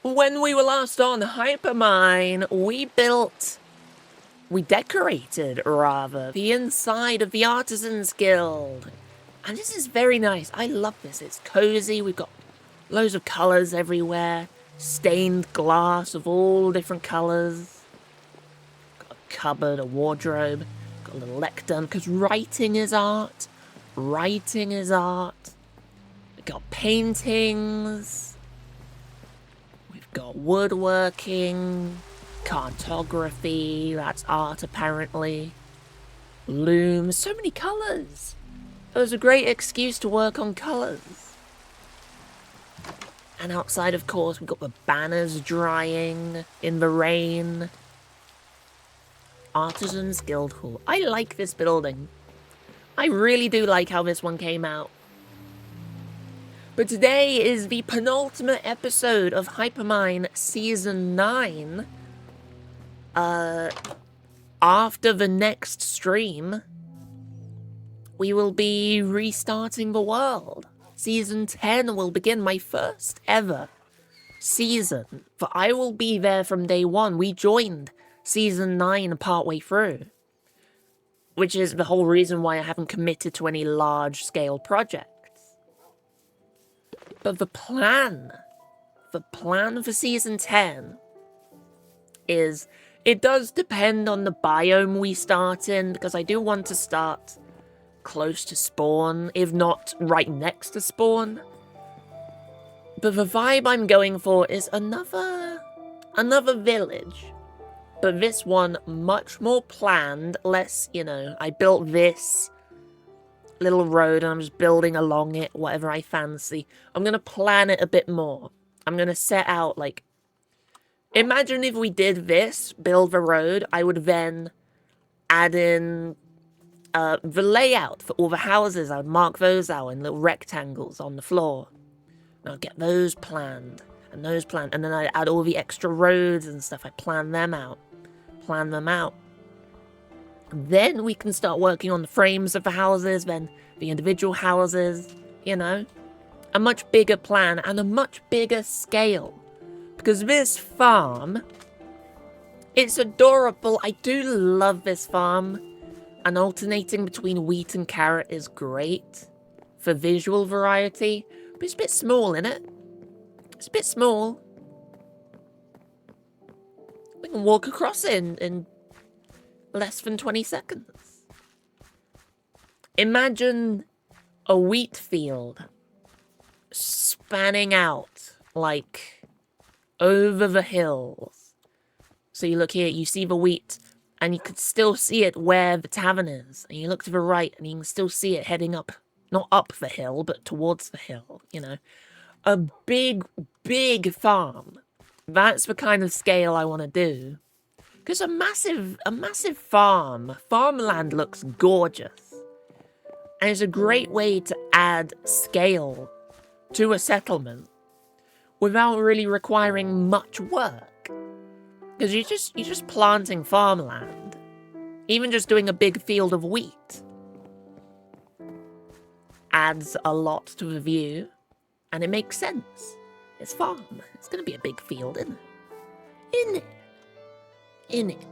When we were last on Hypermine, we decorated, rather, the inside of the Artisans Guild. And this is very nice. I love this. It's cozy. We've got loads of colours everywhere. Stained glass of all different colours. Got a cupboard, a wardrobe. Got a little lectern, because writing is art. Writing is art. We've got paintings. We've got woodworking. Cartography, that's art apparently. Looms, so many colours. It was a great excuse to work on colours. And outside, of course, we've got the banners drying in the rain. Artisans Guild Hall. I like this building. I really do like how this one came out. But today is the penultimate episode of Hypermine Season 9. After the next stream, we will be restarting the world. Season 10 will begin, my first ever season, for I will be there from day one. We joined Season 9 partway through, which is the whole reason why I haven't committed to any large-scale projects. But the plan for Season 10 is... It does depend on the biome we start in, because I do want to start close to spawn, if not right next to spawn. But the vibe I'm going for is another village. But this one, much more planned, less, I built this little road and I'm just building along it, whatever I fancy. I'm going to plan it a bit more. I'm going to set out, imagine if we did this, build the road, I would then add in the layout for all the houses. I would mark those out in little rectangles on the floor. And I'll get those planned, and those planned, and then I'd add all the extra roads and stuff. I plan them out. Then we can start working on the frames of the houses, then the individual houses, A much bigger plan and a much bigger scale. Because this farm, it's adorable. I do love this farm. And alternating between wheat and carrot is great for visual variety. But it's a bit small, isn't it? It's a bit small. We can walk across it in less than 20 seconds. Imagine a wheat field spanning out over the hills. So you look here, you see the wheat, and you can still see it where the tavern is. And you look to the right, and you can still see it heading up, not up the hill, but towards the hill, A big, big farm. That's the kind of scale I want to do. Because a massive farmland looks gorgeous. And it's a great way to add scale to a settlement without really requiring much work. Because you're just planting farmland. Even just doing a big field of wheat adds a lot to the view, and it makes sense. It's farm. It's going to be a big field, isn't it? In it.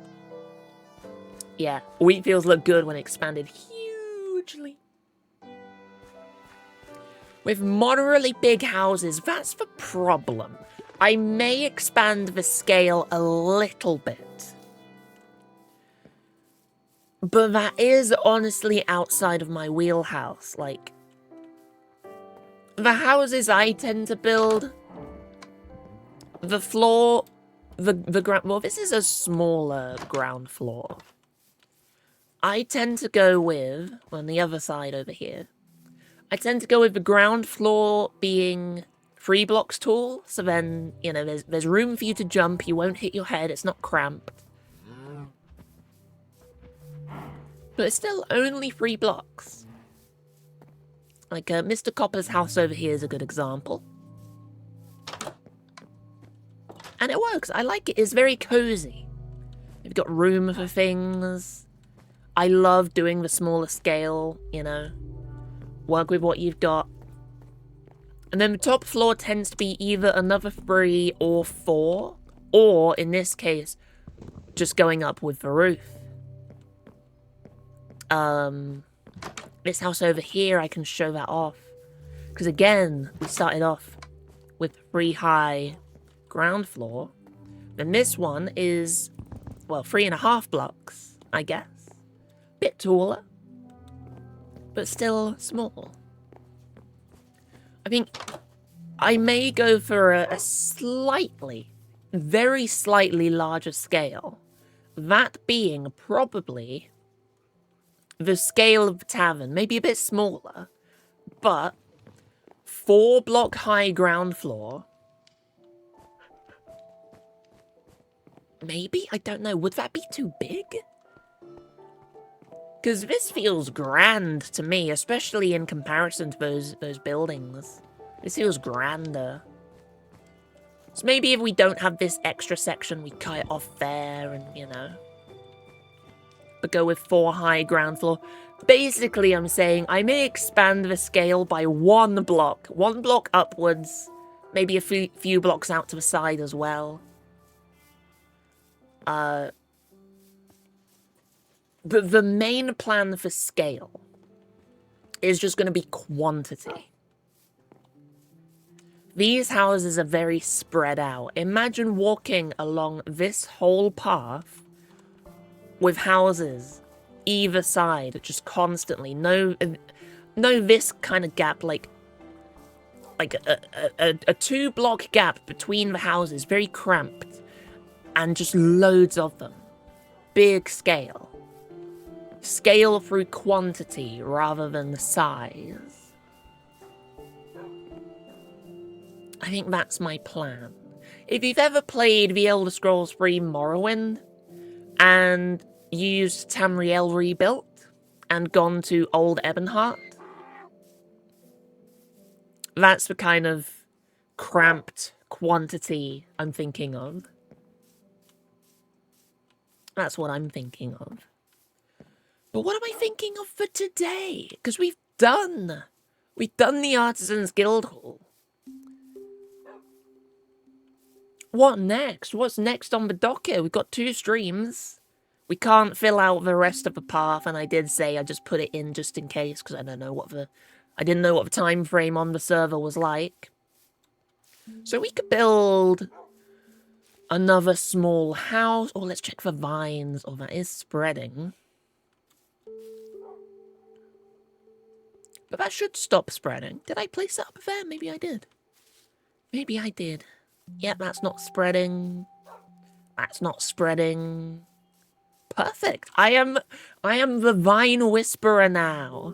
Yeah, wheat fields look good when expanded hugely. With moderately big houses, that's the problem. I may expand the scale a little bit. But that is honestly outside of my wheelhouse. The houses I tend to build, the floor, the ground, well, this is a smaller ground floor. I tend to go with, on the other side over here, I tend to go with the ground floor being 3 blocks tall, so then, there's room for you to jump, you won't hit your head, it's not cramped. But it's still only 3 blocks. Mr. Copper's house over here is a good example. And it works, I like it, it's very cozy. You've got room for things. I love doing the smaller scale, Work with what you've got. And then the top floor tends to be either another 3 or 4. Or, in this case, just going up with the roof. This house over here, I can show that off. Because again, we started off with 3 high ground floor. Then this one is, well, 3.5 blocks, I guess. Bit taller, but still small. I think I may go for a slightly, very slightly larger scale. That being probably the scale of the tavern, maybe a bit smaller, but 4 block high ground floor. Maybe? I don't know. Would that be too big? Because this feels grand to me, especially in comparison to those buildings. This feels grander. So maybe if we don't have this extra section, we cut it off there and, you know. But go with 4 high ground floor. Basically, I'm saying I may expand the scale by 1 block. 1 block upwards. Maybe a few blocks out to the side as well. The main plan for scale is just going to be quantity. These houses are very spread out. Imagine walking along this whole path with houses either side, just constantly. No this kind of gap, like a 2 block gap between the houses, very cramped, and just loads of them. Big scale. Scale through quantity rather than the size. I think that's my plan. If you've ever played The Elder Scrolls 3 Morrowind and used Tamriel Rebuilt and gone to Old Ebonheart, that's the kind of cramped quantity I'm thinking of. That's what I'm thinking of. But what am I thinking of for today? Because we've done the Artisans Guild Hall. What next? What's next on the docket? We've got 2 streams. We can't fill out the rest of the path, and I did say I just put it in just in case, because I didn't know what the time frame on the server was like. So we could build another small house. Oh, let's check for vines. Oh, that is spreading. But that should stop spreading. Did I place that up there? Maybe I did. Maybe I did. Yep, that's not spreading. That's not spreading. Perfect. I am the vine whisperer now.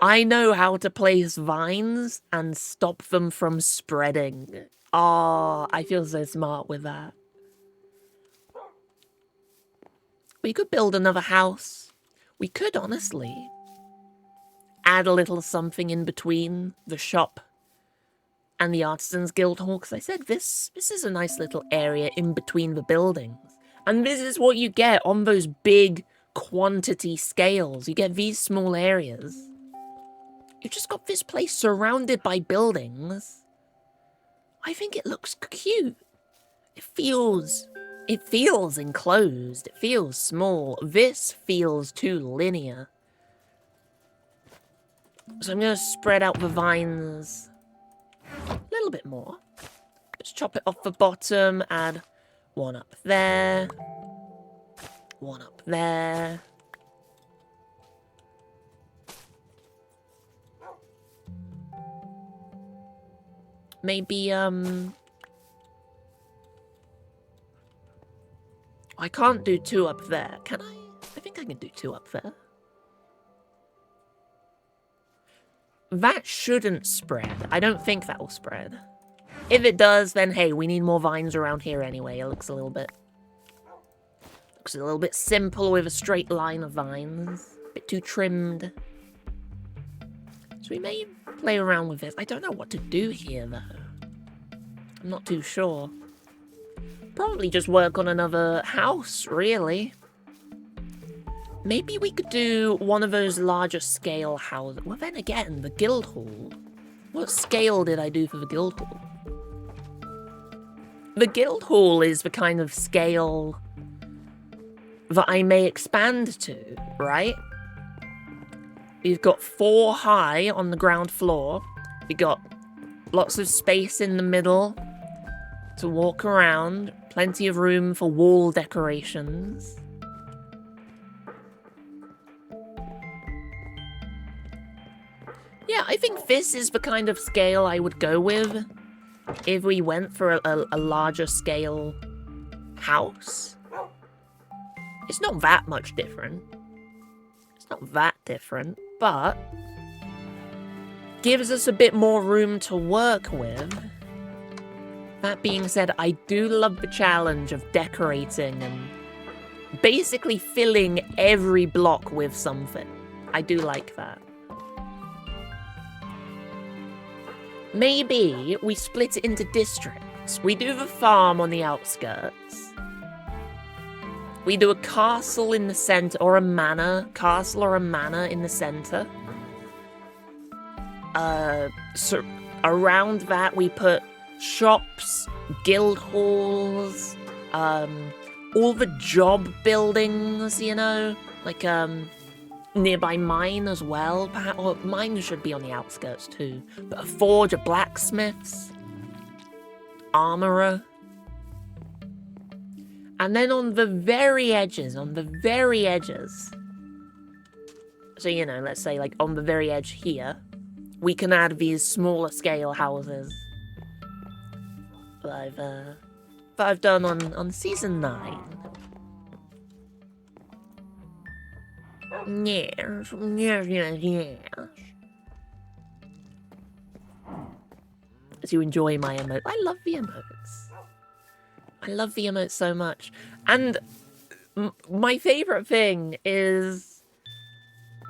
I know how to place vines and stop them from spreading. Oh, I feel so smart with that. We could build another house. We could, honestly, add a little something in between the shop and the Artisans Guild Hall, because I said this is a nice little area in between the buildings. And this is what you get on those big quantity scales. You get these small areas. You just got this place surrounded by buildings. I think it looks cute. It feels enclosed. It feels small. This feels too linear. So I'm going to spread out the vines a little bit more. Just chop it off the bottom, add 1 up there, 1 up there. Maybe, I can't do 2 up there, can I? I think I can do 2 up there. That shouldn't spread. I don't think that will spread. If it does, then hey, we need more vines around here anyway. It looks a little bit simple with a straight line of vines. A bit too trimmed. So we may play around with this. I don't know what to do here, though. I'm not too sure. Probably just work on another house, really. Maybe we could do one of those larger scale houses. Well, then again, the guild hall What scale did I do for the guild hall? The guild hall is the kind of scale that I may expand to, right? We've got 4 high on the ground floor. We got lots of space in the middle to walk around. Plenty of room for wall decorations. Yeah, I think this is the kind of scale I would go with if we went for a larger scale house. It's not that much different. It's not that different, but gives us a bit more room to work with. That being said, I do love the challenge of decorating and basically filling every block with something. I do like that. Maybe we split it into districts. We do the farm on the outskirts. We do a castle in the center, or a manor. Castle or a manor in the center. So around that we put shops, guild halls, all the job buildings, you know? Like, nearby mine as well, perhaps. Or mine should be on the outskirts too. But a forge, a blacksmiths, armorer. And then on the very edges, so, you know, let's say like on the very edge here, we can add these smaller scale houses that I've done on season 9. Yes. As you enjoy my emotes. I love the emotes. I love the emotes so much. And my favorite thing is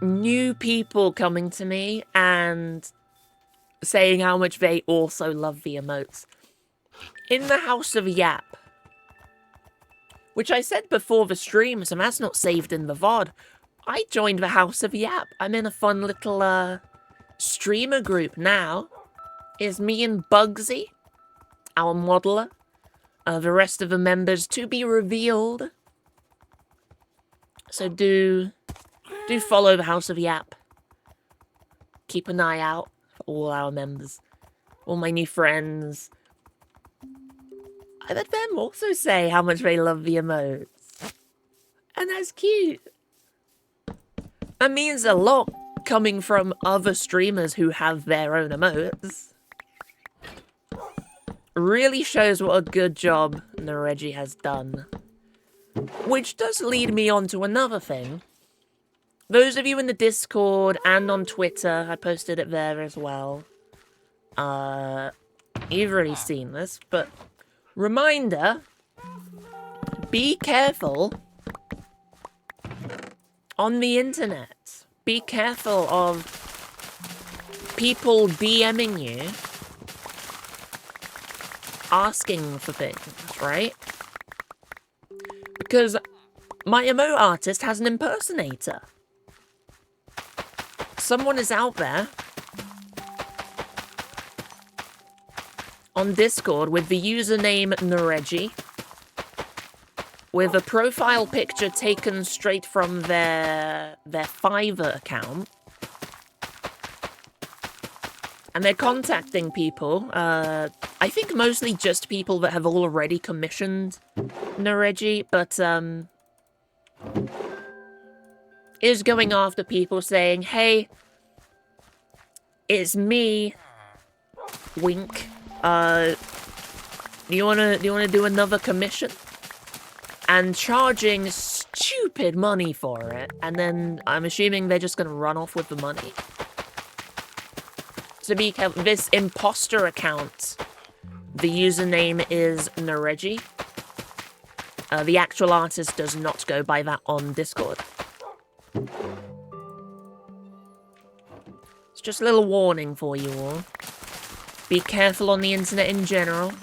new people coming to me and saying how much they also love the emotes. In the House of Yap, which I said before the stream, so that's not saved in the VOD, I joined the House of Yap. I'm in a fun little streamer group now. It's me and Bugsy, our modeler. The rest of the members to be revealed. So do follow the House of Yap. Keep an eye out for all our members. All my new friends. I let them also say how much they love the emotes. And that's cute. That means a lot coming from other streamers who have their own emotes. Really shows what a good job Reggie has done. Which does lead me on to another thing. Those of you in the Discord and on Twitter, I posted it there as well. You've already seen this, but reminder, be careful on the internet. Be careful of people DMing you asking for things, right? Because my emote artist has an impersonator. Someone is out there on Discord with the username Nareji, with a profile picture taken straight from their Fiverr account. And they're contacting people, I think mostly just people that have already commissioned Nareji, but is going after people saying, hey, it's me, wink, do you wanna do another commission? And charging stupid money for it, and then I'm assuming they're just gonna run off with the money. So be careful. This imposter account, the username is Nareji. The actual artist does not go by that on Discord. It's just a little warning for you all. Be careful on the internet in general.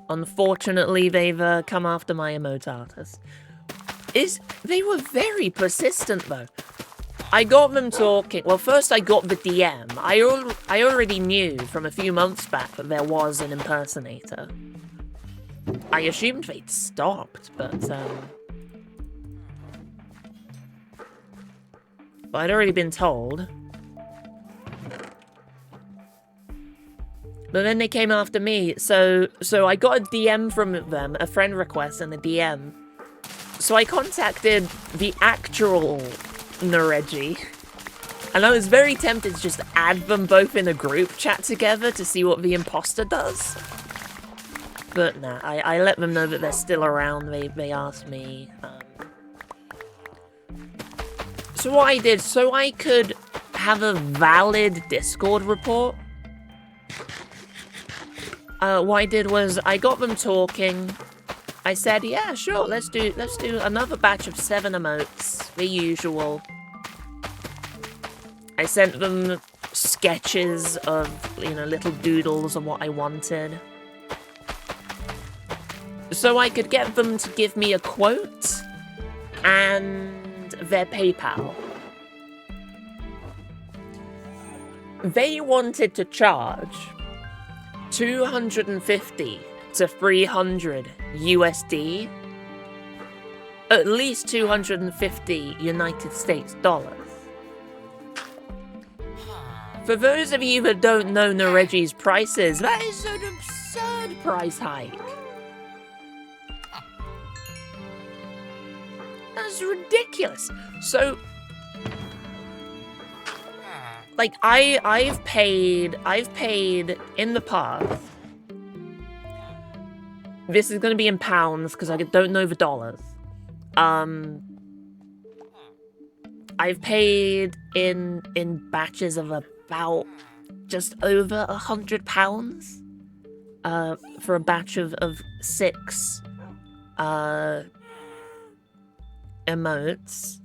Unfortunately, they've come after my emote artist. They were very persistent, though. I got them talking. Well, first I got the DM. I already knew from a few months back that there was an impersonator. I assumed they'd stopped, but I'd already been told. But then they came after me, so I got a DM from them, a friend request and a DM. So I contacted the actual Naregi, and I was very tempted to just add them both in a group chat together to see what the imposter does. But nah, I let them know that they're still around. They asked me. So what I did, so I could have a valid Discord report, what I did was I got them talking. I said, yeah, sure, let's do another batch of 7 emotes, the usual. I sent them sketches of, you know, little doodles of what I wanted. So I could get them to give me a quote and their PayPal. They wanted to charge 250 to 300 USD, at least 250 United States dollars. For those of you that don't know Naregi's prices, that is an absurd price hike. That's ridiculous. So, like, I've paid in the past. This is going to be in pounds because I don't know the dollars. I've paid in batches of about just over £100 for a batch of 6 emotes.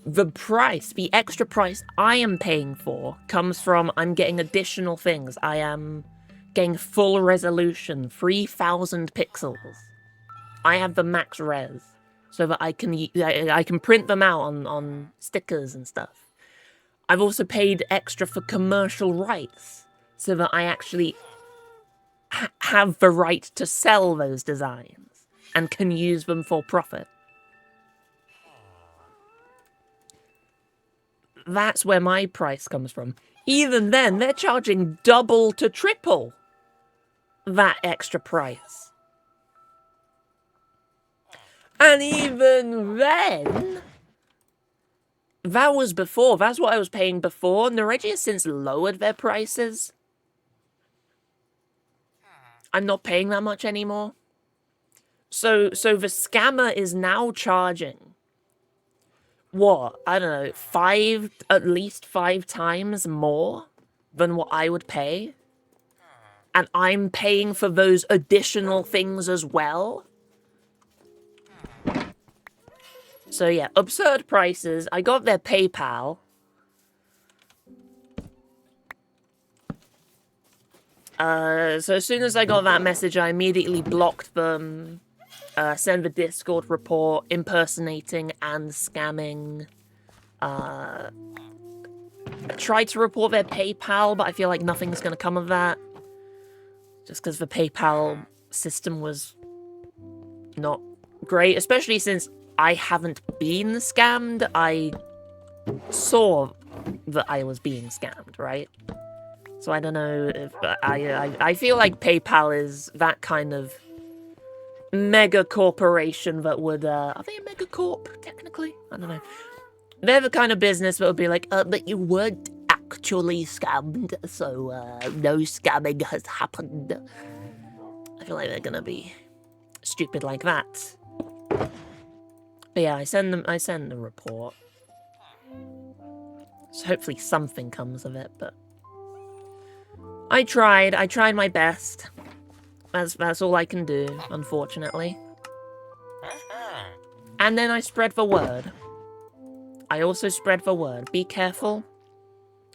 The price, the extra price I am paying for comes from I'm getting additional things. I am getting full resolution, 3000 pixels. I have the max res, so that I can print them out on stickers and stuff. I've also paid extra for commercial rights, so that I actually have the right to sell those designs and can use them for profit. That's where my price comes from. Even then, they're charging double to triple that extra price. And even then, that was before. That's what I was paying before. Naregi has since lowered their prices. I'm not paying that much anymore. So the scammer is now charging, what? I don't know, at least 5 times more than what I would pay. And I'm paying for those additional things as well. So yeah, absurd prices. I got their PayPal. So as soon as I got that message, I immediately blocked them. Send the Discord report, impersonating and scamming. I tried to report their PayPal, but I feel like nothing's going to come of that. Just because the PayPal system was not great, especially since I haven't been scammed. I saw that I was being scammed, right? So I don't know if I feel like PayPal is that kind of mega corporation that would are they a megacorp technically? I don't know. They're the kind of business that would be like, but you weren't actually scammed, so no scamming has happened. I feel like they're gonna be stupid like that. But yeah, I send the report. So hopefully something comes of it, but I tried my best. That's all I can do, unfortunately. And then I spread the word. I also spread the word. Be careful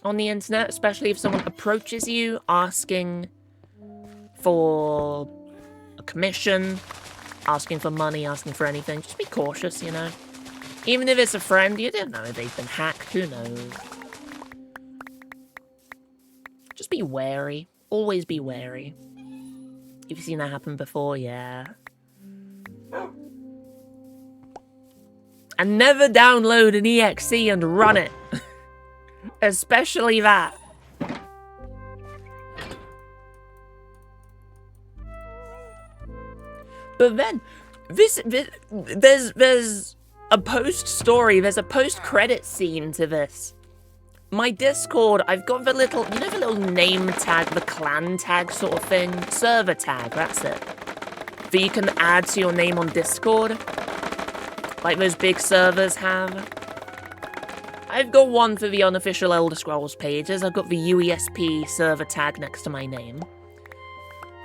on the internet, especially if someone approaches you asking for a commission, asking for money, asking for anything. Just be cautious, you know. Even if it's a friend, you don't know if they've been hacked, who knows? Just be wary. Always be wary. You've seen that happen before, yeah. And never download an EXE and run it. Especially that. But then, there's a post-story, there's a post-credit scene to this. My Discord, I've got the little, you know the little name tag, the clan tag sort of thing? Server tag, that's it. That you can add to your name on Discord. Like those big servers have. I've got one for the unofficial Elder Scrolls pages. I've got the UESP server tag next to my name.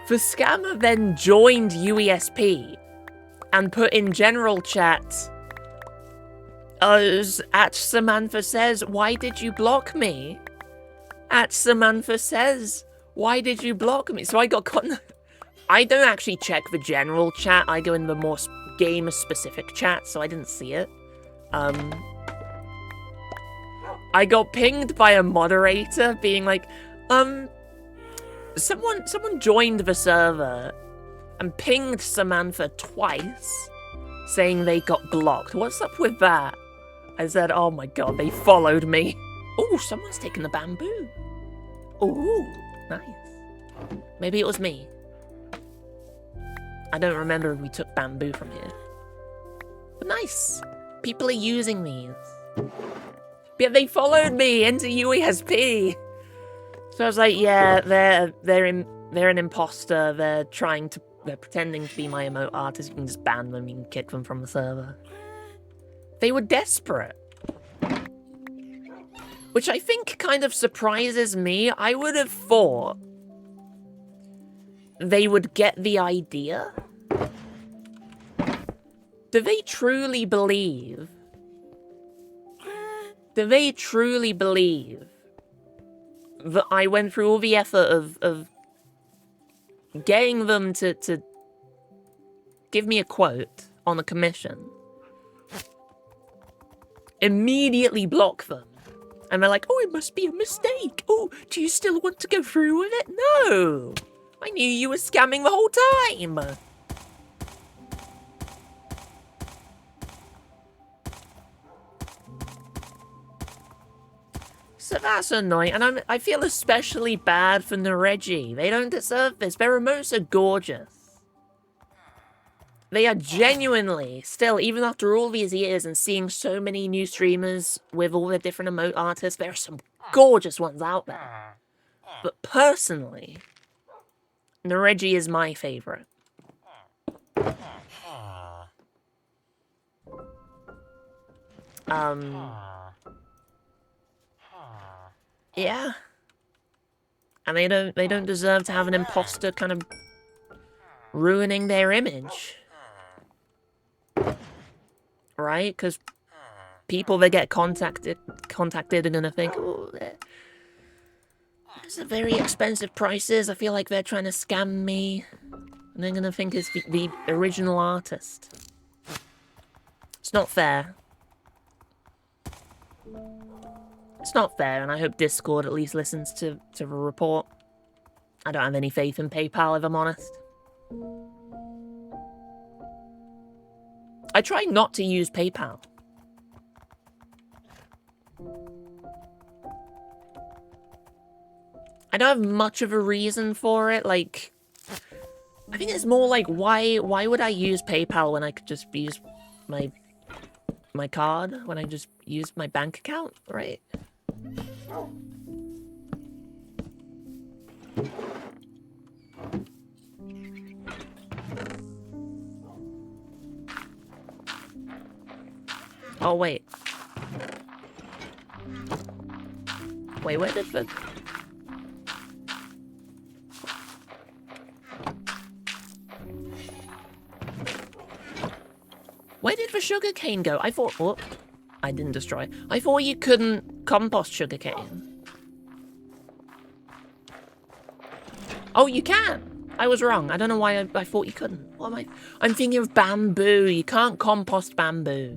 The scammer then joined UESP and put in general chat, at Samantha says, why did you block me? At Samantha says, why did you block me? So I got caught. I don't actually check the general chat. I go in the more game-specific chat, so I didn't see it. I got pinged by a moderator being like, someone joined the server and pinged Samantha twice, saying they got blocked. What's up with that? I said, oh my god, they followed me. Oh, someone's taken the bamboo. Oh, nice. Maybe it was me. I don't remember if we took bamboo from here. But nice. People are using these. But they followed me into UESP. So I was like, yeah, they're an imposter. They're pretending to be my emote artist. You can just ban them. You can kick them from the server. They were desperate. Which I think kind of surprises me. I would have thought they would get the idea. Do they truly believe? Do they truly believe that I went through all the effort of getting them to give me a quote on a commission, immediately block them, and they're like, oh, it must be a mistake. Oh, do you still want to go through with it? No! I knew you were scamming the whole time! So that's annoying, and I feel especially bad for Noregi. They don't deserve this. Their emotes are gorgeous. They are genuinely, still, even after all these years and seeing so many new streamers with all the different emote artists, there are some gorgeous ones out there. But personally, Noregi is my favorite. Yeah. And they don't deserve to have an imposter kind of ruining their image. Right? Because people that get contacted are gonna think, oh, these are very expensive prices. I feel like they're trying to scam me. And they're gonna think it's the original artist. It's not fair. It's not fair, and I hope Discord at least listens to the report. I don't have any faith in PayPal, if I'm honest. I try not to use PayPal. I don't have much of a reason for it, like... I think it's more like, why would I use PayPal when I could just use my card? When I just use my bank account, right? Oh, wait. Wait, where did the... Where did the sugarcane go? I thought... Oh, I didn't destroy it. I thought you couldn't compost sugarcane. Oh, you can! I was wrong. I don't know why I thought you couldn't. What am I... I'm thinking of bamboo. You can't compost bamboo.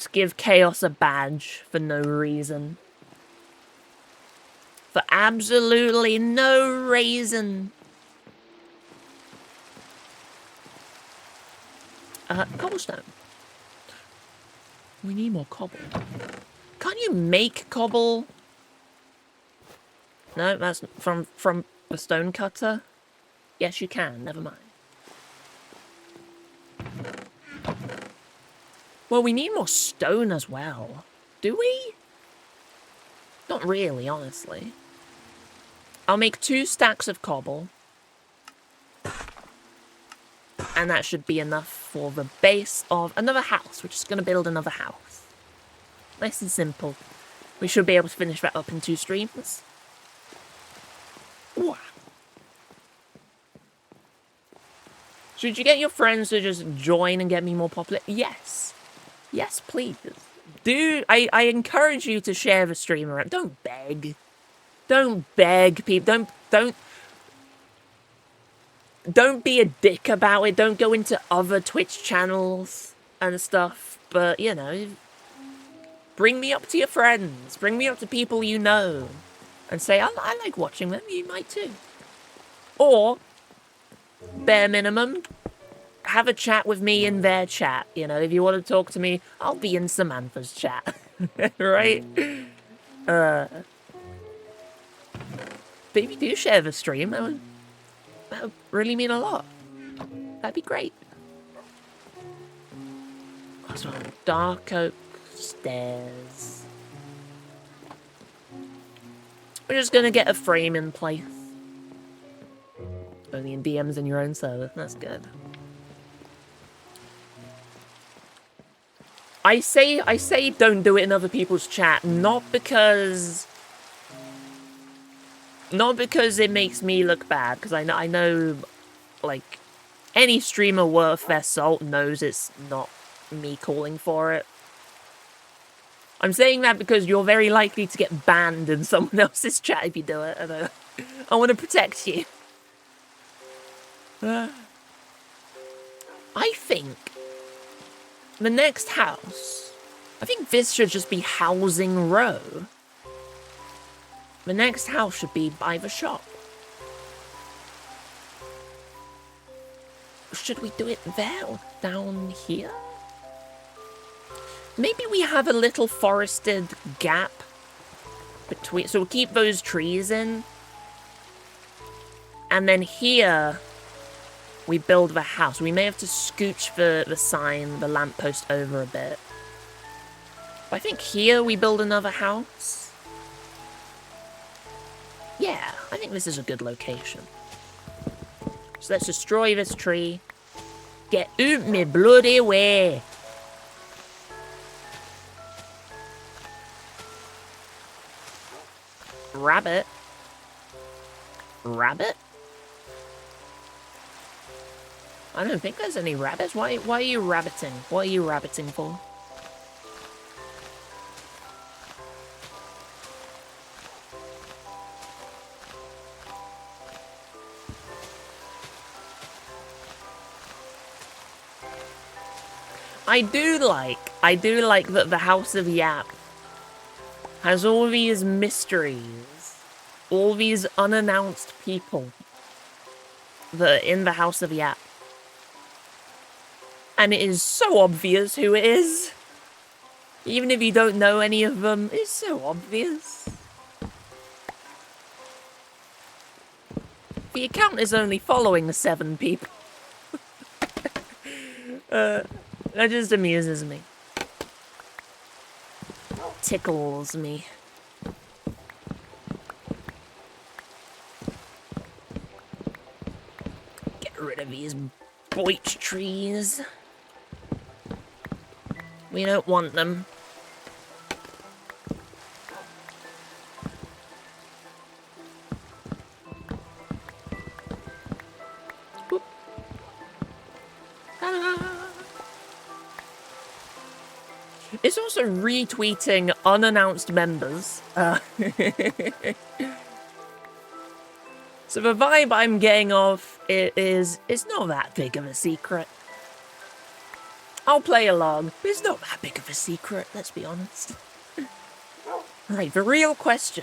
Just give chaos a badge for no reason. For absolutely no reason. Cobblestone. We need more cobble. Can't you make cobble? No, that's from the stone cutter. Yes, you can. Never mind. Well, we need more stone as well. Do we? Not really, honestly. I'll make 2 stacks of cobble. And that should be enough for the base of another house. We're just going to build another house. Nice and simple. We should be able to finish that up in 2 streams. Ooh. Should you get your friends to just join and get me more popular? Yes. Yes, please. I encourage you to share the stream around. Don't beg. Don't beg people. Don't be a dick about it. Don't go into other Twitch channels and stuff. But, you know, bring me up to your friends. Bring me up to people you know. And say, I like watching them. You might too. Or, bare minimum, have a chat with me in their chat. You know, if you want to talk to me, I'll be in Samantha's chat. Right? But if you do share the stream, that would really mean a lot. That'd be great. Also, dark oak stairs. We're just gonna get a frame in place. Only in DMs in your own server. That's good. I say don't do it in other people's chat, not because it makes me look bad, because I know, like, any streamer worth their salt knows it's not me calling for it. I'm saying that because you're very likely to get banned in someone else's chat if you do it, and I want to protect you. I think the next house, I think this should just be housing row. The next house should be by the shop. Should we do it there or down here? Maybe we have a little forested gap between, so we'll keep those trees in. And then here, we build the house. We may have to scooch the sign, the lamppost over a bit. But I think here we build another house. Yeah, I think this is a good location. So let's destroy this tree. Get out me bloody way. Rabbit. Rabbit? I don't think there's any rabbits. Why are you rabbiting? What are you rabbiting for? I do like that the House of Yap has all these mysteries, all these unannounced people that are in the House of Yap. And it is so obvious who it is. Even if you don't know any of them, it's so obvious. The account is only following the 7 people. That just amuses me. Tickles me. Get rid of these beech trees. We don't want them. Whoop. It's also retweeting unannounced members. So the vibe I'm getting off it's not that big of a secret. I'll play along. It's not that big of a secret, let's be honest. Right, the real question.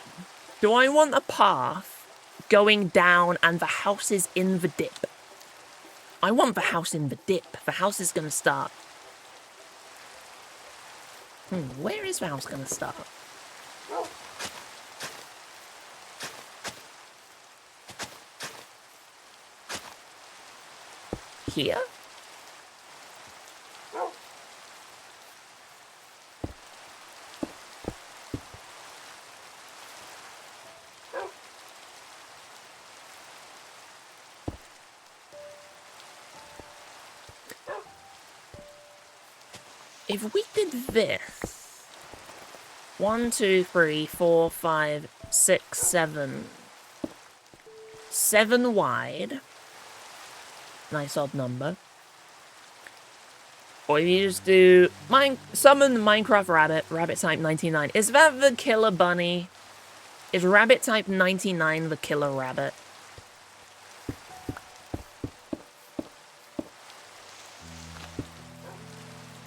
Do I want a path going down and the house is in the dip? I want the house in the dip. The house is going to start. Where is the house going to start? Here? If we did this, 1, 2, 3, 4, 5, 6, 7, 7 wide, nice odd number. Or if you just do summon the Minecraft rabbit type 99. Is that the killer bunny? Is rabbit type 99 the killer rabbit?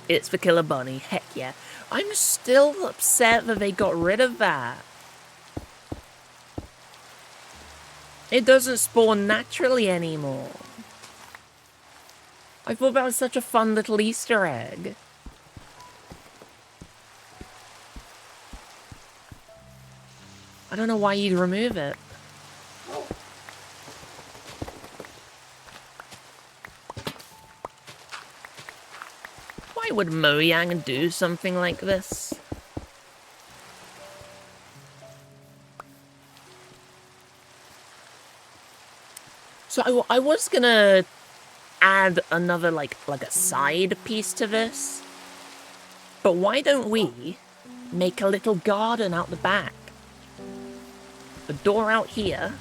It's the killer bunny, heck yeah. I'm still upset that they got rid of that. It doesn't spawn naturally anymore. I thought that was such a fun little Easter egg. I don't know why you'd remove it. Why would Mojang do something like this? So I was gonna add another like a side piece to this, but why don't we make a little garden out the back? A door out here,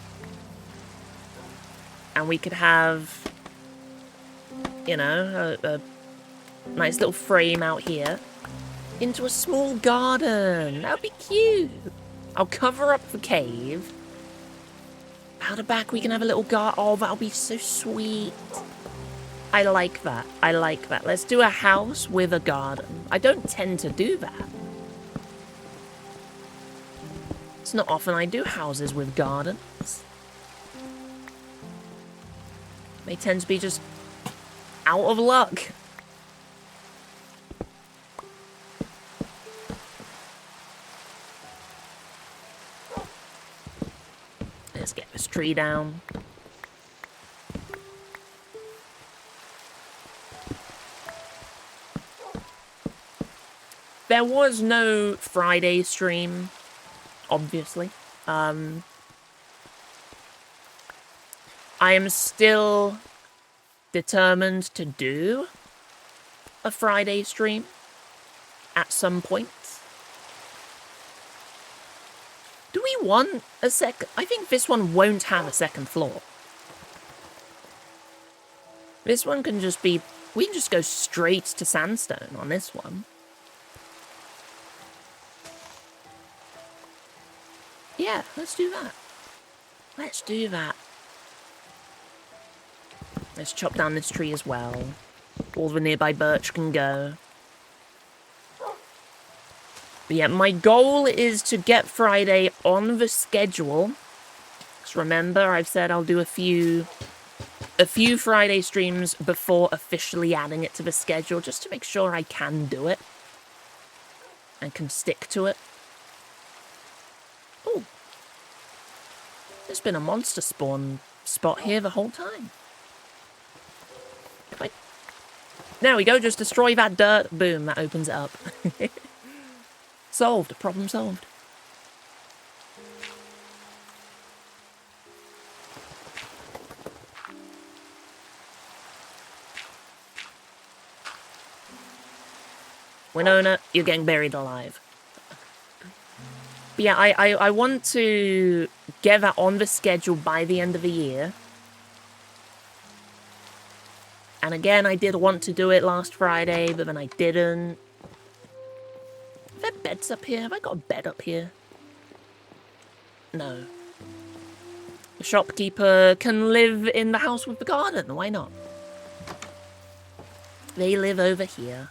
and we could have, you know, a nice little frame out here into a small garden. That'd be cute. I'll cover up the cave. Out the back we can have a little garden. Oh, that'll be so sweet. I like that. I like that. Let's do a house with a garden. I don't tend to do that. It's not often I do houses with gardens. They tend to be just out of luck. Let's get this tree down. There was no Friday stream, obviously. I am still determined to do a Friday stream at some point. Do we want a second? I think this one won't have a second floor. This one can just be... We can just go straight to sandstone on this one. Yeah, let's do that. Let's do that. Let's chop down this tree as well. All the nearby birch can go. But yeah, my goal is to get Friday on the schedule. Because remember, I've said I'll do a few Friday streams before officially adding it to the schedule, just to make sure I can do it. And can stick to it. Oh. There's been a monster spawn spot here the whole time. Right. There we go, just destroy that dirt. Boom, that opens it up. Solved. Problem solved. Winona, you're getting buried alive. But yeah, I want to get that on the schedule by the end of the year. And again, I did want to do it last Friday, but then I didn't. Are there beds up here? Have I got a bed up here? No. The shopkeeper can live in the house with the garden. Why not? They live over here.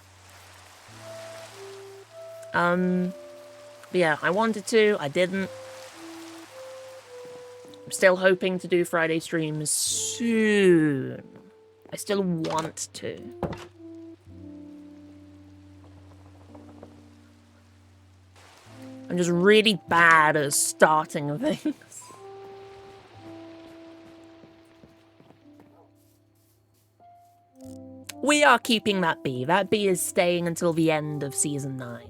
Yeah, I wanted to, I didn't. I'm still hoping to do Friday streams soon. I still want to. I'm just really bad at starting things. We are keeping that bee. That bee is staying until the end of Season 9.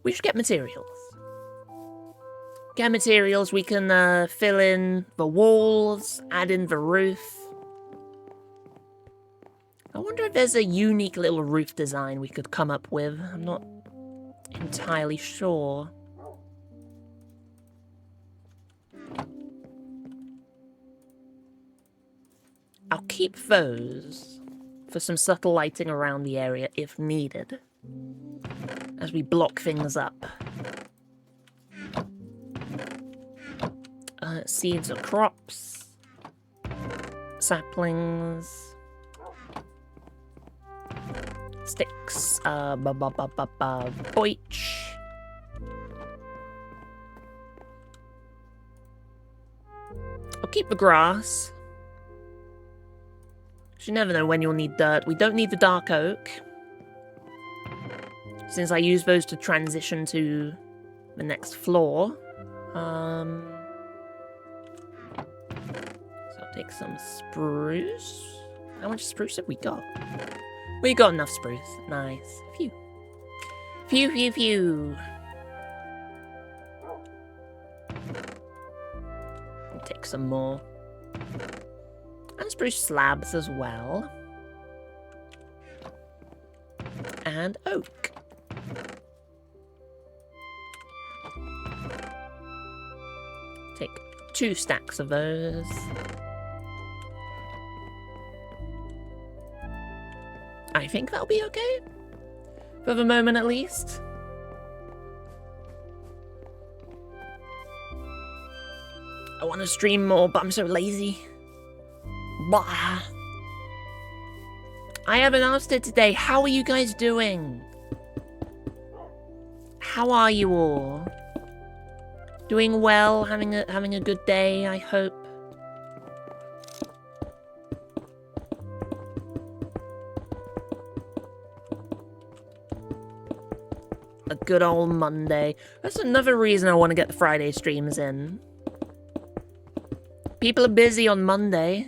We should get materials. Get materials, we can fill in the walls, add in the roof. I wonder if there's a unique little roof design we could come up with. I'm not entirely sure. I'll keep those for some subtle lighting around the area if needed, as we block things up. Seeds or crops, saplings, sticks, boich. I'll keep the grass. You never know when you'll need dirt. We don't need the dark oak, since I use those to transition to the next floor. So I'll take some spruce. How much spruce have we got? We got enough spruce. Nice. Phew. Phew, phew, phew. I'll take some more. And spruce slabs as well. And oak. Take 2 stacks of those. I think that'll be okay. For the moment, at least. I want to stream more, but I'm so lazy. Blah. I haven't asked it today. How are you guys doing? How are you all? Doing well? Having a good day, I hope. A good old Monday. That's another reason I want to get the Friday streams in. People are busy on Monday.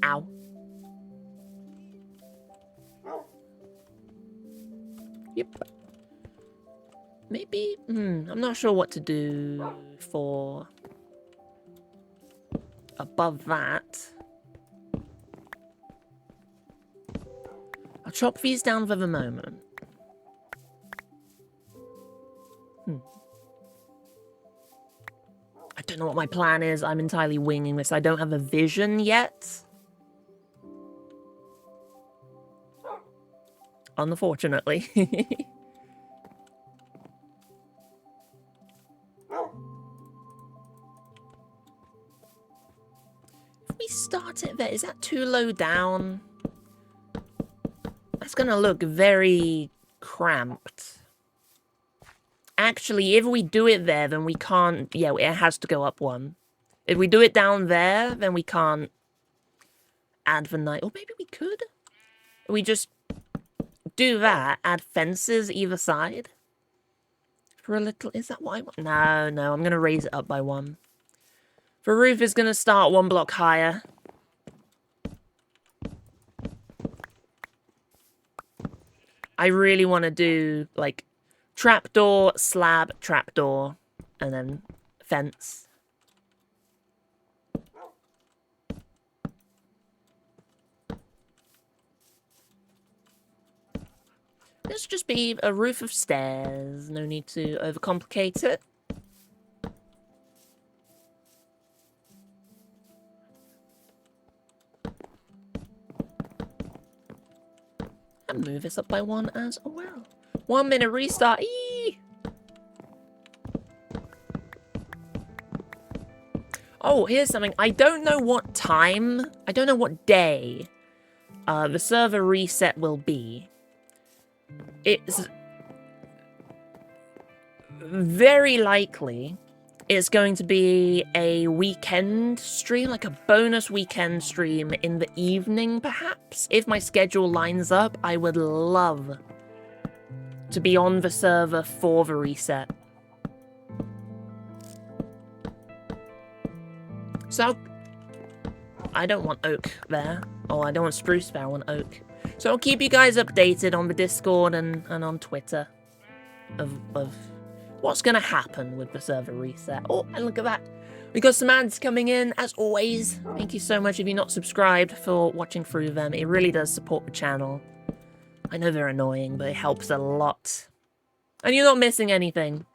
Ow. Yep. Maybe, I'm not sure what to do for above that. I'll chop these down for the moment. I don't know what my plan is. I'm entirely winging this. I don't have a vision yet. Unfortunately. If we start it there, is that too low down? That's gonna look very cramped. Actually, if we do it there, then we can't... Yeah, it has to go up one. If we do it down there, then we can't add the night. Or maybe we could? We just do that, add fences either side. For a little... Is that what I want? No, no, I'm gonna raise it up by 1. The roof is gonna start 1 block higher. I really want to do, like, trapdoor, slab, trapdoor, and then fence. This just be a roof of stairs. No need to overcomplicate it. And move this up by 1 as well. 1 minute restart. Eee! Oh, here's something. I don't know what time, I don't know what day the server reset will be. It's very likely it's going to be a weekend stream, like a bonus weekend stream in the evening, perhaps. If my schedule lines up, I would love to be on the server for the reset. So, I don't want oak there. Oh, I don't want spruce there, I want oak. So I'll keep you guys updated on the Discord and on Twitter of what's going to happen with the server reset. Oh, and look at that. We got some ads coming in, as always. Thank you so much if you're not subscribed for watching through them. It really does support the channel. I know they're annoying, but it helps a lot. And you're not missing anything.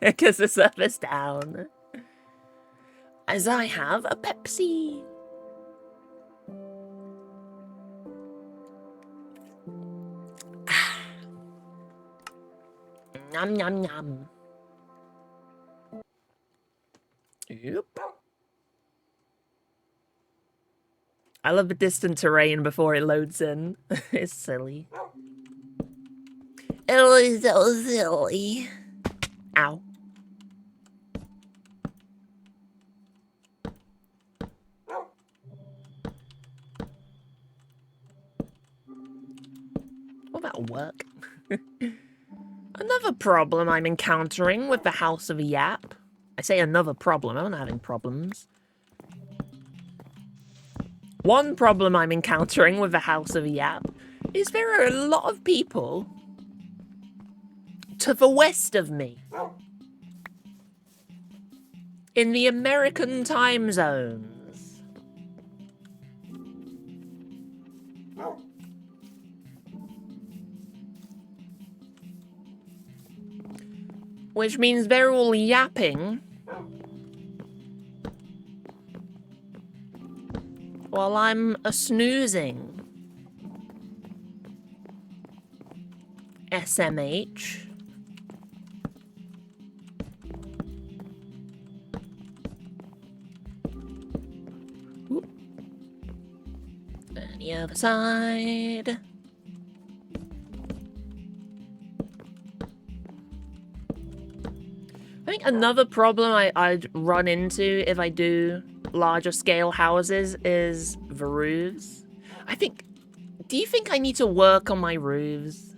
Because the server's down. As I have a Pepsi. Nom nom nom. Yep. I love the distant terrain before it loads in. It's silly. It was so silly. Ow. Will that work? Another problem I'm encountering with the House of Yap. I say another problem, I'm not having problems. One problem I'm encountering with the House of Yap is there are a lot of people to the west of me. In the American time zones. Which means they're all yapping while I'm a-snoozing. SMH. Oop. And the other side. I think another problem I'd run into if I do larger scale houses is the roofs. Do you think I need to work on my roofs?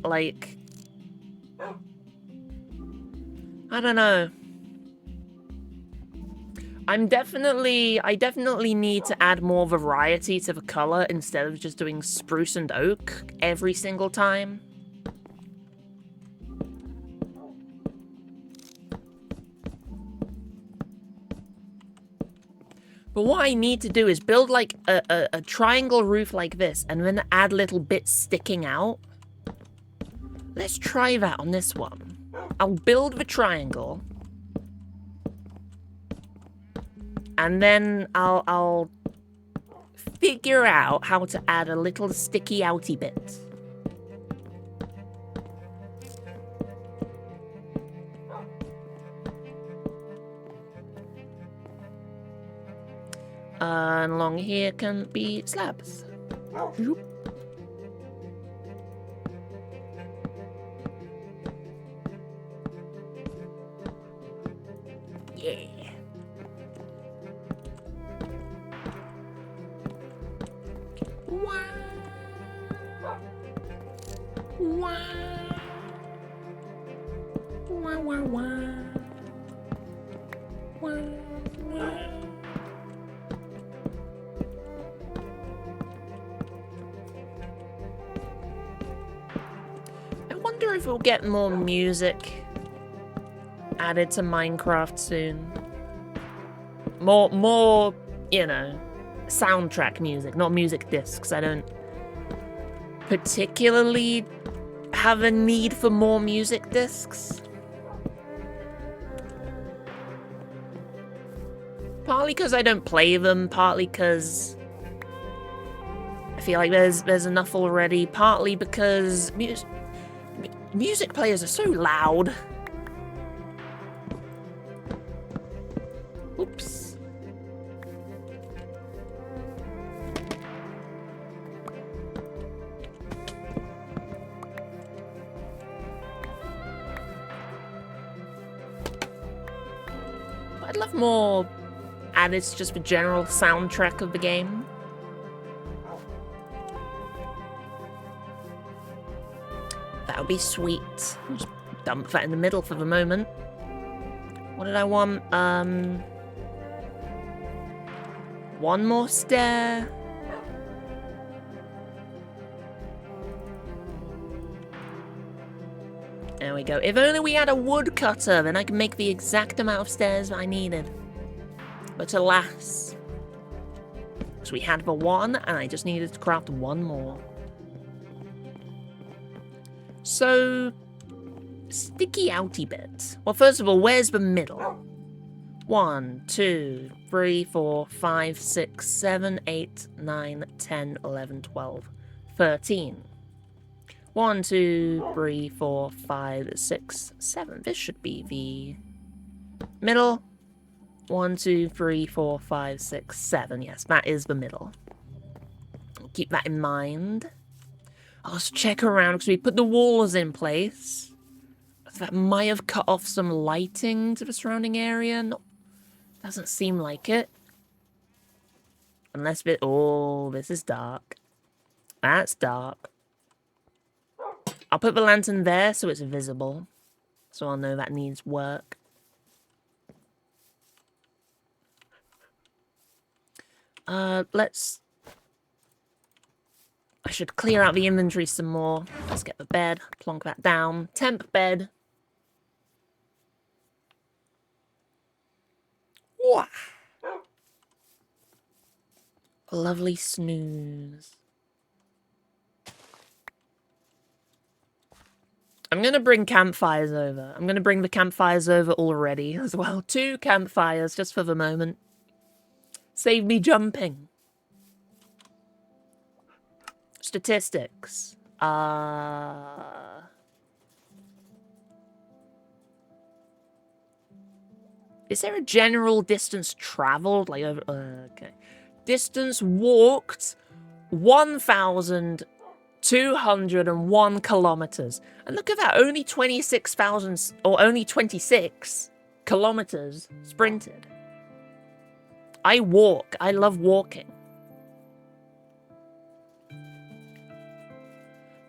Like, I don't know. I definitely need to add more variety to the color instead of just doing spruce and oak every single time. But what I need to do is build like a triangle roof like this and then add little bits sticking out. Let's try that on this one. I'll build the triangle. And then I'll figure out how to add a little sticky outy bit. And along here can be slabs. Yeah. Wow. Wow. Wow, wow, wow. Wow, wow. I wonder if we'll get more music added to Minecraft soon. More, you know, soundtrack music, not music discs. I don't particularly have a need for more music discs. Partly because I don't play them, partly because I feel like there's enough already, partly because music players are so loud. Oops. I'd love more added to just the general soundtrack of the game. That would be sweet. I'll just dump that in the middle for the moment. What did I want? One more stair. There we go. If only we had a woodcutter, then I could make the exact amount of stairs I needed. But alas. So we had the one, and I just needed to craft one more. So, sticky outy bit. Well, first of all, where's the middle? 1, 2, 3, 4, 5, 6, 7, 8, 9, 10, 11, 12, 13. 1, 2, 3, 4, 5, 6, 7. This should be the middle. 1, 2, 3, 4, 5, 6, 7. Yes, that is the middle. Keep that in mind. I'll just check around because we put the walls in place. That might have cut off some lighting to the surrounding area. No, doesn't seem like it. Unless it... Oh, this is dark. That's dark. I'll put the lantern there so it's visible. So I'll know that needs work. Let's... I should clear out the inventory some more. Let's get the bed. Plonk that down. Temp bed. Wah. Lovely snooze. I'm going to bring campfires over. I'm going to bring the campfires over already as well. 2 campfires just for the moment. Save me jumping. Statistics. Is there a general distance traveled? Like, okay. Distance walked 1,201 kilometers. And look at that, only 26,000, or only 26 kilometers sprinted. I walk. I love walking.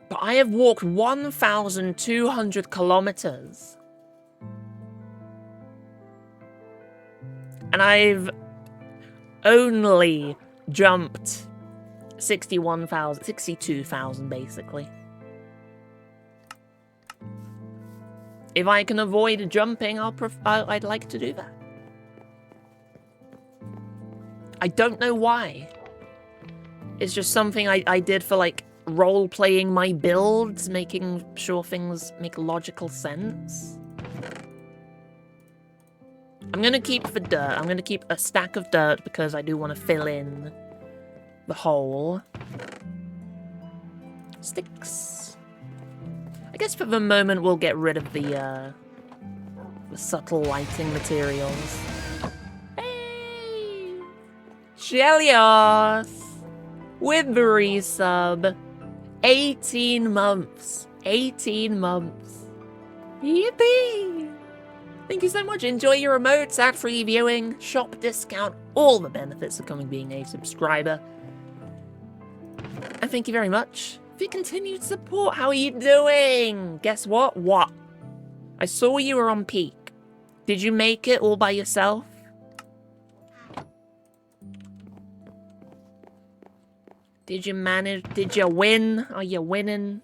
But I have walked 1,200 kilometers. And I've only jumped 62,000 basically. If I can avoid jumping, I'd like to do that. I don't know why. It's just something I did for, like, role-playing my builds, making sure things make logical sense. I'm gonna keep the dirt. I'm gonna keep a stack of dirt because I do want to fill in the hole. Sticks. I guess for the moment we'll get rid of the subtle lighting materials. Hey! Chelios! With the resub. 18 months. 18 months. Yippee! Thank you so much. Enjoy your emotes, ad-free viewing, shop discount, all the benefits of coming being a subscriber. And thank you very much for your continued support. How are you doing? Guess what? What? I saw you were on peak. Did you make it all by yourself? Did you manage? Did you win? Are you winning?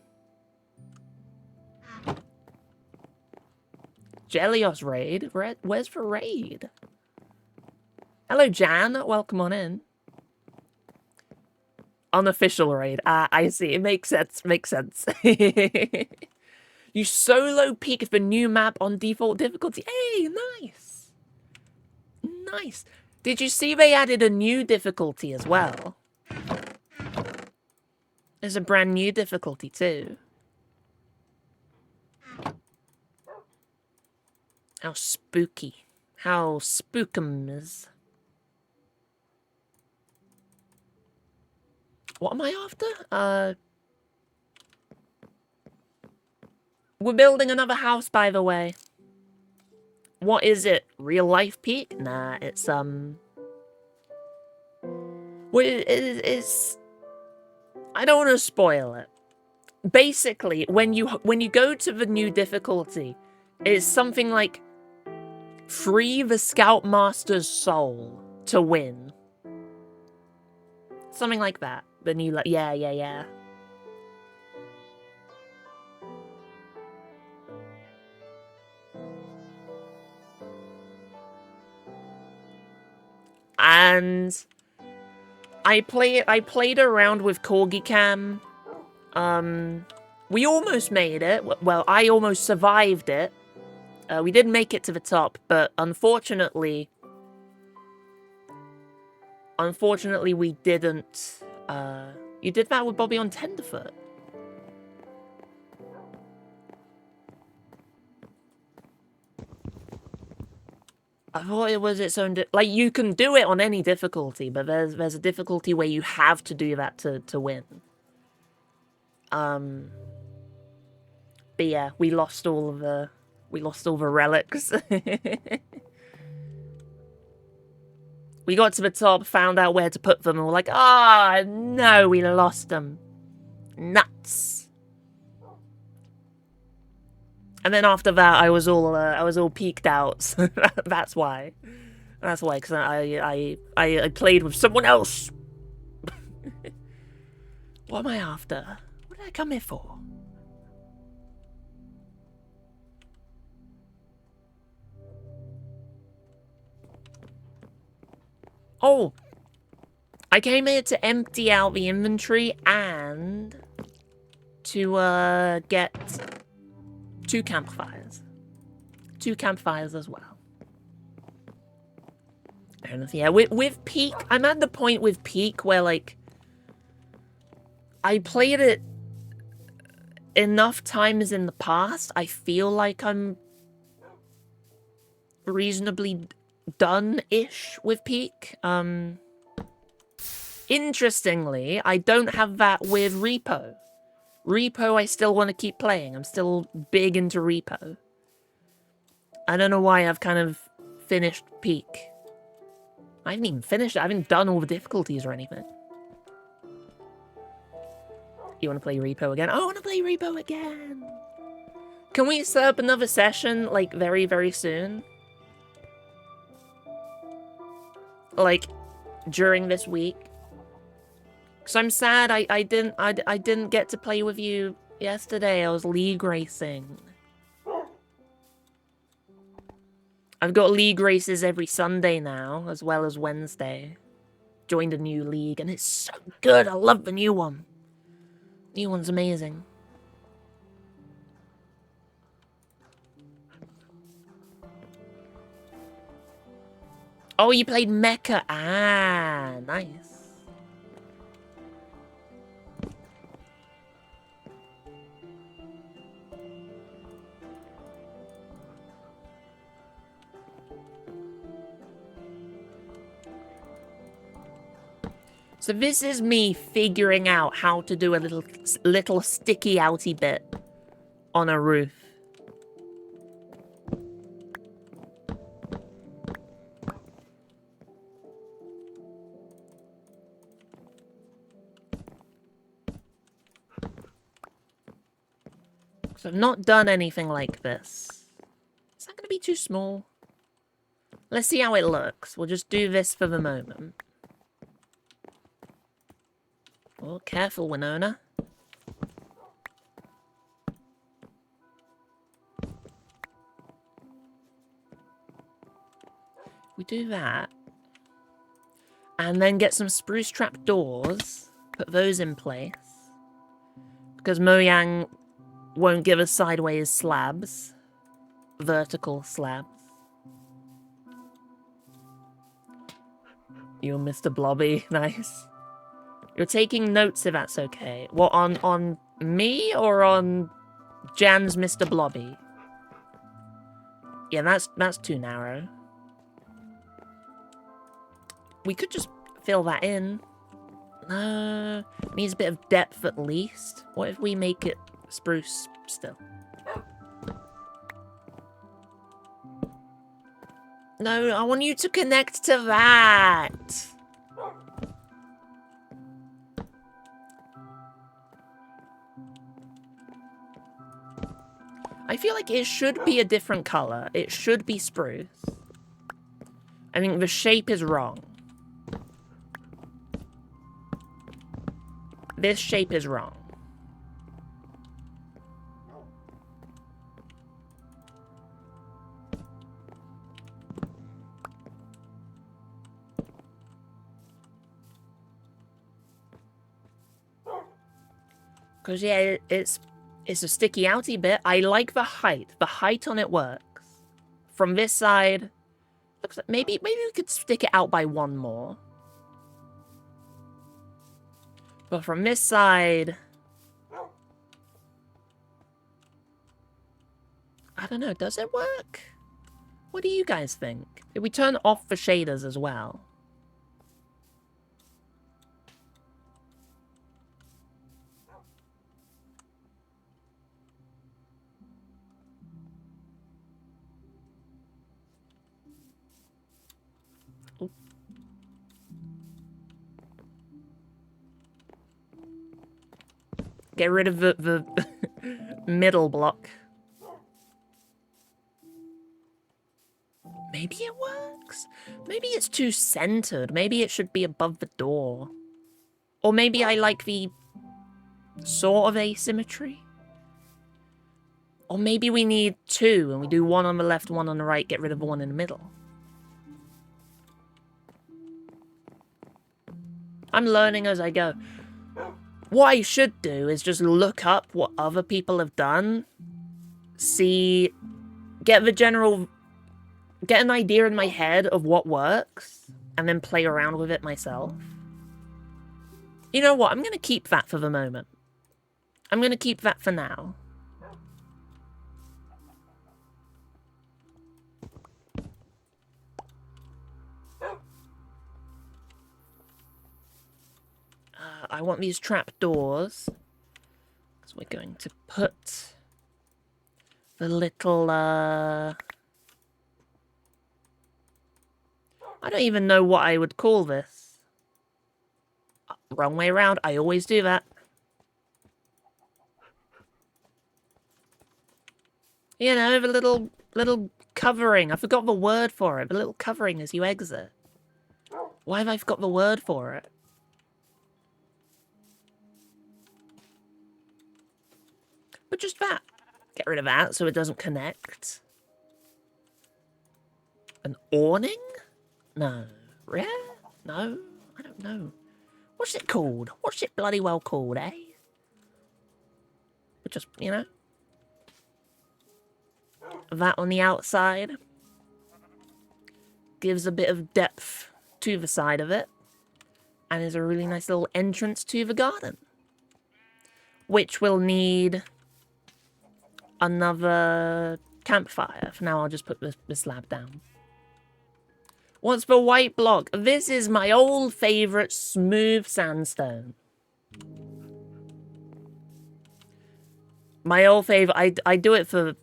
Jelios raid? Where's the raid? Hello, Jan. Welcome on in. Unofficial raid. Ah, I see. It makes sense. Makes sense. You solo peaked the new map on default difficulty. Hey, nice. Nice. Did you see they added a new difficulty as well? There's a brand new difficulty too. How spooky. How spookums. What am I after? We're building another house, by the way. What is it? Real life peak? Nah, it's, well, it's... I don't want to spoil it. Basically, when you go to the new difficulty, it's something like free the Scoutmaster's soul to win. Something like that. The new, yeah. And I played around with Corgi Cam. We almost made it. Well, I almost survived it. We did make it to the top, but unfortunately, we didn't. You did that with Bobby on Tenderfoot. I thought it was its own... like, you can do it on any difficulty, but there's a difficulty where you have to do that to win. But yeah, we lost all the relics. We got to the top, found out where to put them, and we're like, ah, no, we lost them. Nuts. And then after that, I was all peeked out. So that's why. That's why, because I played with someone else. What am I after? What did I come here for? Oh! I came here to empty out the inventory and to get 2 campfires. 2 campfires as well. And yeah, with Peak, I'm at the point with Peak where, like, I played it enough times in the past, I feel like I'm reasonably done-ish with Peak. Interestingly, I don't have that with Repo. Repo I still want to keep playing. I'm still big into Repo. I don't know why I've kind of finished Peak. I haven't even finished it. I haven't done all the difficulties or anything. You want to play Repo again? I want to play Repo again! Can we set up another session, like, very, very soon? Like, during this week? Because I'm sad I didn't get to play with you yesterday. I was league racing. I've got league races every Sunday now, as well as Wednesday. Joined a new league, and it's so good. I love the new one. New one's amazing. Oh, you played Mecha. Ah, nice. So this is me figuring out how to do a little sticky outy bit on a roof. So I've not done anything like this. Is that going to be too small? Let's see how it looks. We'll just do this for the moment. Oh, careful, Winona. We do that. And then get some spruce trap doors. Put those in place. Because Mojang won't give us sideways slabs. Vertical slabs. You and Mr. Blobby. Nice. You're taking notes if that's okay. What, on me or on Jan's Mr. Blobby? Yeah, that's too narrow. We could just fill that in. No, needs a bit of depth at least. What if we make it spruce still? No, I want you to connect to that. I feel like it should be a different color. It should be spruce. I think the shape is wrong. This shape is wrong. Because, yeah, it's a sticky outy bit. I like the height. The height on it works. From this side, looks like maybe we could stick it out by one more. But from this side, I don't know, does it work? What do you guys think? If we turn off the shaders as well. Get rid of the middle block. Maybe it works. Maybe it's too centered. Maybe it should be above the door. Or maybe I like the sort of asymmetry. Or maybe we need two and we do one on the left, one on the right, get rid of the one in the middle. I'm learning as I go. What I should do is just look up what other people have done, see, get an idea in my head of what works, and then play around with it myself. You know what? I'm going to keep that for the moment. I'm going to keep that for now. I want these trap doors. So we're going to put the little, I don't even know what I would call this. Wrong way around. I always do that. You know, the little covering. I forgot the word for it. The little covering as you exit. Why have I forgot the word for it? But just that. Get rid of that so it doesn't connect. An awning? No. Rare? No? I don't know. What's it called? What's it bloody well called, eh? But just, you know. That on the outside. Gives a bit of depth to the side of it. And is a really nice little entrance to the garden. Which will need another campfire. For now, I'll just put the slab down. What's the white block? This is my old favourite smooth sandstone. My old favourite. I do it for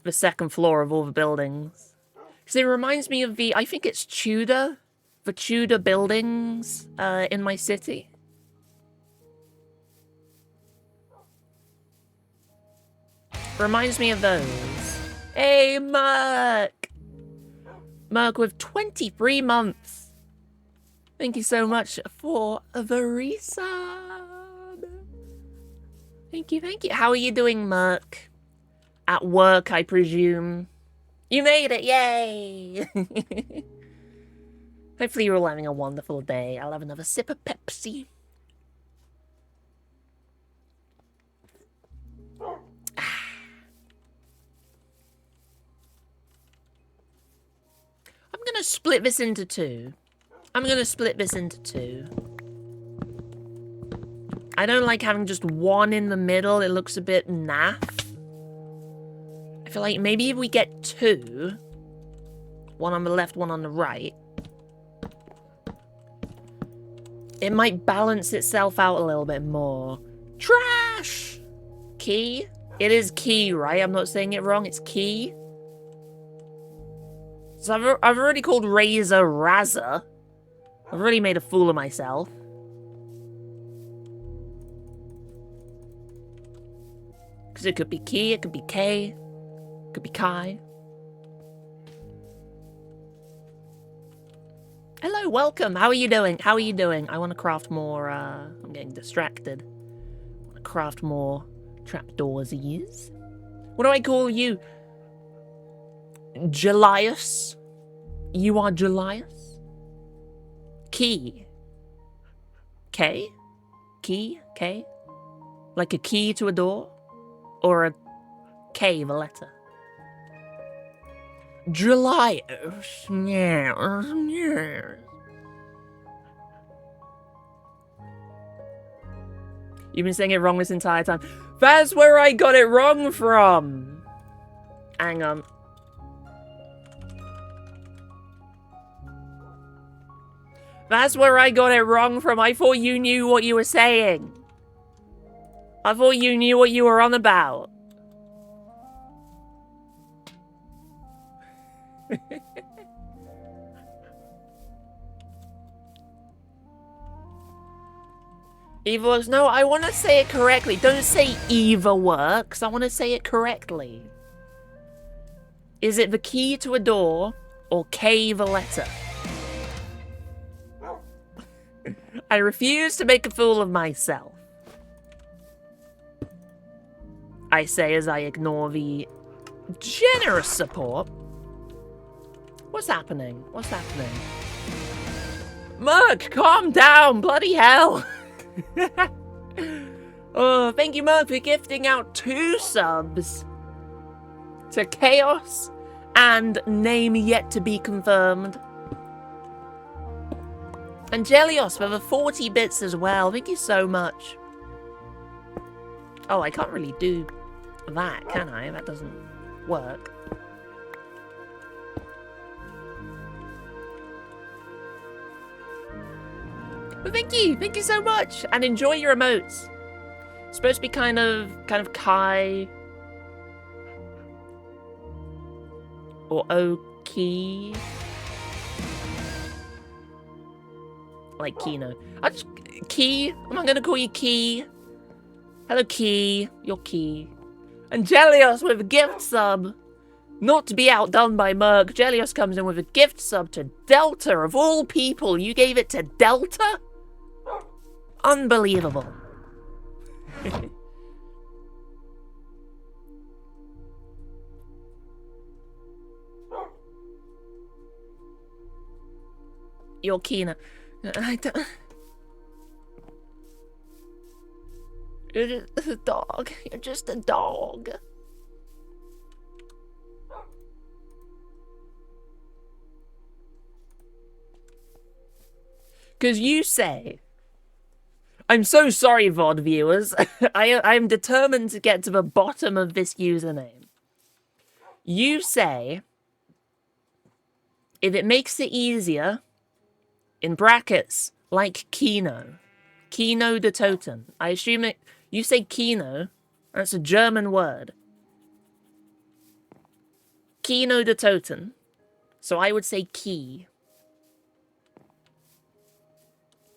the second floor of all the buildings. Because it reminds me of I think it's Tudor. The Tudor buildings in my city. Reminds me of those. Hey, Merc! Merc with 23 months. Thank you so much for the resub. Thank you, thank you. How are you doing, Merc? At work, I presume. You made it, yay! Hopefully you're all having a wonderful day. I'll have another sip of Pepsi. I'm gonna split this into two. I don't like having just one in the middle. It looks a bit naff. I feel like maybe if we get two, one on the left, one on the right, It might balance itself out a little bit more. Trash! Key? It is key, right? I'm not saying it wrong. It's key. So I've already called Razor Razor. I've already made a fool of myself. Because it could be key, it could be K, it could be Kai. Hello, welcome. How are you doing? How are you doing? I want to craft more, I'm getting distracted. I want to craft more trapdoorsies. What do I call you? Julius? You are Julius? Key. K? Key? K? Like a key to a door? Or a cave, a letter? Julius. Yeah. You've been saying it wrong this entire time. That's where I got it wrong from. Hang on. That's where I got it wrong from. I thought you knew what you were saying. I thought you knew what you were on about. Eva works. No, I want to say it correctly. Don't say Eva works. I want to say it correctly. Is it the key to a door or cave a letter? I refuse to make a fool of myself. I say as I ignore the generous support. What's happening? What's happening? Merc, calm down, bloody hell. Oh, thank you, Merc, for gifting out 2 subs to Chaos and name yet to be confirmed. And Jelios for the 40 bits as well. Thank you so much. Oh, I can't really do that, can I? That doesn't work. But thank you so much, and enjoy your emotes. It's supposed to be kind of Kai or Oki, like Kino. I just Key. I'm not gonna call you Key. Hello, Key. You're Key. And Jelios with a gift sub. Not to be outdone by Merc, Jelios comes in with a gift sub to Delta, of all people. You gave it to Delta? Unbelievable. You're Kina. I don't... You're just a dog. You're just a dog. Because you say... I'm so sorry, VOD viewers. I'm determined to get to the bottom of this username. You say, if it makes it easier, in brackets, like Kino. Kino de Toten. I assume it... You say Kino, that's a German word. Kino de Toten. So I would say key.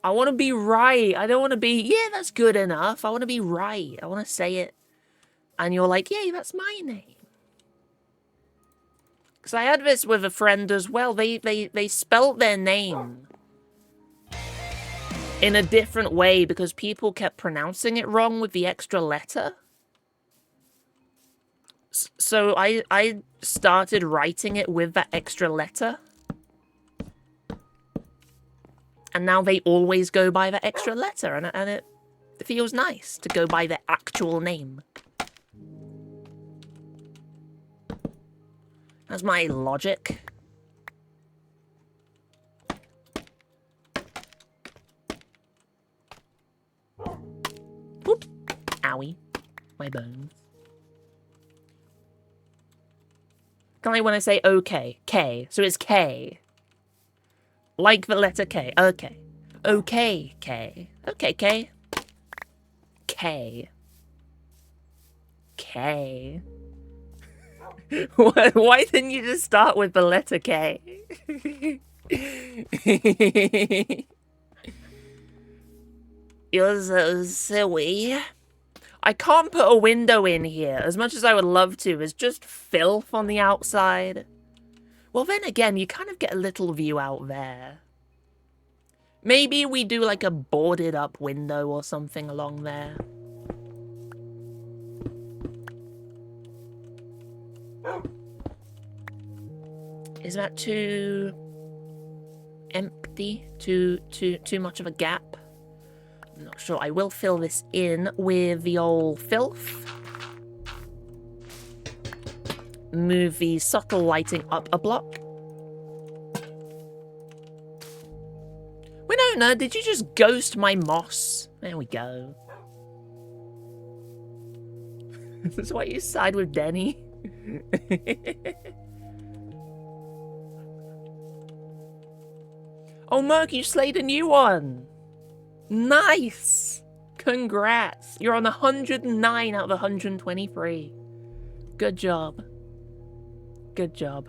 I want to be right. I don't want to be, yeah, that's good enough. I want to be right. I want to say it. And you're like, yeah, that's my name. Because I had this with a friend as well. They spelt their name in a different way because people kept pronouncing it wrong with the extra letter. So I started writing it with that extra letter. And now they always go by the extra letter, and it feels nice to go by their actual name. That's my logic. Whoop. Owie. My bones. Kind of like when I say okay. K. So it's K. Like the letter K. Okay. Okay, K. Okay, K. K. K. Why didn't you just start with the letter K? You're so silly. I can't put a window in here, as much as I would love to. It's just filth on the outside. Well, then again, you kind of get a little view out there. Maybe we do like a boarded up window or something along there. Is that too empty? Too much of a gap? I'm not sure. I will fill this in with the old filth. Move the subtle lighting up a block. Winona, did you just ghost my moss? There we go. This is why you side with Denny. Oh, Merc, you slayed a new one. Nice. Congrats. You're on 109 out of 123. Good job. Good job.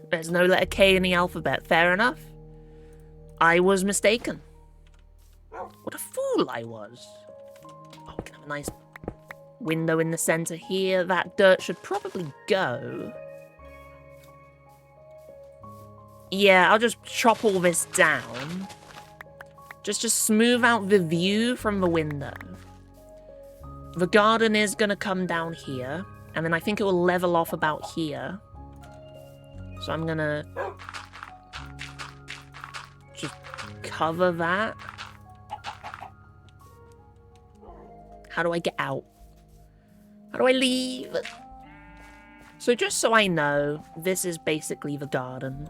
There's no letter K in the alphabet. Fair enough. I was mistaken. What a fool I was. Oh, we can have a nice window in the center here. That dirt should probably go. Yeah, I'll just chop all this down. Just smooth out the view from the window. The garden is gonna come down here, and then I think it will level off about here. So I'm gonna just cover that. How do I get out? How do I leave? So just so I know, this is basically the garden.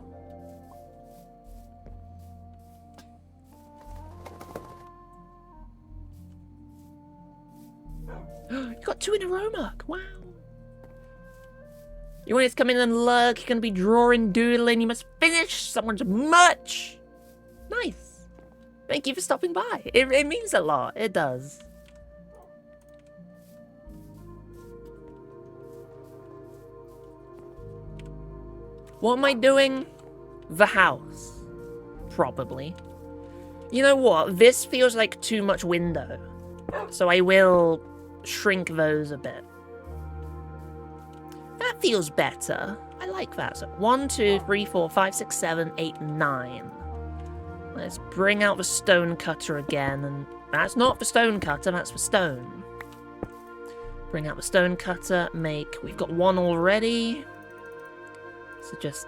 You got 2 in a row, Mark. Wow. You want to come in and lurk, you're going to be drawing, doodling, you must finish someone's merch. Nice. Thank you for stopping by. It means a lot. It does. What am I doing? The house. Probably. You know what? This feels like too much window. So I will shrink those a bit. That feels better. I like that. So 1, 2, 3, 4, 5, 6, 7, 8, 9. Let's bring out the stone cutter again. And that's not the stone cutter, that's the stone. Bring out the stone cutter, make... We've got 1 already. So just,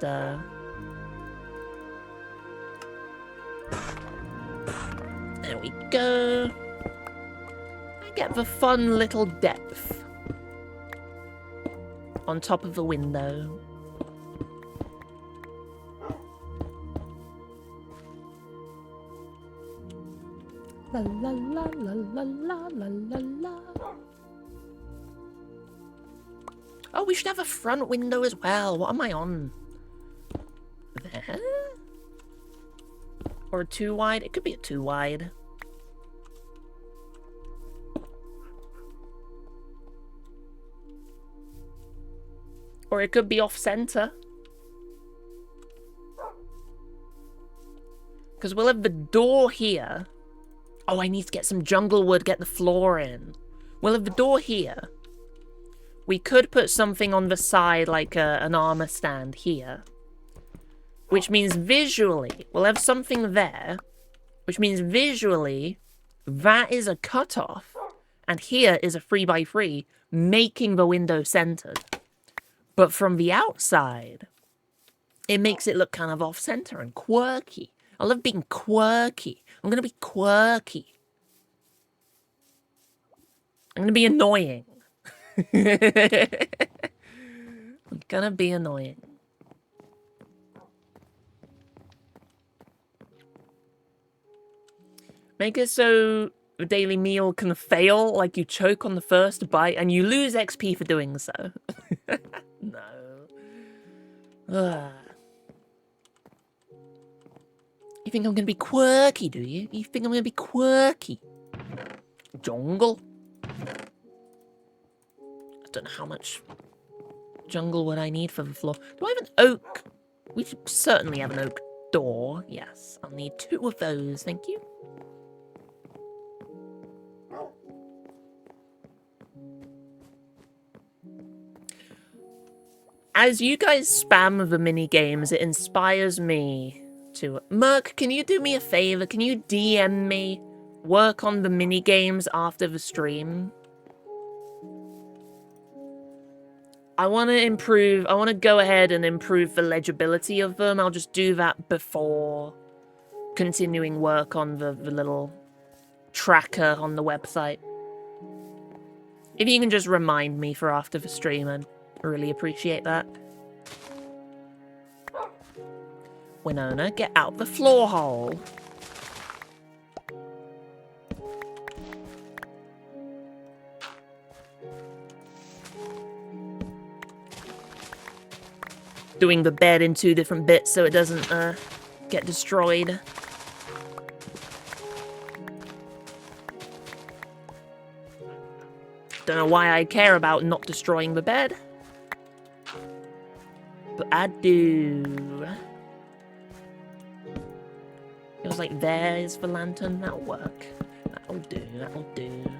There we go. I get the fun little depth on top of the window. La la la la la la la la la. Oh, we should have a front window as well. What am I on? There? Or a 2 wide? It could be a 2 wide. Or it could be off-center. Because we'll have the door here. Oh, I need to get some jungle wood, get the floor in. We'll have the door here. We could put something on the side, like an armor stand here. Which means visually, we'll have something there. Which means visually, that is a cutoff. And here is a 3x3, making the window centered. But from the outside, it makes it look kind of off-center and quirky. I love being quirky. I'm going to be quirky. I'm going to be annoying. I'm going to be annoying. Make it so the daily meal can fail, like you choke on the first bite, and you lose XP for doing so. No. Ugh. You think I'm gonna be quirky, do you? You think I'm gonna be quirky? Jungle? I don't know how much jungle would I need for the floor. Do I have an oak? We should certainly have an oak door. Yes, I'll need 2 of those, thank you. As you guys spam the mini games, it inspires me to... Merc, can you do me a favor? Can you DM me? Work on the mini games after the stream. I want to go ahead and improve the legibility of them. I'll just do that before continuing work on the little tracker on the website. If you can just remind me for after the stream, I'd really appreciate that. Winona, get out the floor hole. Doing the bed in 2 different bits so it doesn't get destroyed. Don't know why I care about not destroying the bed, but I do. It was like, there's the lantern. That'll work. That'll do. That'll do.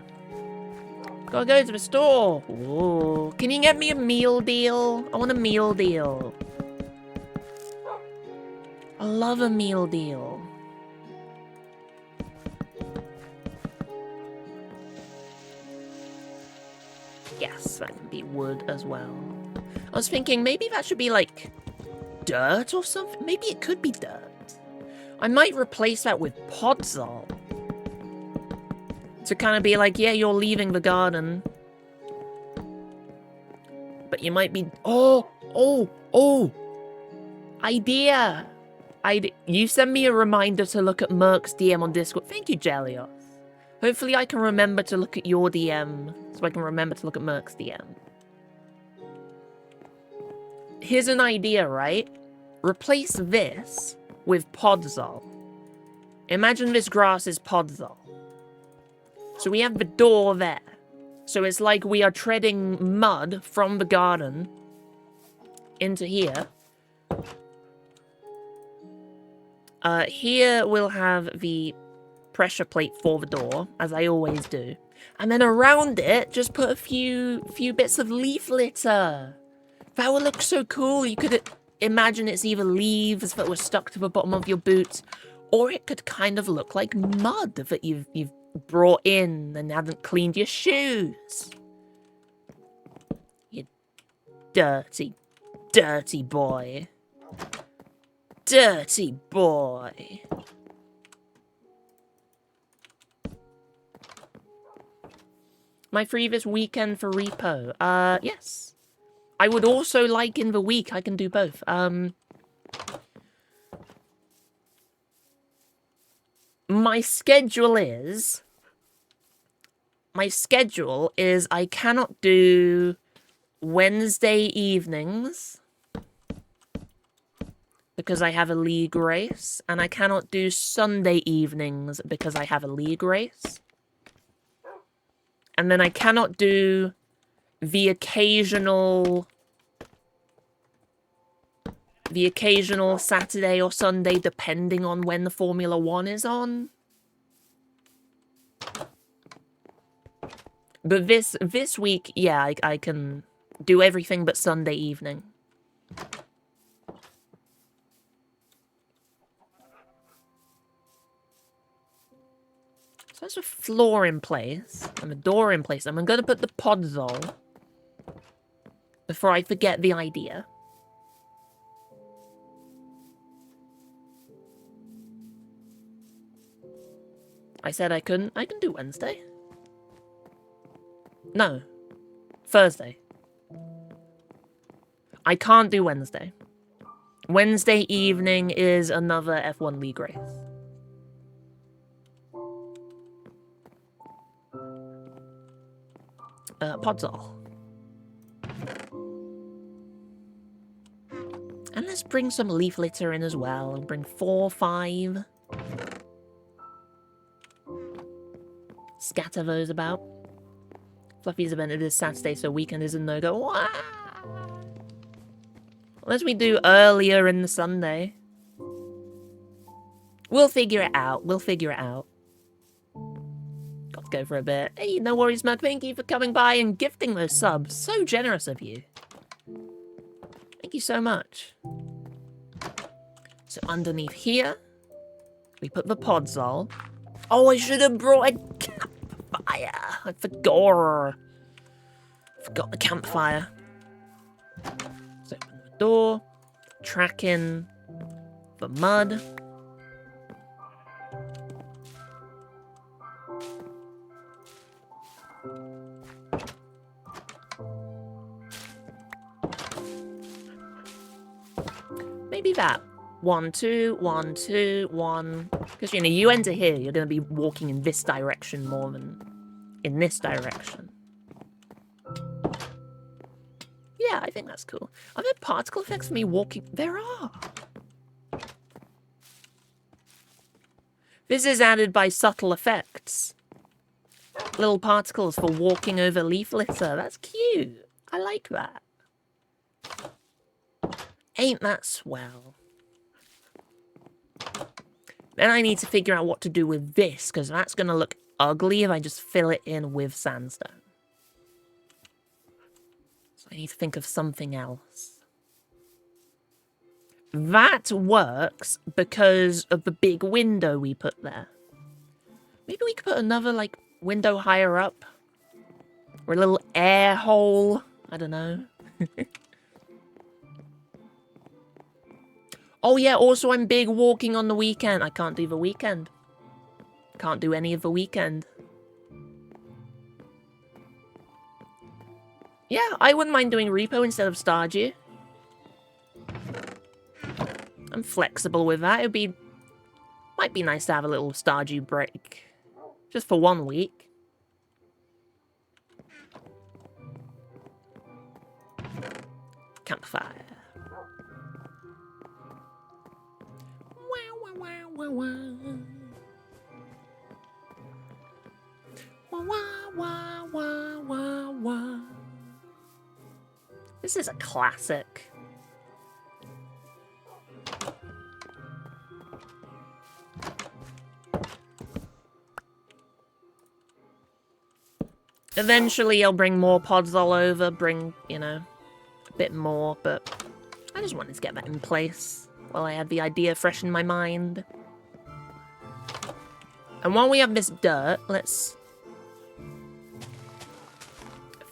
Gotta go to the store. Ooh. Can you get me a meal deal? I want a meal deal. I love a meal deal. Yes, that can be wood as well. I was thinking maybe that should be like dirt or something. Maybe it could be dirt. I might replace that with podzol. To kind of be like, yeah, you're leaving the garden. But you might be... Oh! Idea! You send me a reminder to look at Merc's DM on Discord. Thank you, Jelios. Hopefully I can remember to look at your DM, so I can remember to look at Merc's DM. Here's an idea, right? Replace this with podzol. Imagine this grass is podzol. So we have the door there. So it's like we are treading mud from the garden into here. Here we'll have the pressure plate for the door, as I always do. And then around it, just put a few bits of leaf litter. That would look so cool. You could imagine it's either leaves that were stuck to the bottom of your boots, or it could kind of look like mud that you've brought in and haven't cleaned your shoes. You dirty, dirty boy. Dirty boy. My free this weekend for repo. Yes. I would also like in the week. I can do both. My schedule is I cannot do Wednesday evenings because I have a league race, and I cannot do Sunday evenings because I have a league race. And then I cannot do the occasional Saturday or Sunday, depending on when the Formula 1 is on. But this week, yeah, I can do everything but Sunday evening. So there's a floor in place, and a door in place, and I'm going to put the podzol before I forget the idea. I said I couldn't. I can do Wednesday. No. Thursday. I can't do Wednesday. Wednesday evening is another F1 League race. Podzol. And let's bring some leaf litter in as well. And bring 4, 5. whatever's about. Fluffy's event, it is Saturday, so weekend is a no-go. Wow. Unless we do earlier in the Sunday. We'll figure it out. We'll figure it out. Got to go for a bit. Hey, no worries, Mug. Thank you for coming by and gifting those subs. So generous of you. Thank you so much. So underneath here, we put the podzol. Oh, I should have brought a campfire. I forgot. Forgot the campfire. So open the door. Track in the mud. Maybe that. 1, 2, 1, 2, 1. Because, you know, you enter here, you're going to be walking in this direction more than in this direction. Yeah, I think that's cool. Are there particle effects for me walking? There are. This is added by subtle effects. Little particles for walking over leaf litter. That's cute. I like that. Ain't that swell? Then I need to figure out what to do with this, because that's going to look ugly if I just fill it in with sandstone. So I need to think of something else. That works because of the big window we put there. Maybe we could put another, like, window higher up. Or a little air hole. I don't know. Oh yeah, also I'm big walking on the weekend. I can't do the weekend. Can't do any of the weekend. Yeah, I wouldn't mind doing repo instead of Stardew. I'm flexible with that. Might be nice to have a little Stardew break. Just for 1 week. Campfire. Wah, wah, wah, wah, wah, wah. This is a classic. Eventually I'll bring more pods all over, you know, a bit more, but I just wanted to get that in place while I had the idea fresh in my mind. And while we have this dirt, let's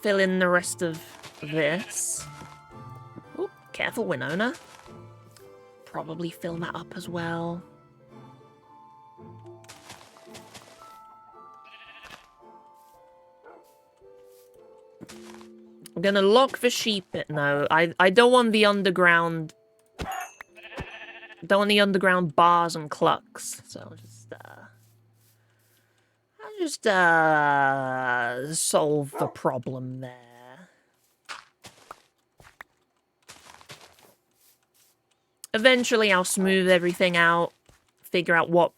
fill in the rest of this. Ooh, careful, Winona. Probably fill that up as well. I'm gonna lock the sheep in. No, I don't want the underground. Don't want the underground bars and clucks. So I'll just solve the problem there. Eventually I'll smooth everything out, figure out what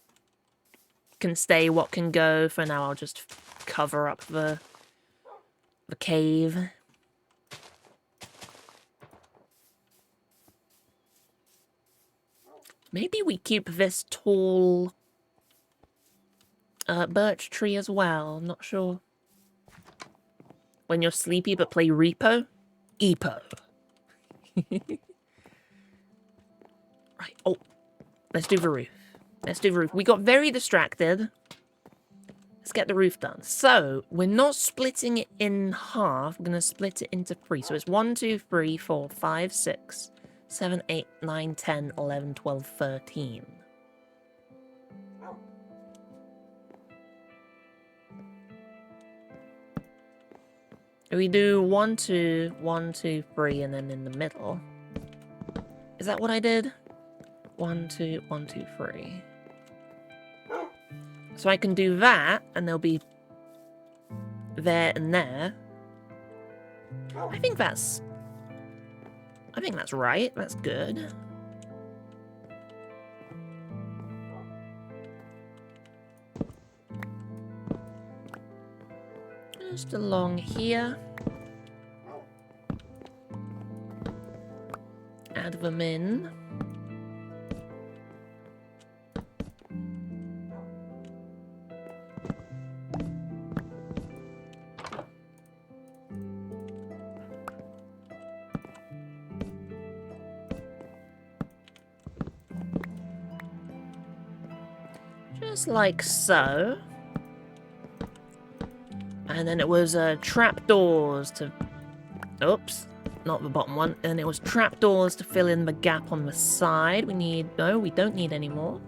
can stay, what can go. For now I'll just cover up the cave. Maybe we keep this tall birch tree as well. I'm not sure. When you're sleepy but play repo? Epo. Right, oh. Let's do the roof. Let's do the roof. We got very distracted. Let's get the roof done. So, we're not splitting it in half. We're going to split it into 3. So it's 1, 2, 3, 4, 5, 6, 7, 8, 9, 10, 11, 12, 13. We do 1, 2, 1, 2, 3, and then in the middle. Is that what I did? 1, 2, 1, 2, 3. So I can do that, and they'll be there and there. I think that's right. That's good. Just along here. Add them in. Just like so. And then it was trapdoors to... Oops, not the bottom one. And it was trapdoors to fill in the gap on the side. We need... No, we don't need any more.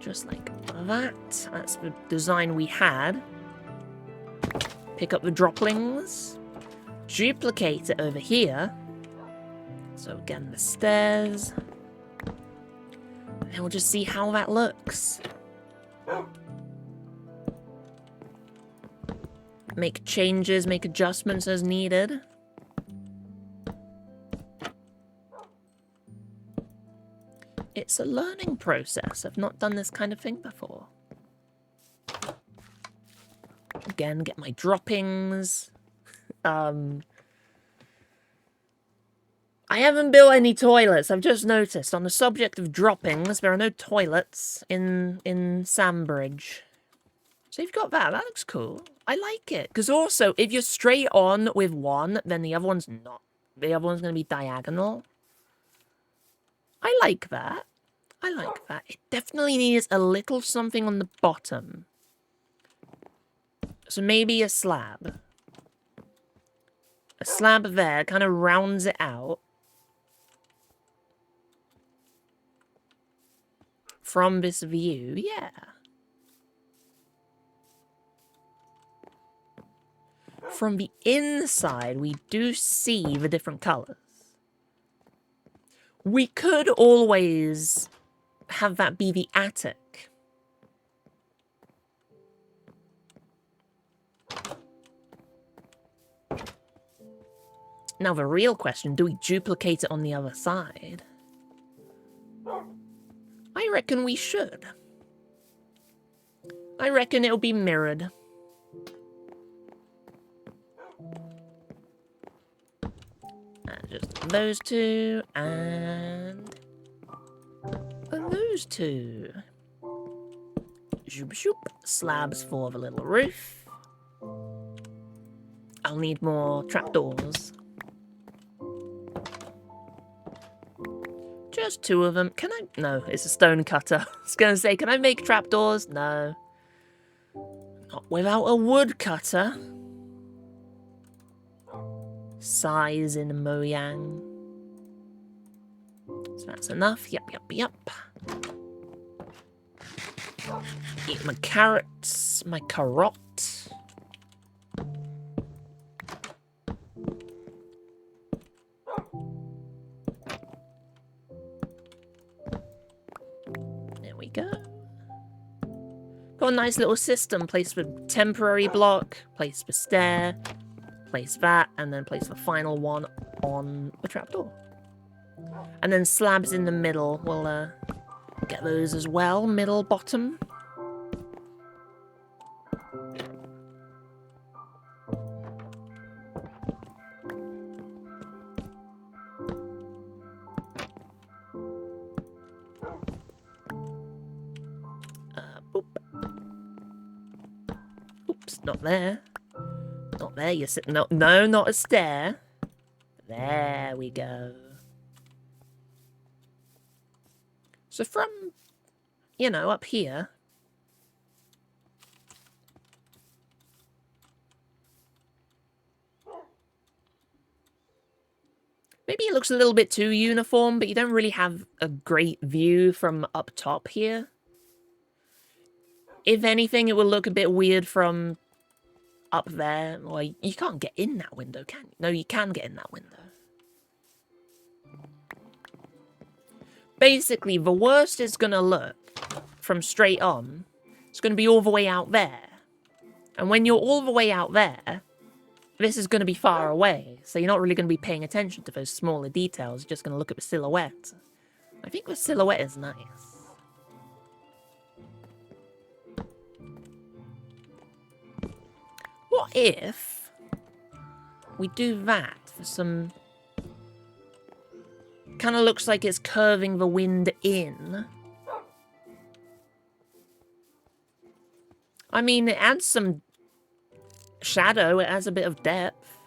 Just like that. That's the design we had. Pick up the droplings. Duplicate it over here. So again, the stairs. And we'll just see how that looks. Make changes, make adjustments as needed. It's a learning process. I've not done this kind of thing before. Again, get my droppings. I haven't built any toilets. I've just noticed. On the subject of droppings, there are no toilets in Sambridge. So you've got that. That looks cool. I like it. Because also, if you're straight on with one, then the other one's not. The other one's going to be diagonal. I like that. I like that. It definitely needs a little something on the bottom. So maybe a slab. A slab there kind of rounds it out. From this view, yeah. From the inside, we do see the different colors. We could always have that be the attic. Now the real question, do we duplicate it on the other side? I reckon we should. I reckon it'll be mirrored. Just those two, and those two. Zoop, zoop. Slabs for the little roof. I'll need more trapdoors. Just two of them. Can I? No, it's a stone cutter. I was going to say, can I make trapdoors? No. Not without a wood cutter. Size in Mojang. So that's enough. Yep, yep, yep. Eat my carrots, my carrot. There we go. Got a nice little system. Place the temporary block, place the stair, place that, and then place the final one on the trapdoor. And then slabs in the middle. We'll get those as well. Middle, bottom. Boop. Oops, not there. Not there, you're sitting. No, no, not a stair. There we go. So from, you know, up here. Maybe it looks a little bit too uniform, but you don't really have a great view from up top here. If anything, it will look a bit weird from up there. Well, you can't get in that window, can you? No, you can get in that window. Basically, the worst it's going to look from straight on, it's going to be all the way out there. And when you're all the way out there, this is going to be far away. So you're not really going to be paying attention to those smaller details. You're just going to look at the silhouette. I think the silhouette is nice. What if we do that for some... Kind of looks like it's curving the wind in. I mean, it adds some shadow. It adds a bit of depth.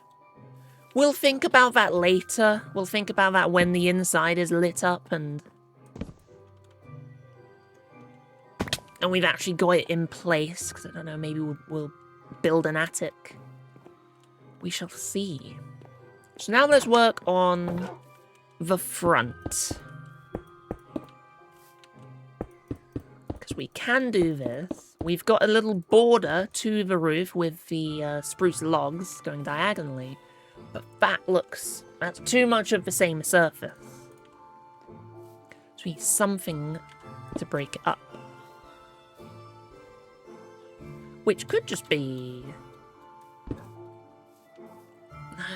We'll think about that later. We'll think about that when the inside is lit up and we've actually got it in place. Because, I don't know, maybe we'll build an attic. We shall see. So now let's work on the front. Because we can do this. We've got a little border to the roof with the spruce logs going diagonally. But that's too much of the same surface. So we need something to break it up. Which could just be...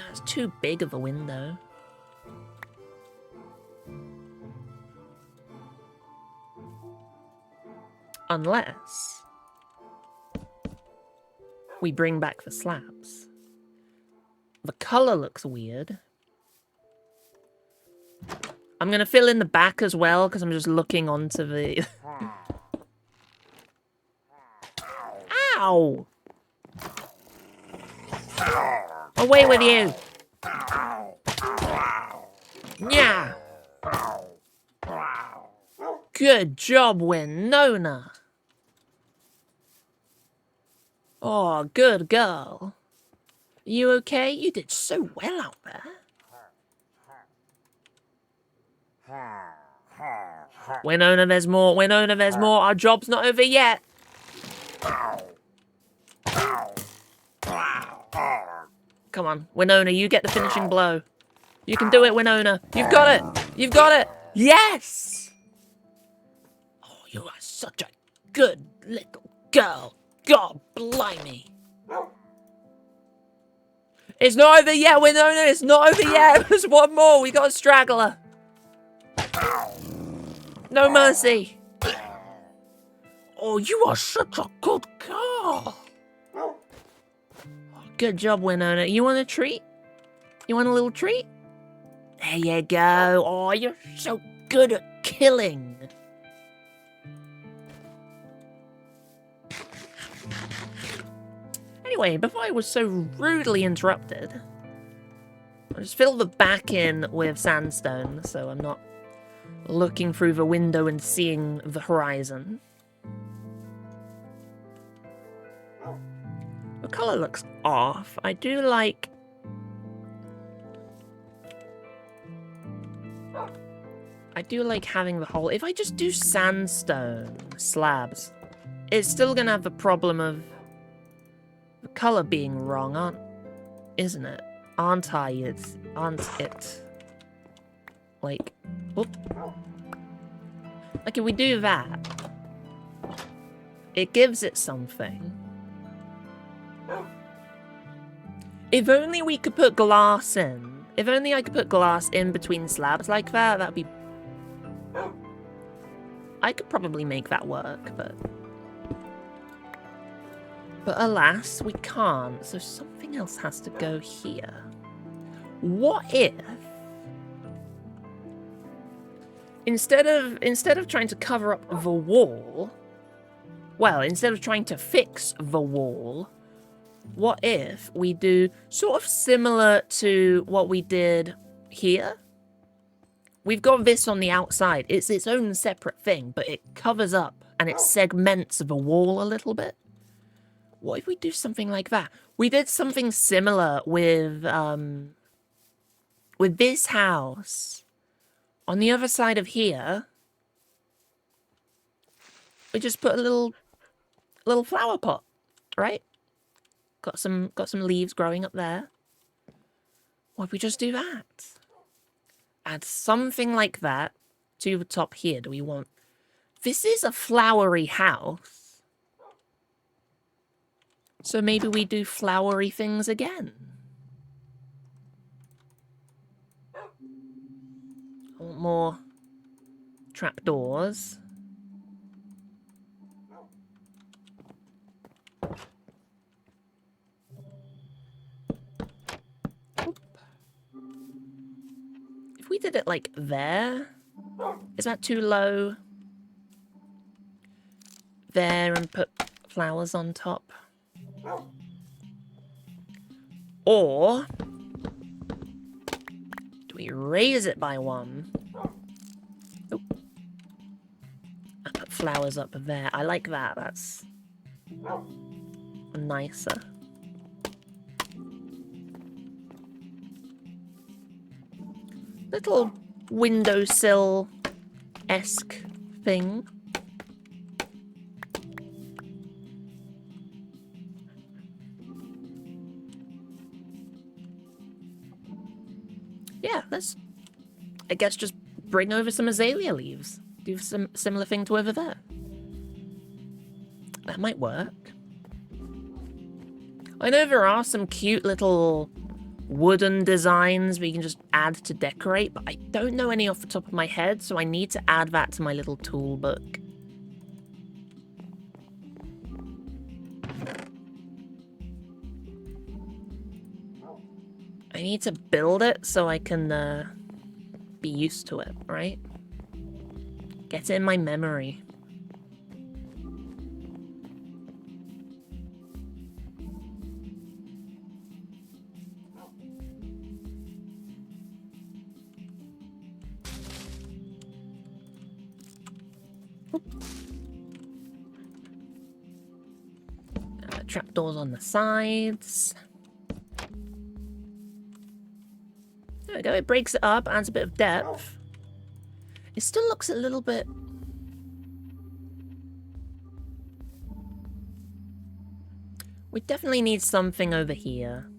It's too big of a window. Unless we bring back the slabs. The color looks weird. I'm going to fill in the back as well, because I'm just looking onto the... Ow! Away with you! Yeah! Good job, Winona! Oh, good girl. You okay? You did so well out there. Winona, there's more. Winona, there's more. Our job's not over yet. Come on, Winona, you get the finishing blow. You can do it, Winona. You've got it. You've got it. Yes! Oh, you are such a good little girl. God blimey. It's not over yet, Winona. It's not over yet. There's one more. We got a straggler. No mercy. Oh, you are such a good girl. Oh, good job, Winona. You want a treat? You want a little treat? There you go. Oh, you're so good at killing. Anyway, before I was so rudely interrupted, I'll just fill the back in with sandstone so I'm not looking through the window and seeing the horizon. The colour looks off. I do like... having the whole... If I just do sandstone slabs, it's still going to have the problem of the colour being wrong, isn't it? Aren't it? Like, whoop. Like, if we do that, it gives it something. If only we could put glass in. If only I could put glass in between slabs like that, that'd be... I could probably make that work, but... But alas, we can't, so something else has to go here. What if... Instead of trying to cover up the wall... Well, instead of trying to fix the wall... What if we do sort of similar to what we did here? We've got this on the outside. It's its own separate thing, but it covers up and it segments the wall a little bit. What if we do something like that? We did something similar with this house. On the other side of here, we just put a little flower pot, right? Got some leaves growing up there. What if we just do that? Add something like that to the top here. Do we want... This is a flowery house. So maybe we do flowery things again. I want more trapdoors. If we did it like there, is that too low? There, and put flowers on top. Or do we raise it by one? Oh. I put flowers up there. I like that. That's nicer. Little windowsill-esque thing. Yeah, let's, I guess, just bring over some azalea leaves. Do some similar thing to over there. That might work. I know there are some cute little wooden designs we can just add to decorate, but I don't know any off the top of my head, so I need to add that to my little tool book. I need to build it so I can be used to it, right? Get it in my memory. Trapdoors on the sides. There we go, it breaks it up, adds a bit of depth. It still looks a little bit... We definitely need something over here.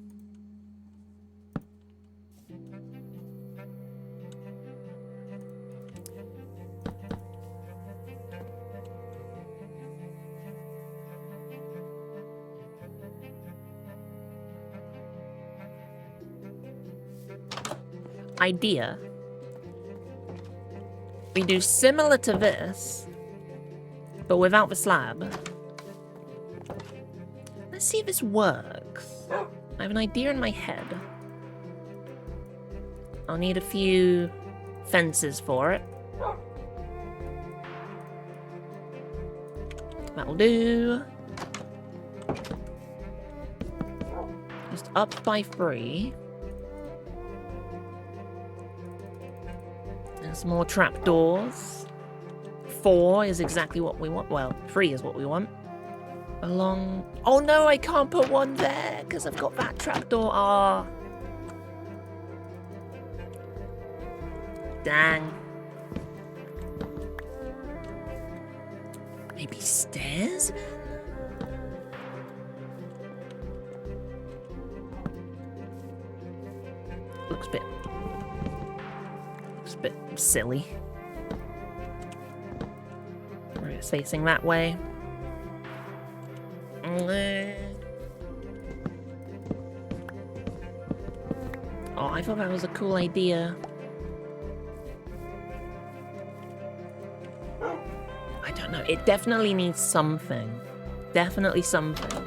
Idea. We do similar to this, but without the slab. Let's see if this works. I have an idea in my head. I'll need a few fences for it. That'll do. Just up by 3. There's more trapdoors. 4 is exactly what we want. Well, 3 is what we want. Along... Oh no, I can't put one there because I've got that trapdoor. Ah. Dang. Maybe stairs? Looks a bit silly. Right, it's facing that way. Oh, I thought that was a cool idea. I don't know. It definitely needs something. Definitely something.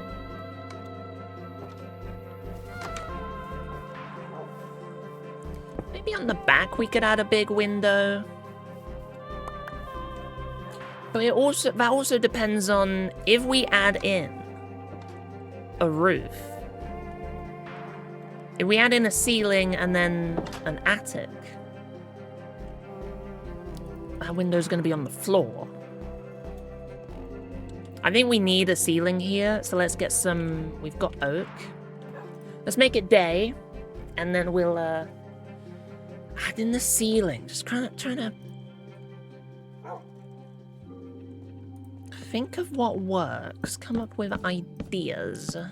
Maybe on the back we could add a big window. But that also depends on if we add in a roof. If we add in a ceiling and then an attic, that window's going to be on the floor. I think we need a ceiling here, so let's get some... We've got oak. Let's make it day, and then we'll add in the ceiling. Just trying to think of what works. Come up with ideas. I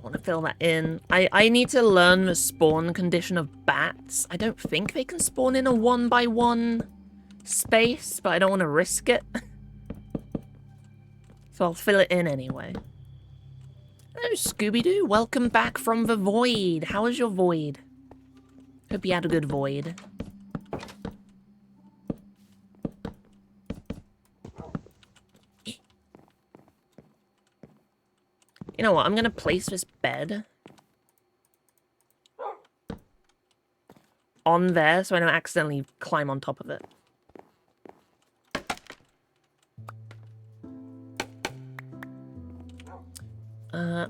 want to fill that in. I need to learn the spawn condition of bats. I don't think they can spawn in a 1x1 space, but I don't want to risk it. So I'll fill it in anyway. Hello, Scooby-Doo. Welcome back from the void. How was your void? Hope you had a good void. You know what? I'm going to place this bed on there so I don't accidentally climb on top of it.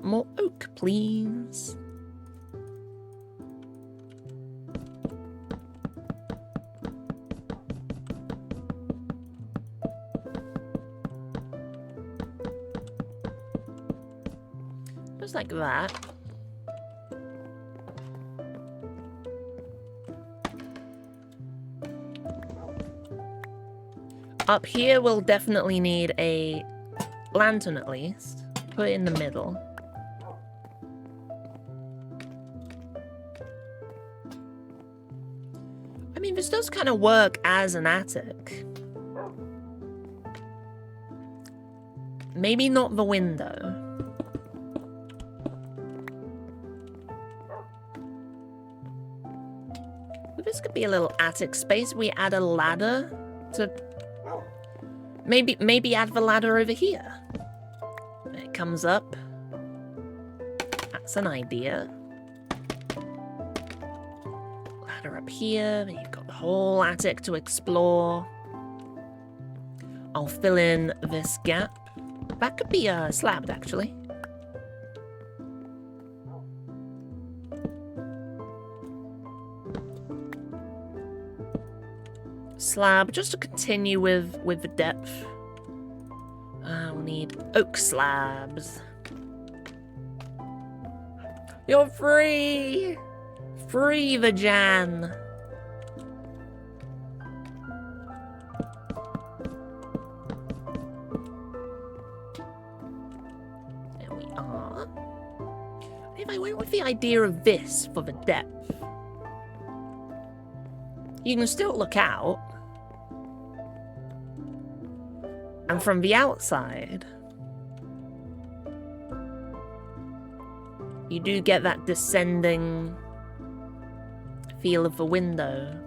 More oak, please. Just like that. Up here, we'll definitely need a lantern at least. Put it in the middle. I mean, this does kind of work as an attic. Maybe not the window. But this could be a little attic space. We add a ladder to... Maybe add the ladder over here. It comes up. That's an idea. Ladder up here. You've got the whole attic to explore. I'll fill in this gap. That could be slabbed, actually. Slab, just to continue with the depth. We'll need oak slabs. You're free! Free the Jan! There we are. If I went with the idea of this for the depth, you can still look out. And from the outside, you do get that descending feel of the window.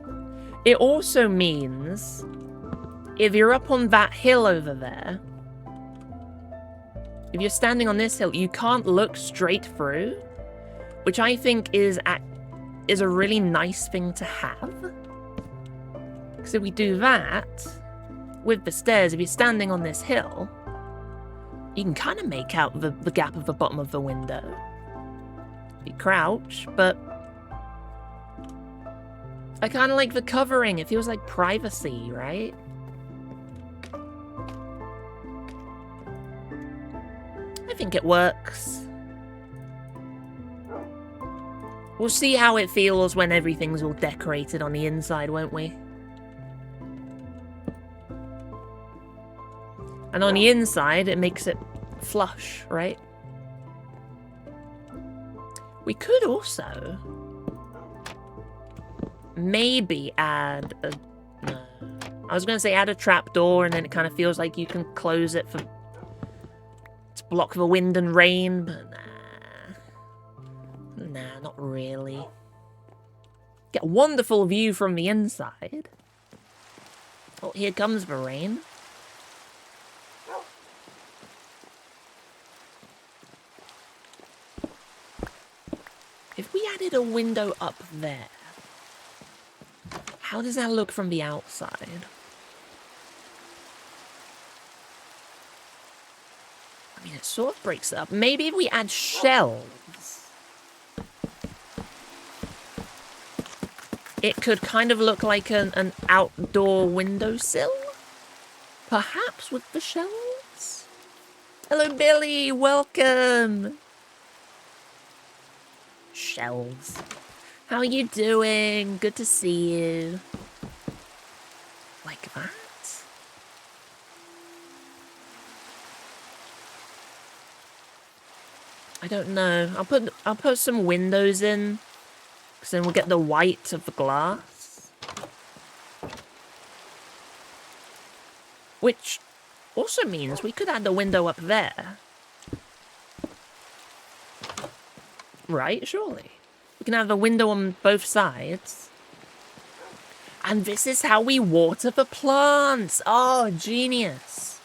It also means, if you're up on that hill over there, if you're standing on this hill, you can't look straight through, which I think is a really nice thing to have. Because if we do that, with the stairs, if you're standing on this hill, you can kind of make out the gap of the bottom of the window. You crouch, but I kind of like the covering. It feels like privacy, right? I think it works. We'll see how it feels when everything's all decorated on the inside, won't we? And on the inside, it makes it flush, right? We could also maybe add a... No. I was going to say add a trapdoor, and then it kind of feels like you can close it to block the wind and rain, but nah. Nah, not really. Get a wonderful view from the inside. Oh, here comes the rain. If we added a window up there, how does that look from the outside? I mean, it sort of breaks it up. Maybe if we add shelves, it could kind of look like an outdoor windowsill? Perhaps with the shelves? Hello, Billy! Welcome! Shelves. How are you doing? Good to see you. Like that? I don't know. I'll put some windows in, because then we'll get the white of the glass. Which also means we could add the window up there. Right, surely. We can have the window on both sides. And this is how we water the plants. Oh, genius.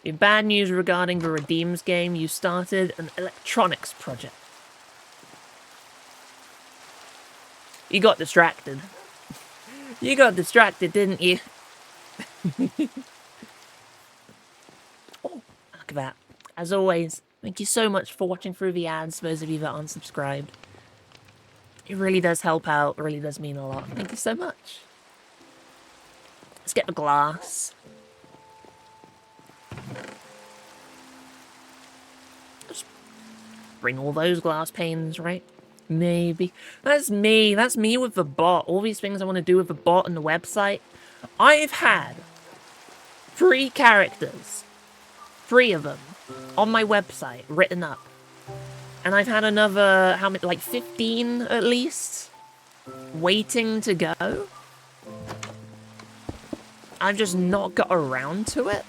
In bad news regarding the Redeems game, you started an electronics project. You got distracted. You got distracted, didn't you? Oh, look at that. As always, thank you so much for watching through the ads, those of you that aren't subscribed. It really does help out, it really does mean a lot. Thank you so much. Let's get the glass. Just bring all those glass panes, right? Maybe. That's me with the bot. All these things I want to do with the bot and the website. I've had 3 characters, 3 of them, on my website, written up. And I've had another, how many, like 15 at least, waiting to go. I've just not got around to it.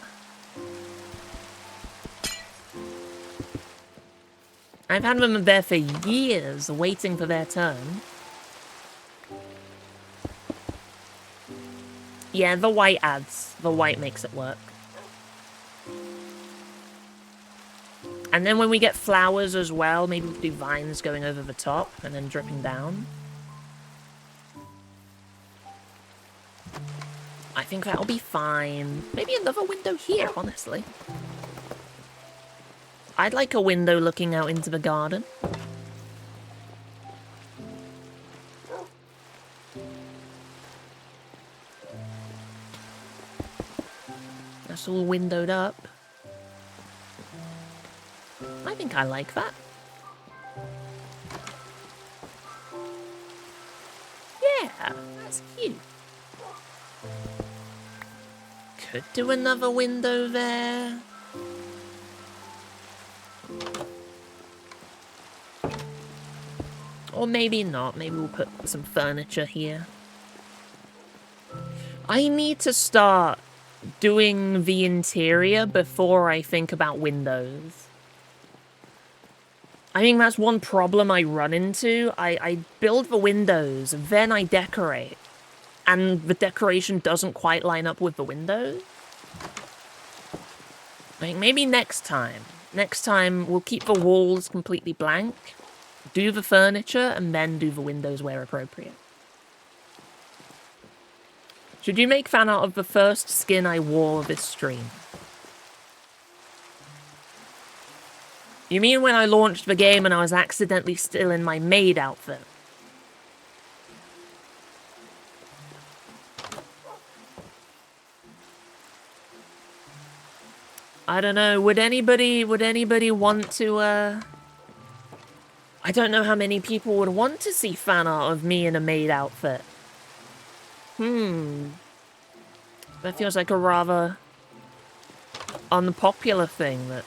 I've had them there for years, waiting for their turn. Yeah, the white adds. The white makes it work. And then when we get flowers as well, maybe we'll do vines going over the top and then dripping down. I think that'll be fine. Maybe another window here, honestly. I'd like a window looking out into the garden. That's all windowed up. I think I like that. Yeah, that's cute. Could do another window there. Or maybe not. Maybe we'll put some furniture here. I need to start doing the interior before I think about windows. I think that's one problem I run into. I build the windows, then I decorate. And the decoration doesn't quite line up with the windows. I think maybe next time. Next time, we'll keep the walls completely blank, do the furniture, and then do the windows where appropriate. Should you make fan art of the first skin I wore this stream? You mean when I launched the game and I was accidentally still in my maid outfit? I don't know, would anybody want to, I don't know how many people would want to see fan art of me in a maid outfit. That feels like a rather unpopular thing that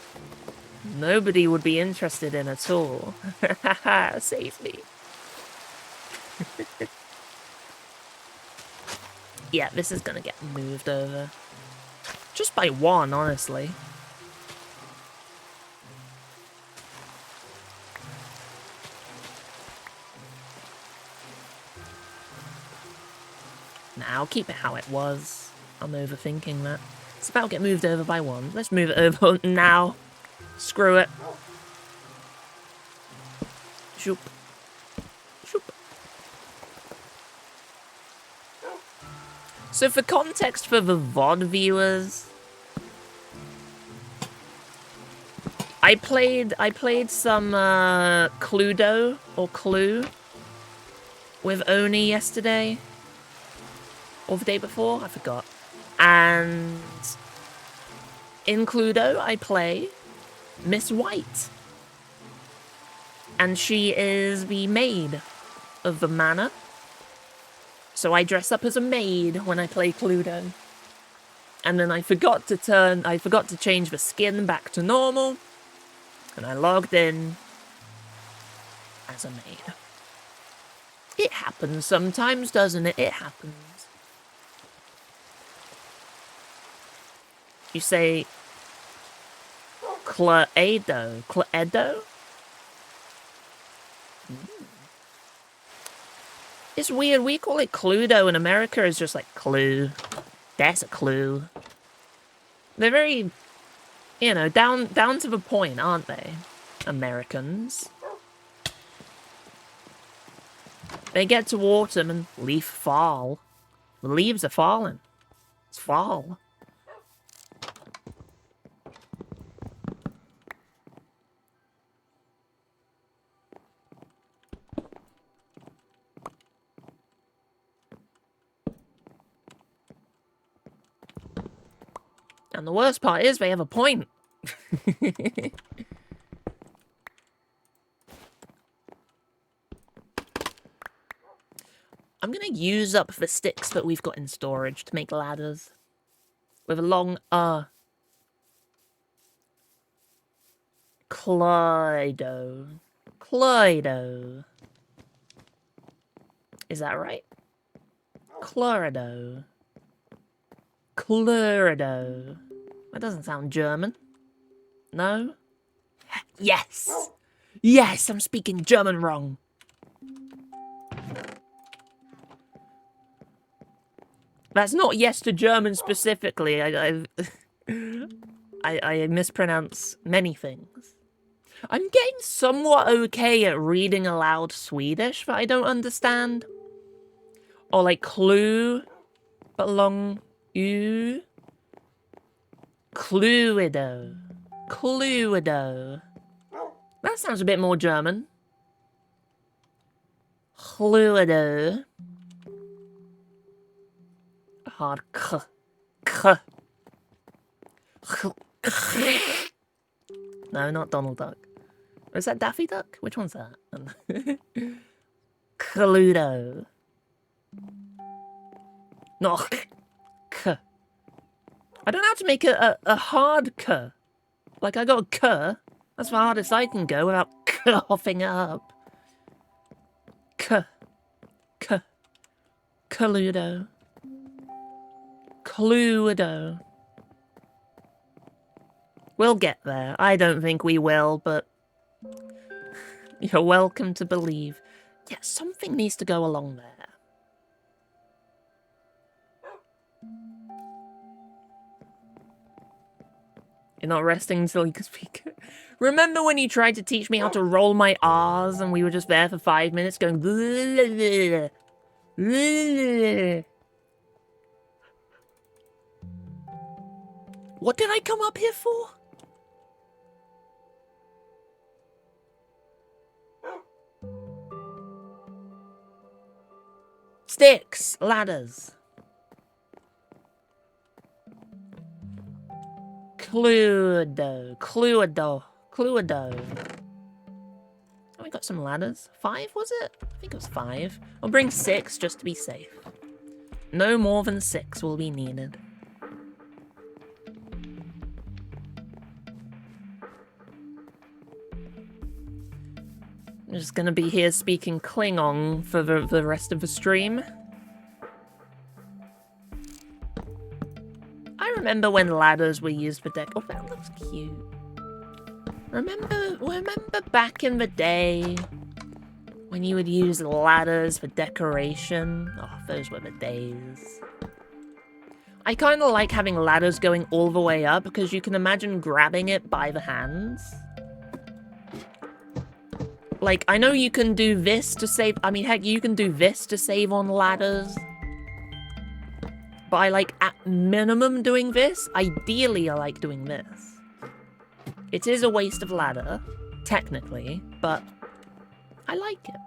nobody would be interested in at all. Safely. Yeah, this is gonna get moved over. Just by 1, honestly. Nah, I'll keep it how it was. I'm overthinking that. It's about to get moved over by 1. Let's move it over now. Screw it. Shoop. Shoop. So for context for the VOD viewers, I played some Cluedo or Clue with Oni yesterday. Or the day before, I forgot. And in Cluedo, I play Miss White. And she is the maid of the manor. So I dress up as a maid when I play Cluedo. And then I forgot to change the skin back to normal. And I logged in as a maid. It happens sometimes, doesn't it? It happens. You say Cluedo. Cluedo? It's weird. We call it Cluedo in America. It's just like Clue. That's a clue. They're very You know, down to the point, aren't they? Americans. They get to autumn and leaf fall. The leaves are falling. It's fall. And the worst part is they have a point. I'm gonna use up the sticks that we've got in storage to make ladders. With a long Clydo. Clydo. Is that right? Clorido. Clorido. That doesn't sound German. No? Yes! Yes, I'm speaking German wrong. That's not yes to German specifically. I mispronounce many things. I'm getting somewhat okay at reading aloud Swedish that I don't understand. Or like clue, but long u. Cluido. Cluido. That sounds a bit more German. Cluido. Hard k. K. No, not Donald Duck. Is that Daffy Duck? Which one's that? Cluedo. No. K. I don't know how to make a hard k. Like, I got a k. That's the hardest I can go without coughing it up. K. K. Cluedo. Cluedo. We'll get there. I don't think we will, but you're welcome to believe. Yeah, something needs to go along there. You're not resting until you can speak. Remember when you tried to teach me how to roll my R's and we were just there for 5 minutes going... What did I come up here for? Sticks, ladders. Cluedo, Cluedo, Cluedo. Oh, we got some ladders. 5, was it? I think it was 5. I'll bring 6 just to be safe. No more than 6 will be needed. I'm just gonna be here speaking Klingon for the rest of the stream. I remember when ladders were used for deck. Oh, that looks cute. Remember back in the day when you would use ladders for decoration? Oh, those were the days. I kind of like having ladders going all the way up because you can imagine grabbing it by the hands. Like, I know you can do this to save... I mean, heck, you can do this to save on ladders. But I like, at minimum, doing this. Ideally, I like doing this. It is a waste of ladder, technically, but I like it.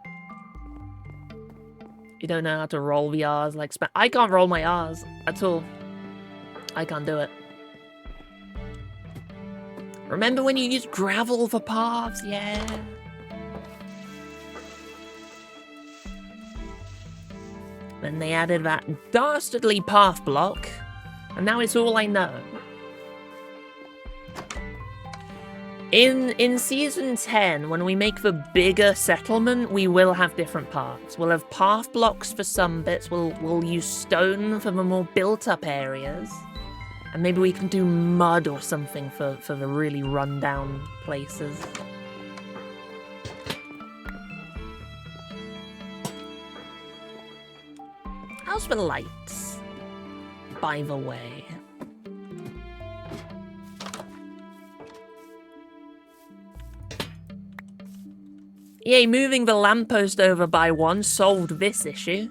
You don't know how to roll the R's like... I can't roll my R's at all. I can't do it. Remember when you used gravel for paths? Yeah. Then they added that dastardly path block, and now it's all I know. In Season 10, when we make the bigger settlement, we will have different paths. We'll have path blocks for some bits, we'll use stone for the more built-up areas, and maybe we can do mud or something for the really run-down places. How's the lights, by the way? Yay, moving the lamppost over by one solved this issue.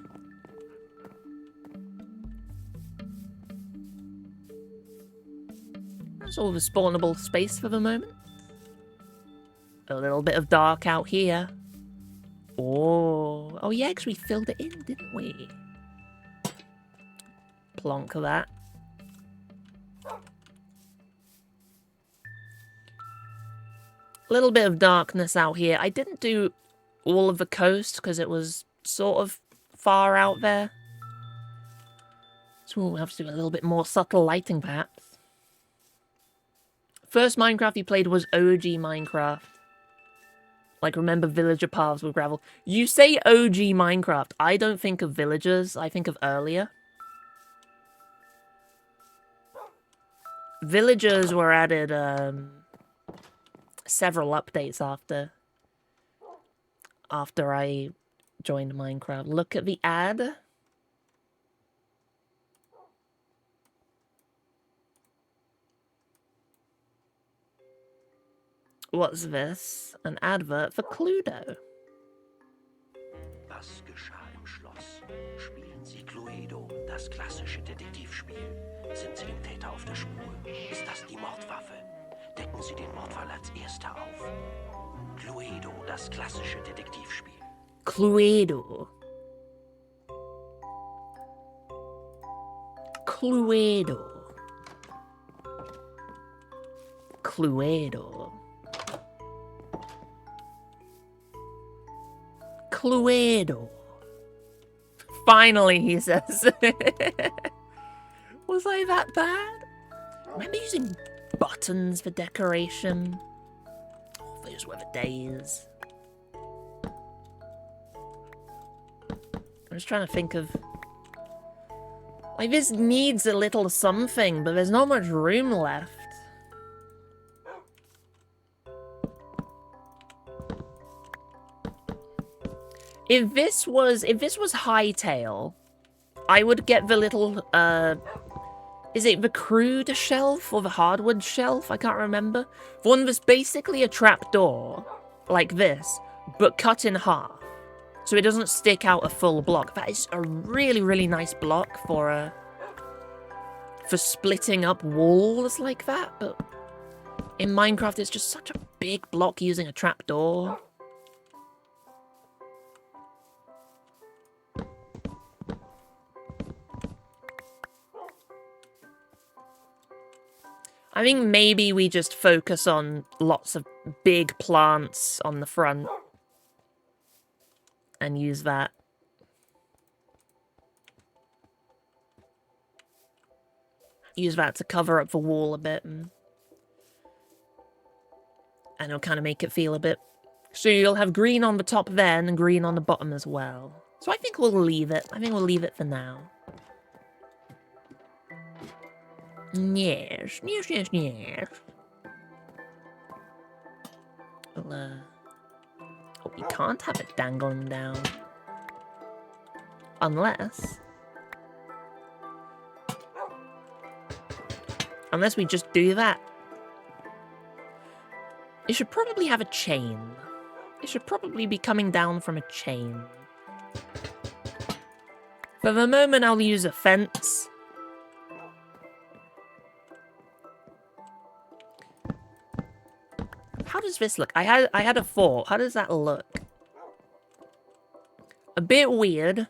That's all the spawnable space for the moment. A little bit of dark out here. Oh yeah, because we filled it in, didn't we? Plonk that. A little bit of darkness out here. I didn't do all of the coast because it was sort of far out there. So we'll have to do a little bit more subtle lighting, perhaps. First Minecraft you played was OG Minecraft. Like, remember villager paths with gravel. You say OG Minecraft. I don't think of villagers. I think of earlier. Villagers were added, several updates after I joined Minecraft. Look at the ad. What's this? An advert for Cluedo. Was geschah im Schloss? Spielen Sie Cluedo, das klassische Detektivspiel. Sind Sie dem Täter auf der Spur? Ist das die Mordwaffe? Decken Sie den Mordfall als Erster auf. Cluedo, das klassische Detektivspiel. Cluedo. Cluedo. Cluedo. Cluedo. Finally, he says. Was I that bad? Remember using buttons for decoration? Oh, those were the days. I'm just trying to think of... Like, this needs a little something, but there's not much room left. If this was Hightail, I would get the little, is it the crude shelf or the hardwood shelf? I can't remember. The one that's basically a trapdoor, like this, but cut in half. So it doesn't stick out a full block. That is a really, really nice block for splitting up walls like that, but in Minecraft it's just such a big block using a trapdoor. I think maybe we just focus on lots of big plants on the front and use that. Use that to cover up the wall a bit and it'll kind of make it feel a bit... So you'll have green on the top then and green on the bottom as well. So I think we'll leave it. I think we'll leave it for now. Yes, yes, yes, yes. Well, oh, we can't have it dangling down. Unless we just do that. It should probably have a chain. It should probably be coming down from a chain. For the moment, I'll use a fence. How does this look? I had a thought. How does that look? A bit weird.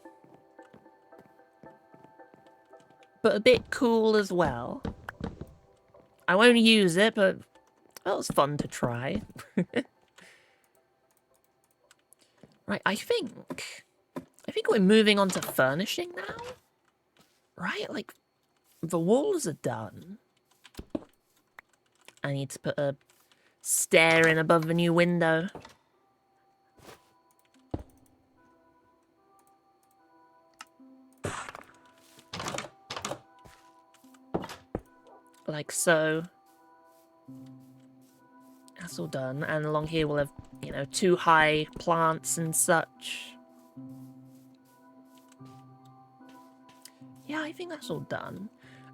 But a bit cool as well. I won't use it, but that was fun to try. Right, I think we're moving on to furnishing now. Right, like, the walls are done. I need to put a stair in above the new window. Like so. That's all done. And along here we'll have, you know, 2 high plants and such. Yeah, I think that's all done.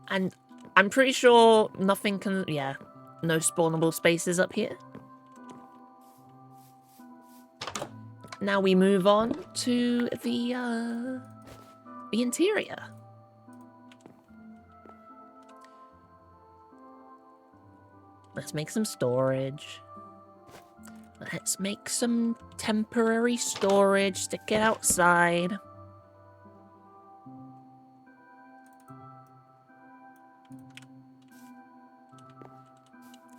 And I'm pretty sure nothing can... Yeah, no spawnable spaces up here. Now we move on to the interior. Let's make some storage. Let's make some temporary storage, stick it outside.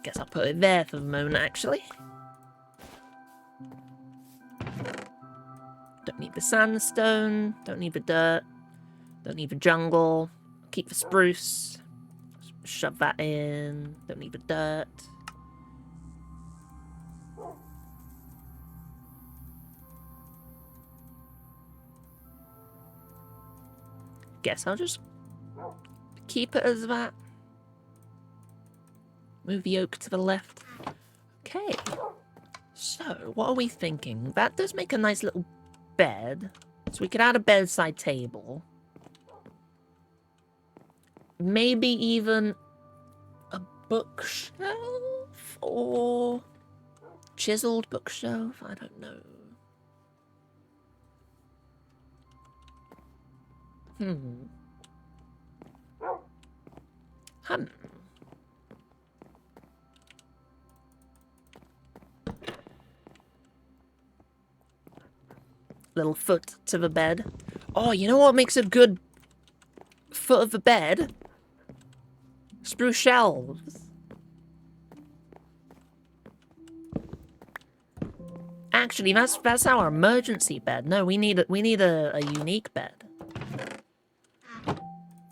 Guess I'll put it there for the moment, actually. Don't need the sandstone, don't need the dirt, don't need the jungle. Keep the spruce. Shove that in. Don't need the dirt. Guess I'll just keep it as that. Move the oak to the left. Okay. So, what are we thinking? That does make a nice little bed. So we could add a bedside table. Maybe even a bookshelf? Or chiseled bookshelf? I don't know. Little foot to the bed. Oh, you know what makes a good foot of the bed? Spruce shelves. Actually, that's our emergency bed. No, we need a unique bed.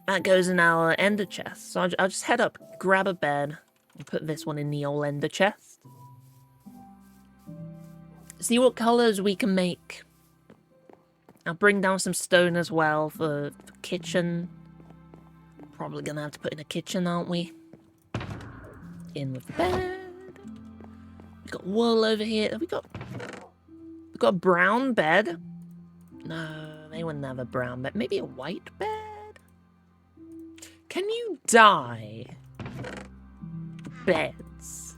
That goes in our ender chest. So I'll just head up, grab a bed, and put this one in the old ender chest. See what colors we can make. I'll bring down some stone as well for the kitchen. Probably gonna have to put in a kitchen, aren't we? In with the bed. We've got wool over here. We've got a brown bed. No, they wouldn't have a brown bed. Maybe a white bed? Can you dye beds?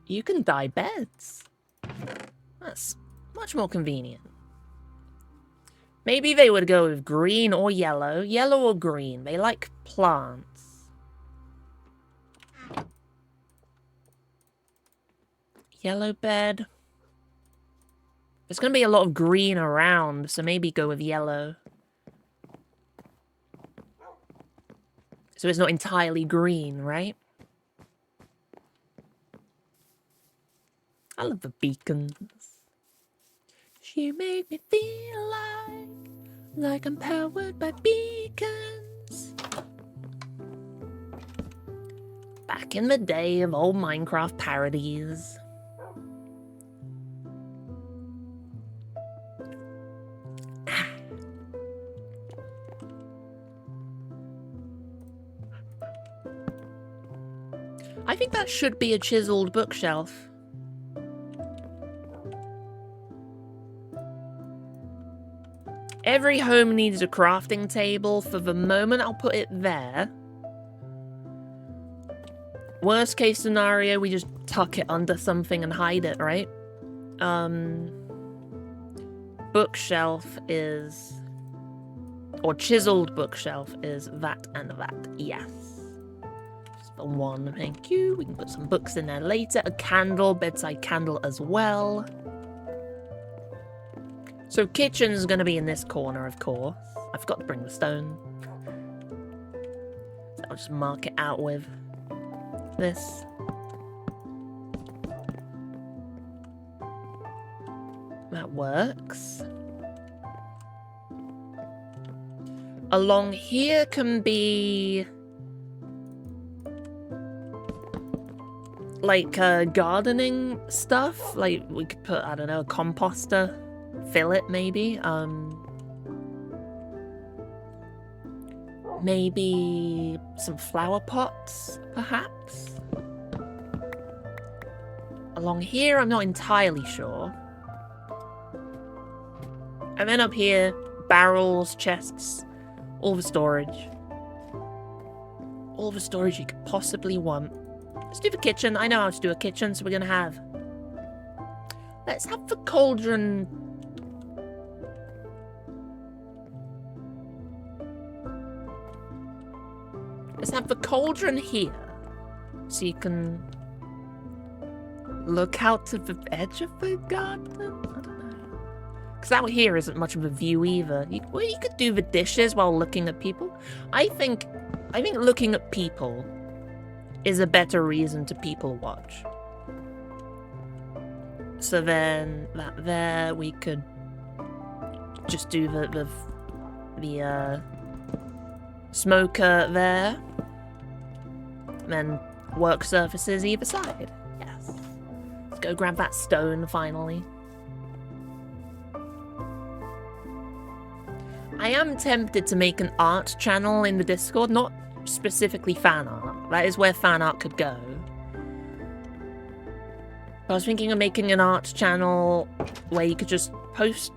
You can dye beds. That's much more convenient. Maybe they would go with green or yellow. Yellow or green. They like plants. Yellow bed. There's going to be a lot of green around, so maybe go with yellow. So it's not entirely green, right? I love the beacons. She made me feel like I'm powered by beacons. Back in the day of old Minecraft parodies. I think that should be a chiseled bookshelf. Every home needs a crafting table. For the moment, I'll put it there. Worst case scenario, we just tuck it under something and hide it, right? Bookshelf is... Or chiseled bookshelf is that and that, yes. Just the one, thank you. We can put some books in there later. A candle, bedside candle as well. So kitchen's gonna be in this corner, of course. I forgot to bring the stone. So I'll just mark it out with this. That works. Along here can be... like, gardening stuff. Like, we could put, I don't know, a composter. Fill it, maybe. Maybe some flower pots, perhaps. Along here, I'm not entirely sure. And then up here, barrels, chests, all the storage. All the storage you could possibly want. Let's do the kitchen. I know how to do a kitchen, so we're gonna have... Let's have the cauldron. Let's have the cauldron here. So you can look out to the edge of the garden? I don't know. Because out here isn't much of a view either. Well, you could do the dishes while looking at people. I think looking at people is a better reason to people watch. So then, that there, we could just do the smoker there. And then work surfaces either side. Yes. Let's go grab that stone, finally. I am tempted to make an art channel in the Discord, not specifically fan art. That is where fan art could go. I was thinking of making an art channel where you could just post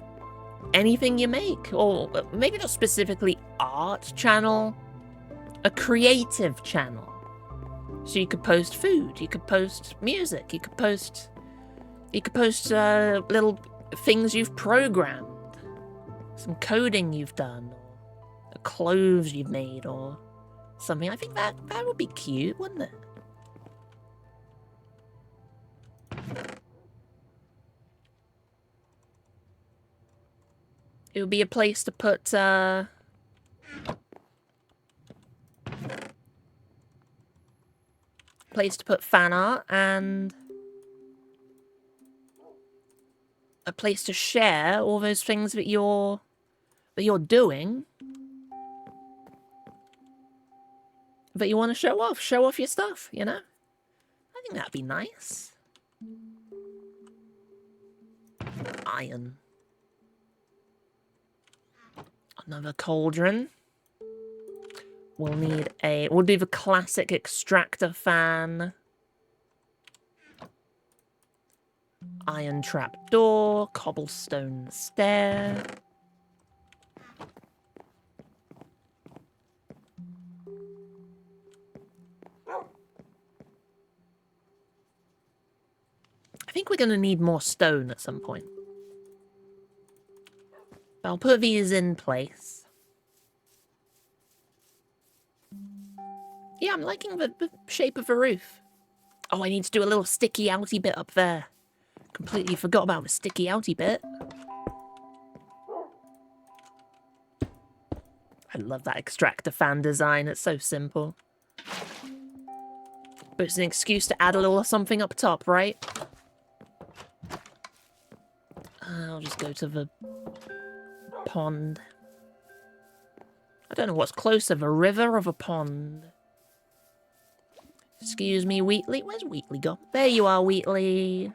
anything you make, or maybe not specifically art channel, a creative channel. So you could post food, you could post music, you could post little things you've programmed, some coding you've done, or clothes you've made, or something. I think that would be cute, wouldn't it? It would be a place to put, fan art, and a place to share all those things that you're doing, that you want to show off your stuff, you know? I think that'd be nice. Iron. Another cauldron. We'll do the classic extractor fan. Iron trap door, cobblestone stair. I think we're gonna need more stone at some point. I'll put these in place. Yeah, I'm liking the shape of the roof. Oh, I need to do a little sticky outy bit up there. Completely forgot about the sticky outy bit. I love that extractor fan design. It's so simple. But it's an excuse to add a little something up top, right? I'll just go to the pond. I don't know what's closer, the river or the pond. Excuse me, Wheatley. Where's Wheatley gone? There you are, Wheatley.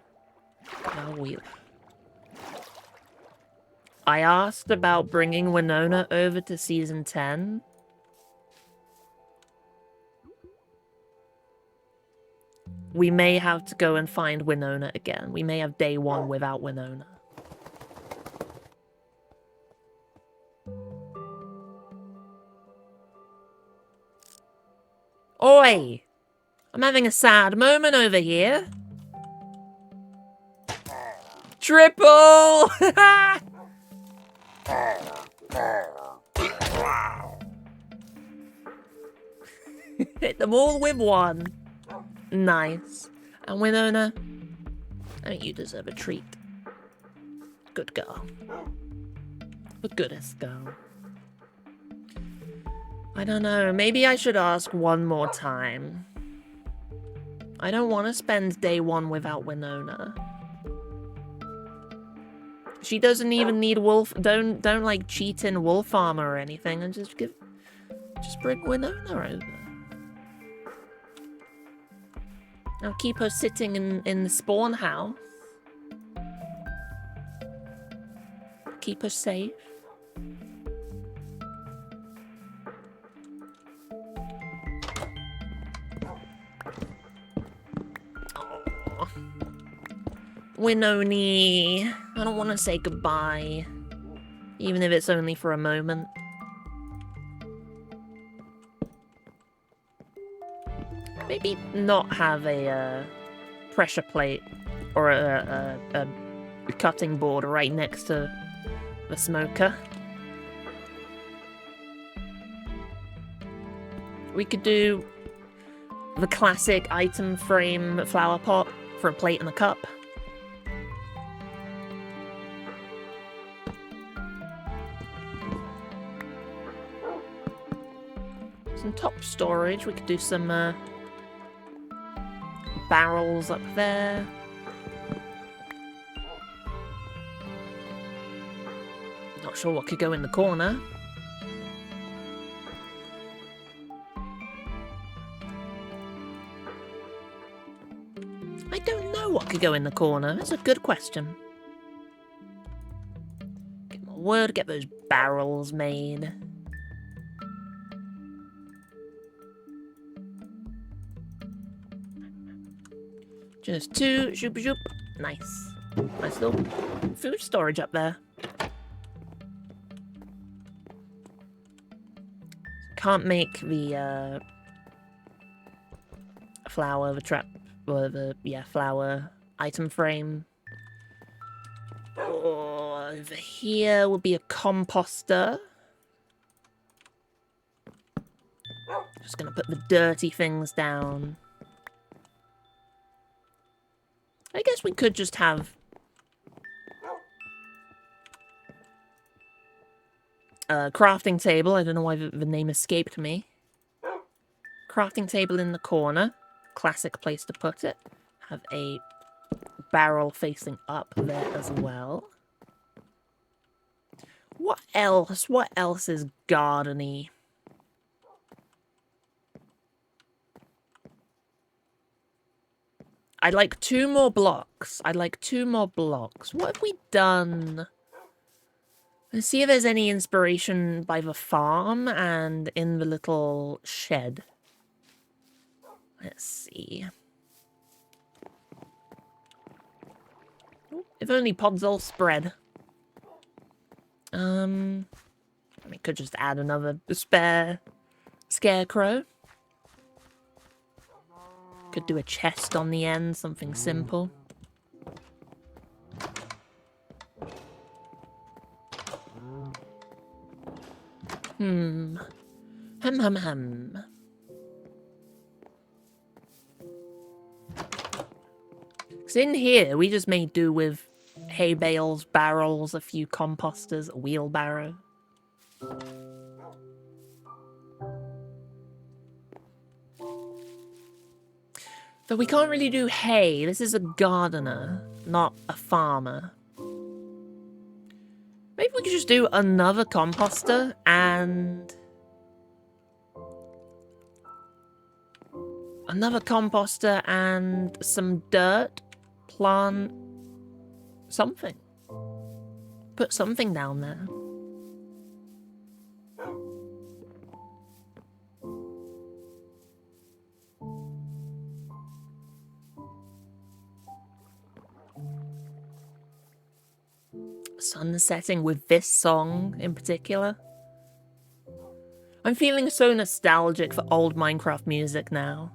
Oh, Wheatley. I asked about bringing Winona over to Season 10. We may have to go and find Winona again. We may have day 1 without Winona. Oi! I'm having a sad moment over here. Triple! Hit them all with one. Nice. And Winona, I think you deserve a treat. Good girl. The goodest girl. I don't know, maybe I should ask one more time. I don't want to spend day 1 without Winona. She doesn't even need wolf. Don't like cheat in wolf armor or anything, and just bring Winona over. I'll keep her sitting in the spawn house. Keep her safe. Winoni, I don't want to say goodbye, even if it's only for a moment. Maybe not have a pressure plate or a the cutting board right next to the smoker. We could do the classic item frame flower pot for a plate and a cup. Some top storage. We could do some barrels up there. Not sure what could go in the corner. I don't know what could go in the corner. That's a good question. Get more wood, get those barrels made. Just two, shoop shoop. Nice. Nice little food storage up there. Can't make the flower, the trap, or the, yeah, flower item frame. Oh, over here will be a composter. Just gonna put the dirty things down. I guess we could just have a crafting table. I don't know why the name escaped me. Crafting table in the corner. Classic place to put it. Have a barrel facing up there as well. What else? What else is garden-y? I'd like 2 more blocks. I'd like 2 more blocks. What have we done? Let's see if there's any inspiration by the farm and in the little shed. Let's see. If only pods all spread. We could just add another spare scarecrow. Could do a chest on the end, something simple. Hum hum hum. Because in here, we just may do with hay bales, barrels, a few composters, a wheelbarrow. But we can't really do hay. This is a gardener, not a farmer. Maybe we could just do another composter and... another composter and some dirt. Plant... something. Put something down there. Sun setting with this song in particular. I'm feeling so nostalgic for old Minecraft music now.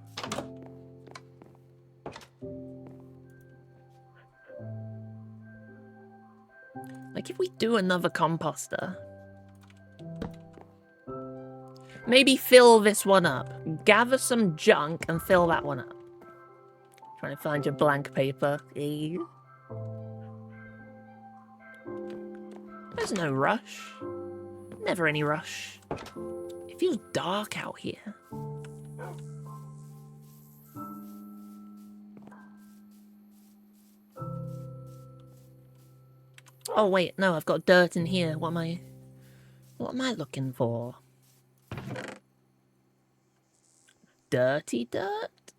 Like if we do another composter. Maybe fill this one up. Gather some junk and fill that one up. Trying to find your blank paper. There's no rush. Never any rush. It feels dark out here. Oh wait, no, I've got dirt in here. What am I looking for? Dirty dirt?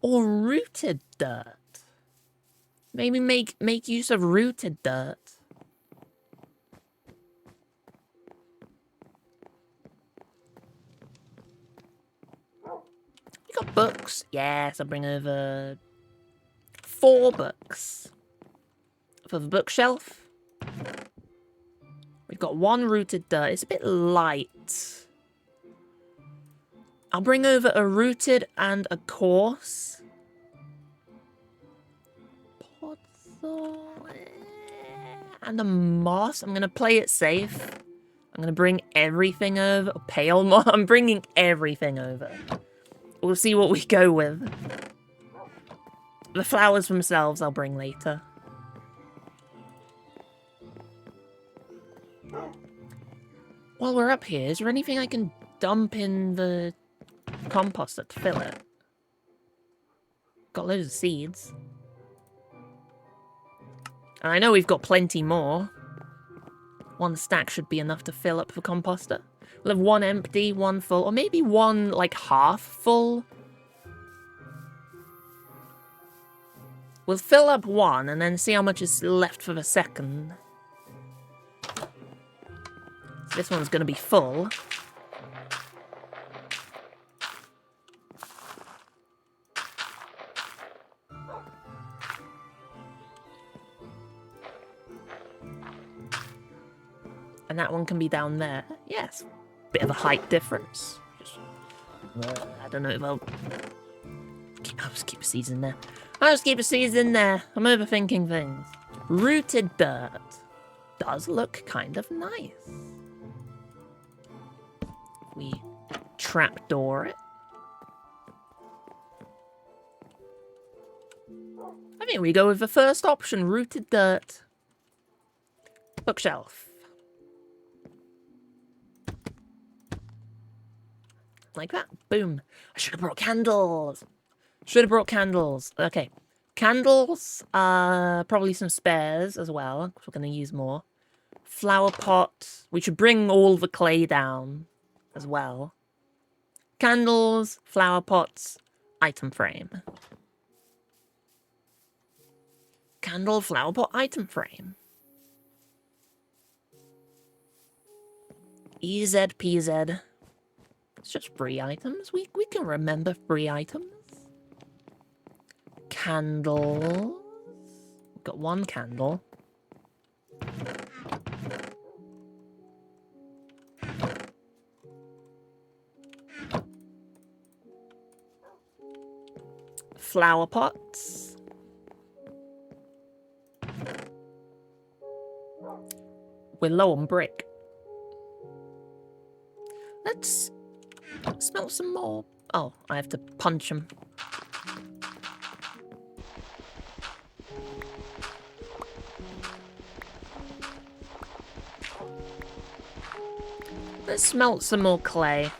Or rooted dirt? Maybe make use of rooted dirt. You got books? Yes, I'll bring over 4 books. For the bookshelf. We've got 1 rooted dirt. It's a bit light. I'll bring over a rooted and a coarse. Pods. And a moss. I'm gonna play it safe. I'm gonna bring everything over. Pale moss. I'm bringing everything over. We'll see what we go with. The flowers themselves I'll bring later. While we're up here, is there anything I can dump in the composter to fill it? Got loads of seeds. And I know we've got plenty more. One stack should be enough to fill up the composter. We'll have one empty, one full, or maybe one, like, half full. We'll fill up one and then see how much is left for the second. So this one's going to be full. And that one can be down there. Yes. Bit of a height difference. I don't know if I'll just keep the seeds in there. I'll just keep the seeds in there. I'm overthinking things. Rooted dirt. Does look kind of nice. We trapdoor it. I think we go with the first option. Rooted dirt. Bookshelf. Like that. Boom. I should have brought candles. Should have brought candles. Okay. Candles. Probably some spares as well, because we're going to use more. Flower pot. We should bring all the clay down as well. Candles, flower pots, item frame. Candle, flower pot, item frame. EZPZ. It's just free items. We can remember free items. Candles. We've got one candle. Flower pots. We're low on brick. Let's smelt some more. Oh, I have to punch them. Let's smelt some more clay.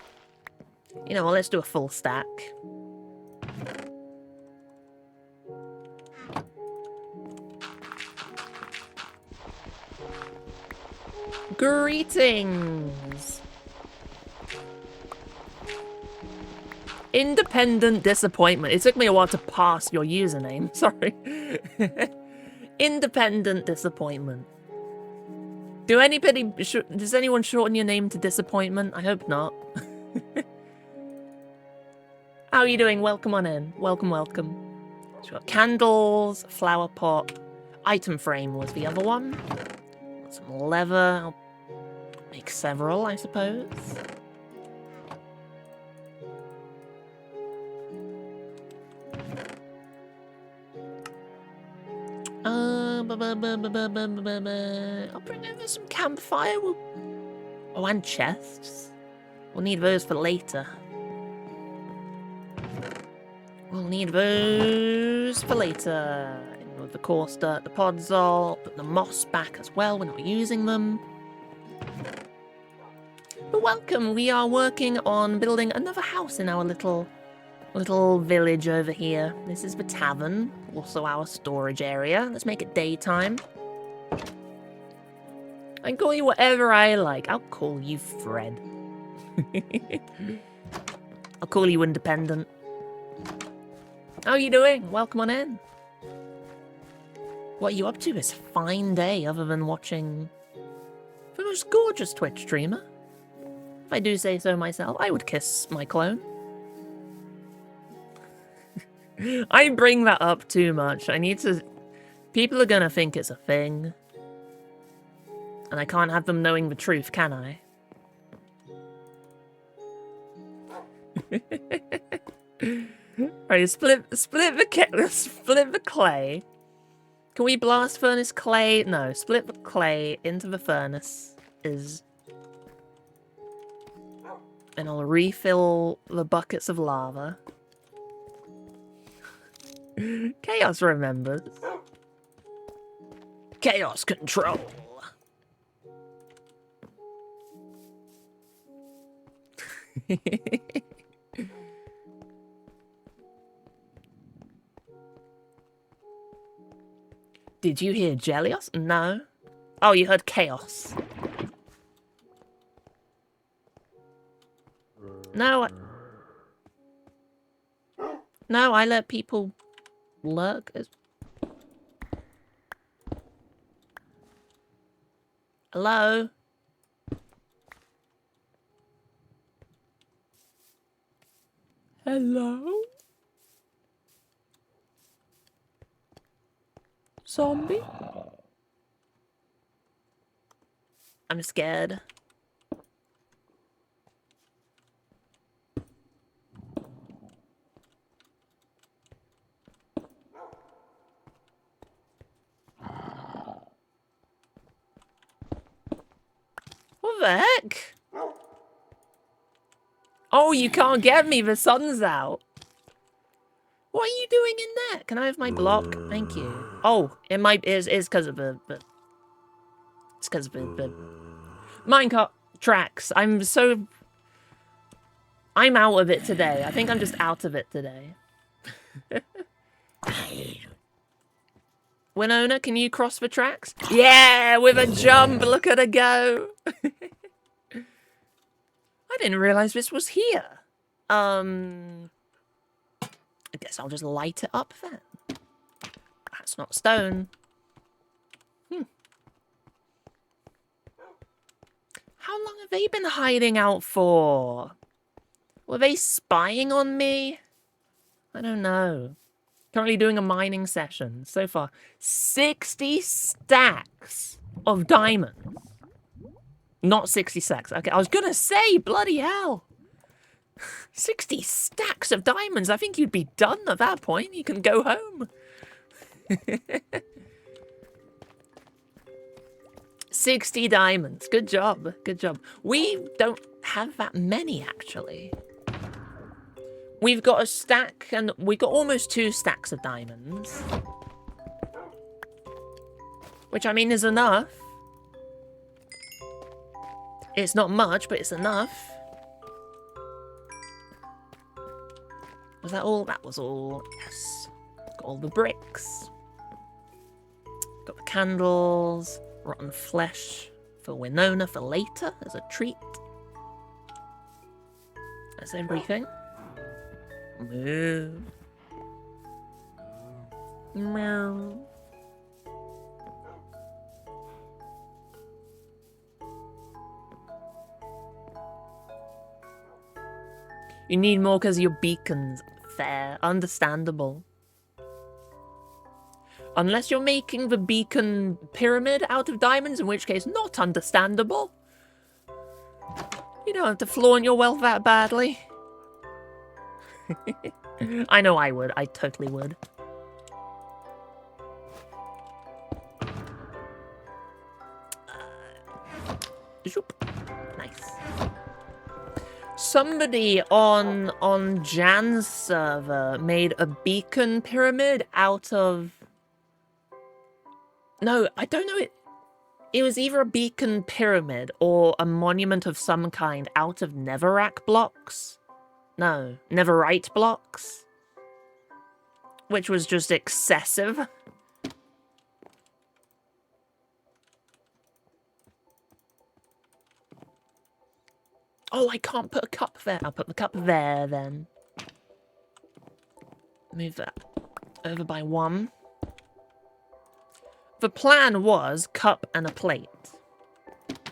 You know what, let's do a full stack. Greetings! Independent disappointment. It took me a while to pass your username. Sorry. Independent disappointment. Does anyone shorten your name to disappointment? I hope not. How are you doing? Welcome on in. Welcome, welcome. So we've got candles, flower pot, item frame was the other one. Got some leather. I'll make several, I suppose. I'll bring over some campfire. Oh, and chests. We'll need those for later. We'll need those for later. In with the coarse dirt, the pods all. Put the moss back as well. We're not using them. But welcome. We are working on building another house in our little village over here. This is the tavern, also our storage area. Let's make it daytime. I can call you whatever I like. I'll call you Fred. I'll call you independent. How are you doing? Welcome on in. What are you up to this fine day other than watching the most gorgeous Twitch streamer? If I do say so myself, I would kiss my clone. I bring that up too much. I need to... People are gonna think it's a thing. And I can't have them knowing the truth, can I? Right, split the clay. Can we blast furnace clay? No, split the clay into the furnace is... And I'll refill the buckets of lava. Chaos remembers. Chaos control. Did you hear Gelios? No. Oh, you heard chaos. No, no, I let people lurk. Hello? Hello? Zombie? I'm scared. What the heck? Oh, you can't get me. The sun's out. What are you doing in there? Can I have my block? Thank you. Oh, it might is because of the it's because of the minecart tracks. I'm out of it today. I think I'm just out of it today. Winona, can you cross the tracks? Yeah, with a jump. Look at her go. I didn't realize this was here. I guess I'll just light it up then. That's not stone. How long have they been hiding out for? Were they spying on me? I don't know. Currently doing a mining session. So far, 60 stacks of diamonds. Not 60 stacks. Okay, I was gonna say, bloody hell. 60 stacks of diamonds. I think you'd be done at that point. You can go home. 60 diamonds. Good job. Good job. We don't have that many, actually. We've got a stack, and we've got almost 2 stacks of diamonds. Which, I mean, is enough. It's not much, but it's enough. Was that all? That was all. Yes. Got all the bricks. Got the candles. Rotten flesh for Winona for later as a treat. That's everything. Moo. Meow. You need more because of your beacons. Fair. Understandable. Unless you're making the beacon pyramid out of diamonds, in which case, not understandable. You don't have to flaunt your wealth that badly. I know I would. I totally would. Nice. Somebody on Jan's server made a beacon pyramid out of... No, I don't know. It was either a beacon pyramid or a monument of some kind out of netherrack blocks. No, netherite blocks. Which was just excessive. Oh, I can't put a cup there. I'll put the cup there then. Move that over by 1. The plan was cup and a plate.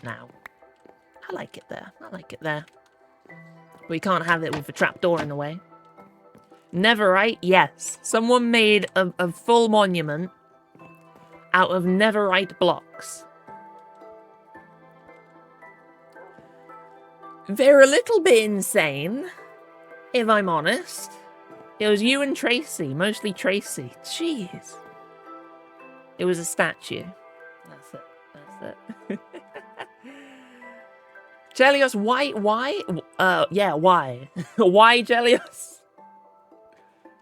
Now, I like it there. I like it there. We can't have it with the trapdoor in the way. Netherite, yes. Someone made a full monument out of netherite blocks. They're a little bit insane, if I'm honest. It was you and Tracy, mostly Tracy. Jeez. It was a statue. That's it. That's it. Jelios, why? Yeah, why? Why, Jelios?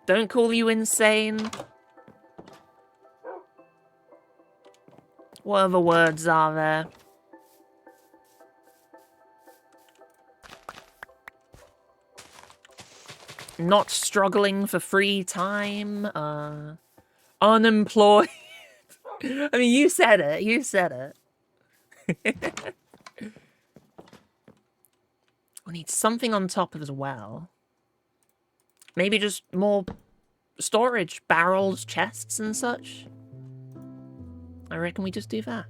Don't call you insane. What other words are there? Not struggling for free time. Unemployed. I mean, you said it. You said it. We need something on top as well. Maybe just more storage, barrels, chests and such. I reckon we just do that.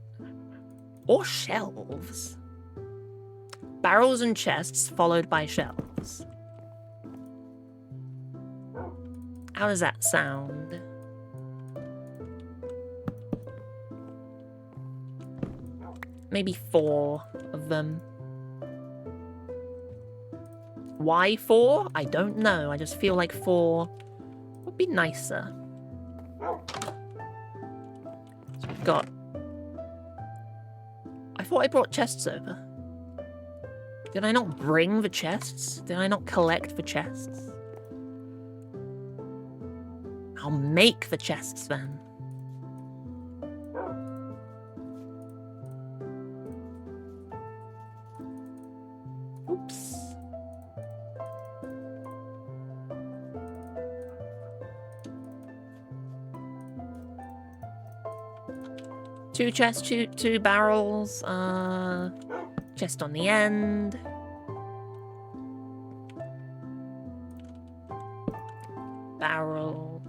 Or shelves. Barrels and chests followed by shelves. How does that sound? Maybe 4 of them. Why 4? I don't know. I just feel like 4 would be nicer. So we've got... I thought I brought chests over. Did I not bring the chests? Did I not collect the chests? I'll make the chests then. Oops. Two chests, two barrels, chest on the end. Barrel.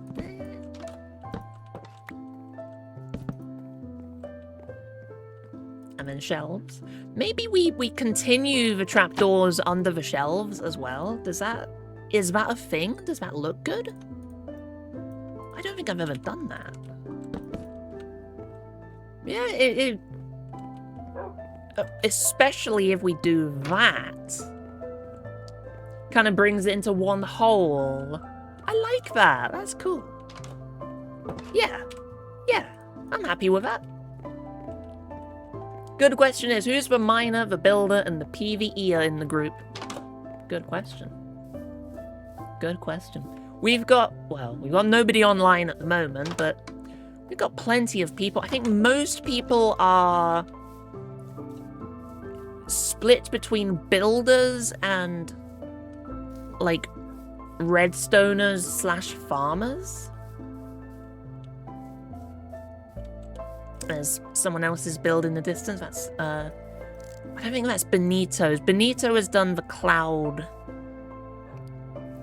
And then shelves. Maybe we continue the trapdoors under the shelves as well. Is that a thing? Does that look good? I don't think I've ever done that. Yeah, especially if we do that. Kind of brings it into one whole. I like that. That's cool. Yeah. Yeah. I'm happy with that. Good question is, who's the miner, the builder, and the PvEer in the group? Good question. Good question. We've got nobody online at the moment, but we've got plenty of people. I think most people are split between builders and, like, redstoners / farmers. There's someone else's build in the distance. That's, I don't think that's Benito's. Benito has done the cloud,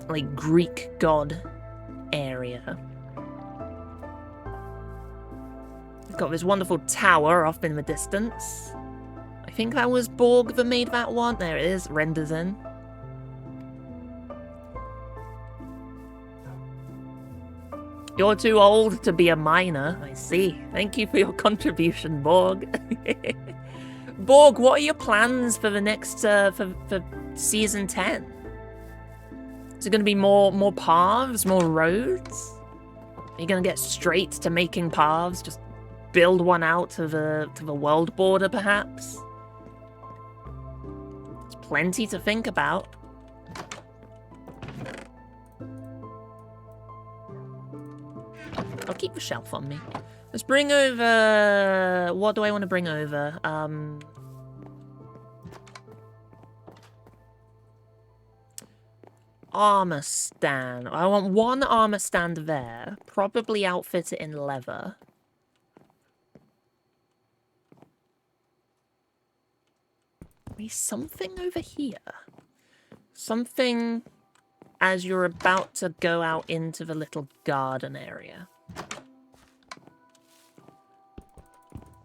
like, Greek god area. We've got this wonderful tower off in the distance. I think that was Borg that made that one. There it is, renders in. You're too old to be a miner, I see. Thank you for your contribution, Borg. Borg, what are your plans for the next, for Season 10? Is it going to be more paths, more roads? Are you going to get straight to making paths? Just build one out to the world border, perhaps? There's plenty to think about. I'll keep the shelf on me. Let's bring over... What do I want to bring over? Armor stand. I want one armor stand there. Probably outfit it in leather. Maybe something over here. Something as you're about to go out into the little garden area.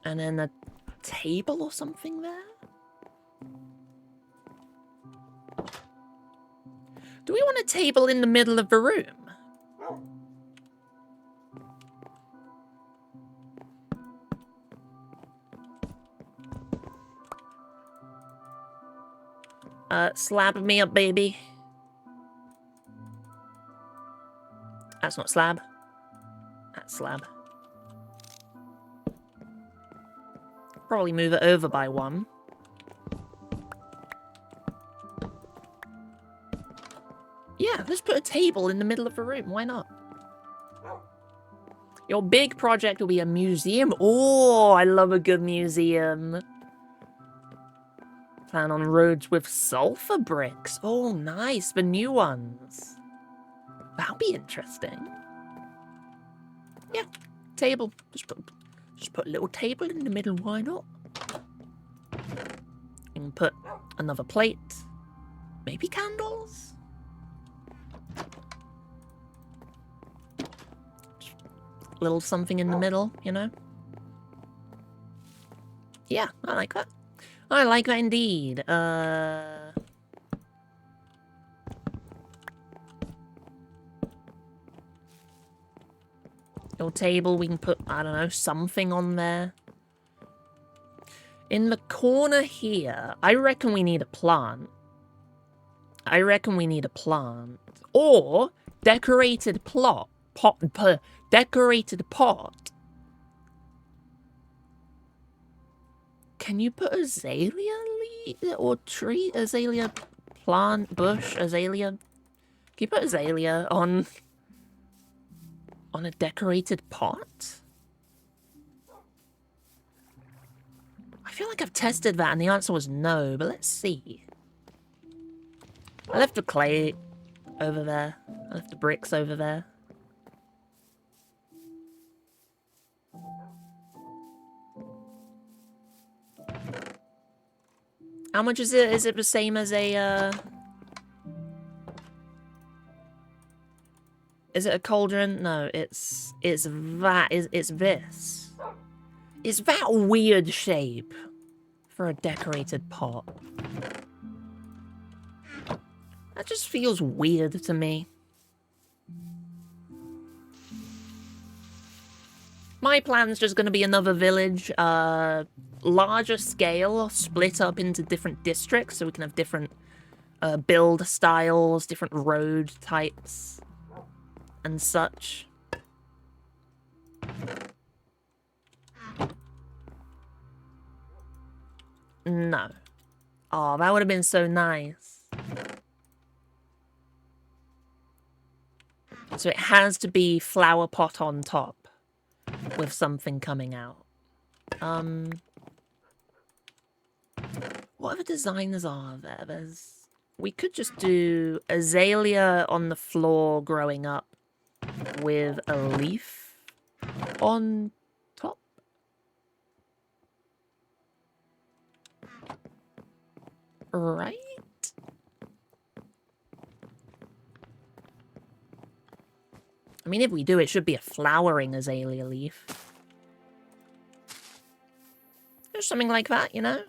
And then a table or something there? Do we want a table in the middle of the room? Slab me up, baby. That's not slab. That's slab. Probably move it over by one. Yeah, let's put a table in the middle of the room. Why not? Your big project will be a museum. Oh, I love a good museum. Plan on roads with sulfur bricks. Oh, nice. The new ones. That'll be interesting. Yeah, table. Just put a little table in the middle. Why not? You can put another plate. Maybe candles? Just a little something in the middle, you know? Yeah, I like that. I like that indeed. Your table, we can put, I don't know, something on there. In the corner here, I reckon we need a plant. I reckon we need a plant. Or decorated decorated pot. Can you put azalea or tree, azalea plant, bush, azalea? Can you put azalea on a decorated pot? I feel like I've tested that and the answer was no, but let's see. I left the clay over there. I left the bricks over there. How much is it? Is it the same as a, Is it a cauldron? No, it's that. It's this. Is that a weird shape for a decorated pot? That just feels weird to me. My plan's just going to be another village, larger scale, split up into different districts so we can have different build styles, different road types, and such. No. Oh, that would have been so nice. So it has to be flower pot on top with something coming out. What other designs are there? We could just do azalea on the floor growing up with a leaf on top. Right? I mean, if we do, it should be a flowering azalea leaf. Just something like that, you know?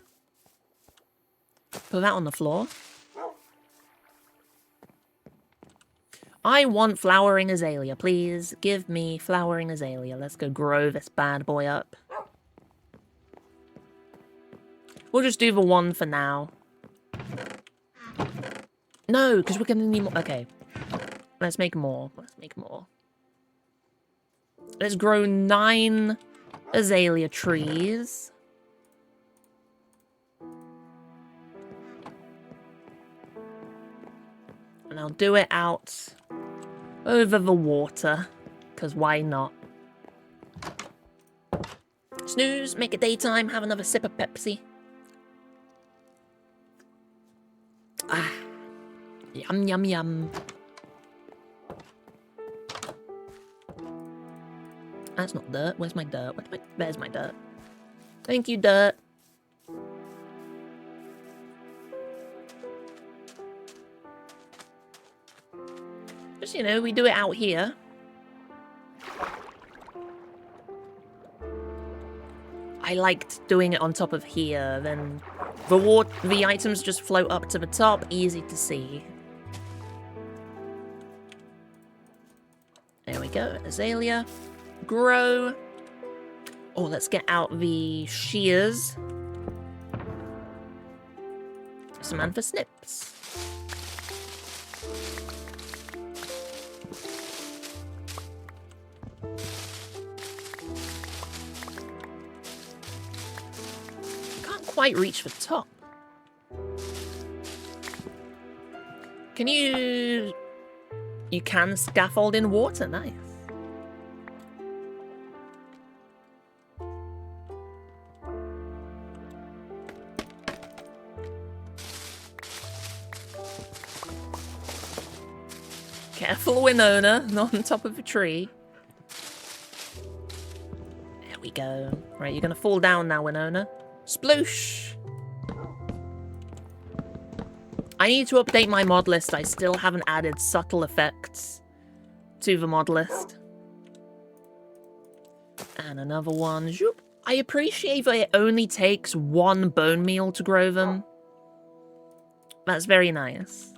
Put that on the floor. I want flowering azalea, please. Give me flowering azalea. Let's go grow this bad boy up. We'll just do the one for now. No, because we're going to need more. Okay. Let's make more. Let's make more. Let's grow 9 azalea trees. And I'll do it out over the water, because why not? Snooze, make it daytime, have another sip of Pepsi. Ah, yum, yum, yum. That's not dirt. Where's my dirt? There's my dirt. Thank you, dirt. Just, you know, we do it out here. I liked doing it on top of here, then the items just float up to the top, easy to see. There we go, azalea. Grow. Oh, let's get out the shears. Samantha snips. quite reach the top. Can you... You can scaffold in water, nice. Careful, Winona, not on top of a tree. There we go. Right, you're gonna fall down now, Winona. Sploosh! I need to update my mod list. I still haven't added subtle effects to the mod list. And another one. Zoop. I appreciate that it only takes 1 bone meal to grow them. That's very nice.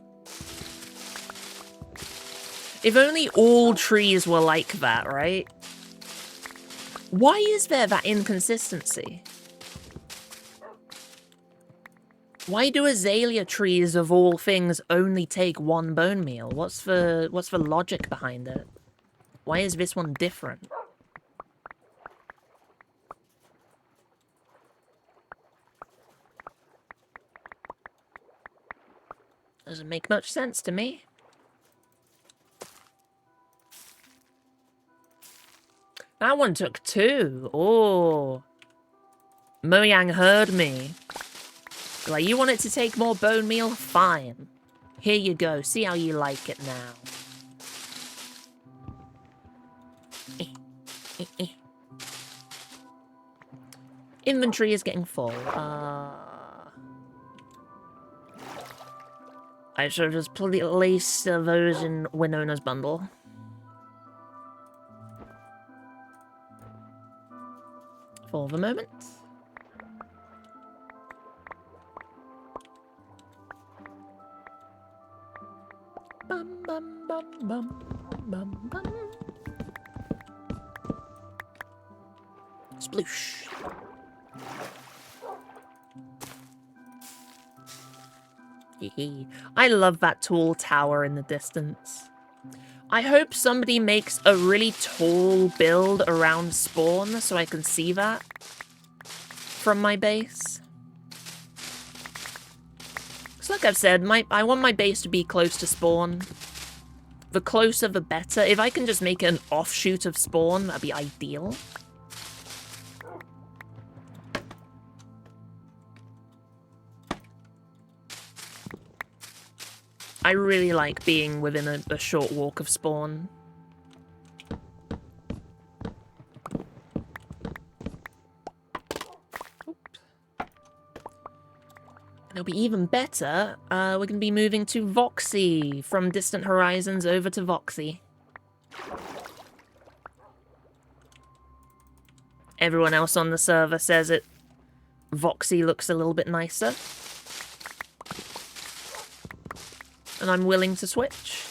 If only all trees were like that, right? Why is there that inconsistency? Why do azalea trees, of all things, only take 1 bone meal? What's the logic behind it? Why is this one different? Doesn't make much sense to me. That one took 2. Oh. Mojang heard me. Like, you want it to take more bone meal? Fine. Here you go. See how you like it now. Inventory is getting full. I should have just placed those in Winona's bundle. For the moment. Bum, bum, bum, bum, bum, bum. Sploosh. I love that tall tower in the distance. I hope somebody makes a really tall build around spawn so I can see that from my base. Because like I've said, I want my base to be close to spawn. The closer the better. If I can just make an offshoot of spawn, that'd be ideal. I really like being within a short walk of spawn. It'll be even better. We're going to be moving to Voxy from Distant Horizons over to Voxy. Everyone else on the server says Voxy looks a little bit nicer. And I'm willing to switch.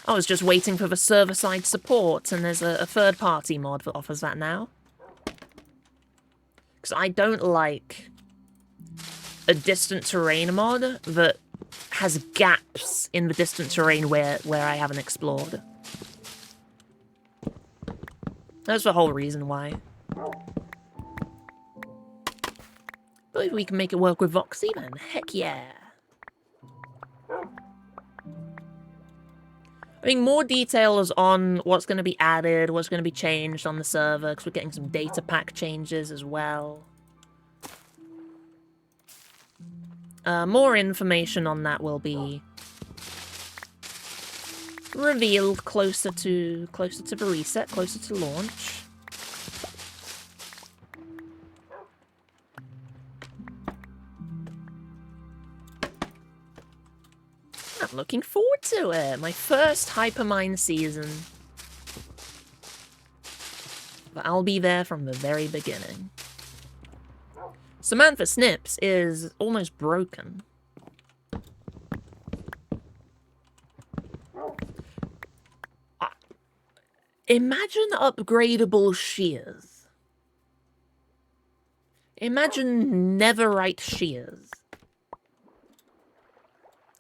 I was just waiting for the server-side support, and there's a third-party mod that offers that now. Because I don't like a distant terrain mod that has gaps in the distant terrain where I haven't explored. That's the whole reason why. But if we can make it work with Voxy, then heck yeah. I mean, more details on what's going to be added, what's going to be changed on the server, because we're getting some data pack changes as well. More information on that will be revealed closer to the reset, closer to launch. I'm looking forward to it. My first Hypermine season. But I'll be there from the very beginning. Samantha Snips is almost broken. Imagine upgradable shears. Imagine netherite shears.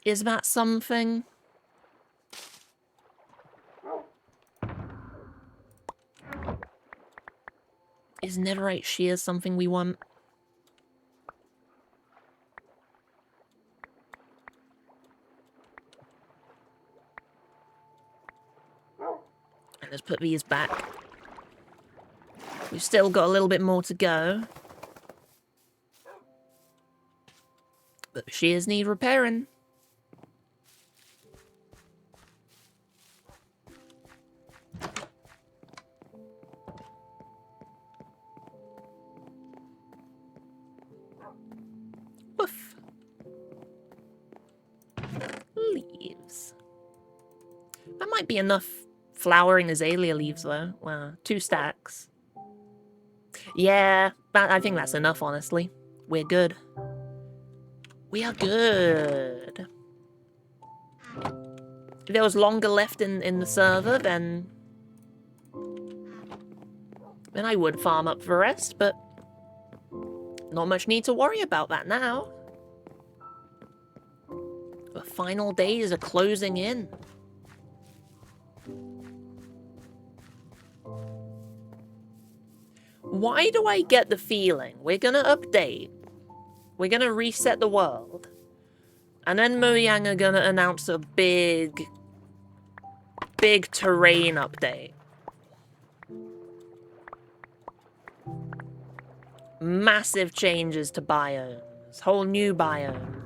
Is that something? Is netherite shears something we want? Let's put these back. We've still got a little bit more to go. But the shears need repairing. Woof. Leaves. That might be enough flowering azalea leaves, though. Wow, 2 stacks. Yeah, I think that's enough, honestly. We're good. We are good. If there was longer left in the server, then I would farm up the rest, but not much need to worry about that now. The final days are closing in. Why do I get the feeling we're gonna update? We're gonna reset the world. And then Mojang are gonna announce a big terrain update. Massive changes to biomes. Whole new biomes.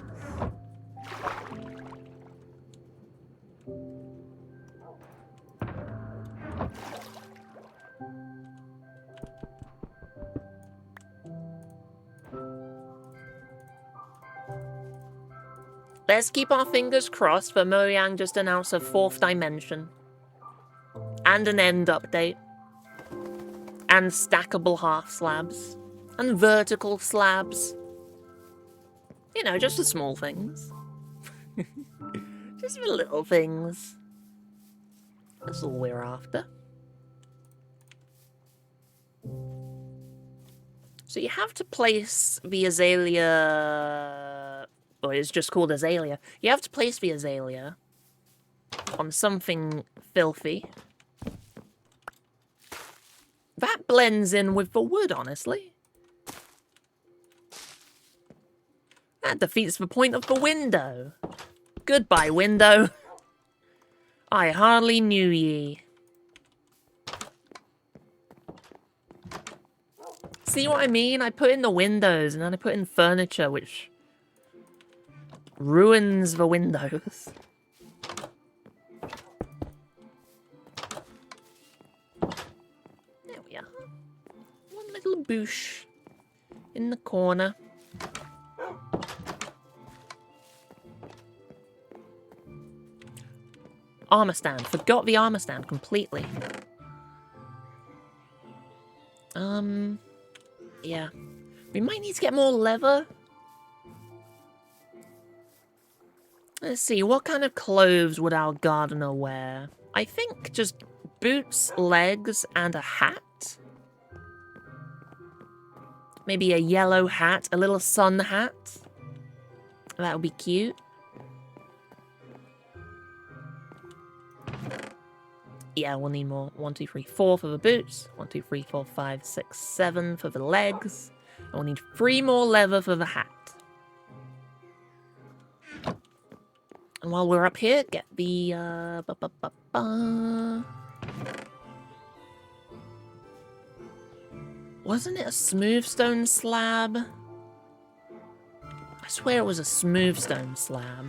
Let's keep our fingers crossed for Mojang just announced a 4th dimension. And an end update. And stackable half slabs. And vertical slabs. You know, just the small things. Just the little things. That's all we're after. So you have to place the azalea... or it's just called azalea. You have to place the azalea on something filthy. That blends in with the wood, honestly. That defeats the point of the window. Goodbye, window. I hardly knew ye. See what I mean? I put in the windows and then I put in furniture, which ruins the windows. There we are. One little bush in the corner. Armor stand. Forgot the armor stand completely. Yeah. We might need to get more leather. Let's see, what kind of clothes would our gardener wear? I think just boots, legs, and a hat. Maybe a yellow hat, a little sun hat. That would be cute. Yeah, we'll need more. 1, 2, 3, 4 for the boots. 1, 2, 3, 4, 5, 6, 7 for the legs. And we'll need 3 more leather for the hat. And while we're up here, get the, Wasn't it a smooth stone slab? I swear it was a smooth stone slab.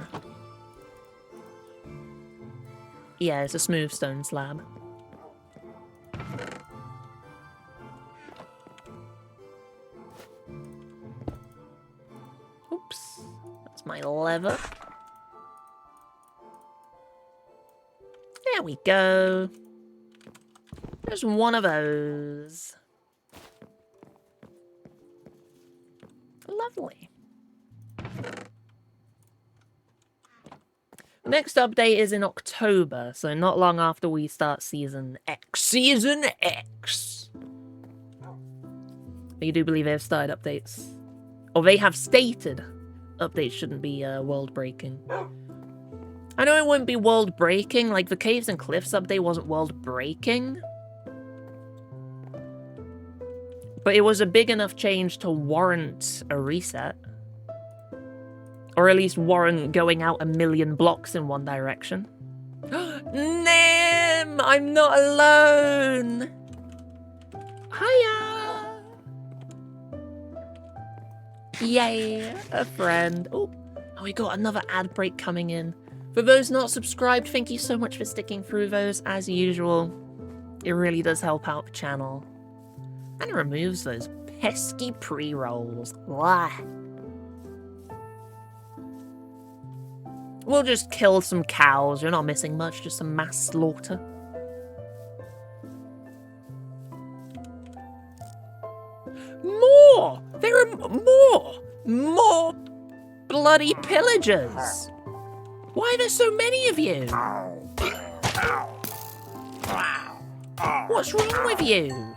Yeah, it's a smooth stone slab. Oops. That's my leather. There we go. There's one of those. Lovely. Next update is in October, so not long after we start Season X. Season X! But you do believe they have started updates. Or they have stated updates shouldn't be world-breaking. I know it wouldn't be world-breaking, like the Caves and Cliffs update wasn't world-breaking. But it was a big enough change to warrant a reset. Or at least warrant going out 1,000,000 blocks in one direction. Nim! I'm not alone! Hiya! Yay, a friend. Oh, we got another ad break coming in. For those not subscribed, thank you so much for sticking through those, as usual. It really does help out the channel. And it removes those pesky pre-rolls. Blah. We'll just kill some cows. You're not missing much, just some mass slaughter. More! There are more! More bloody pillagers! Why are there so many of you? What's wrong with you?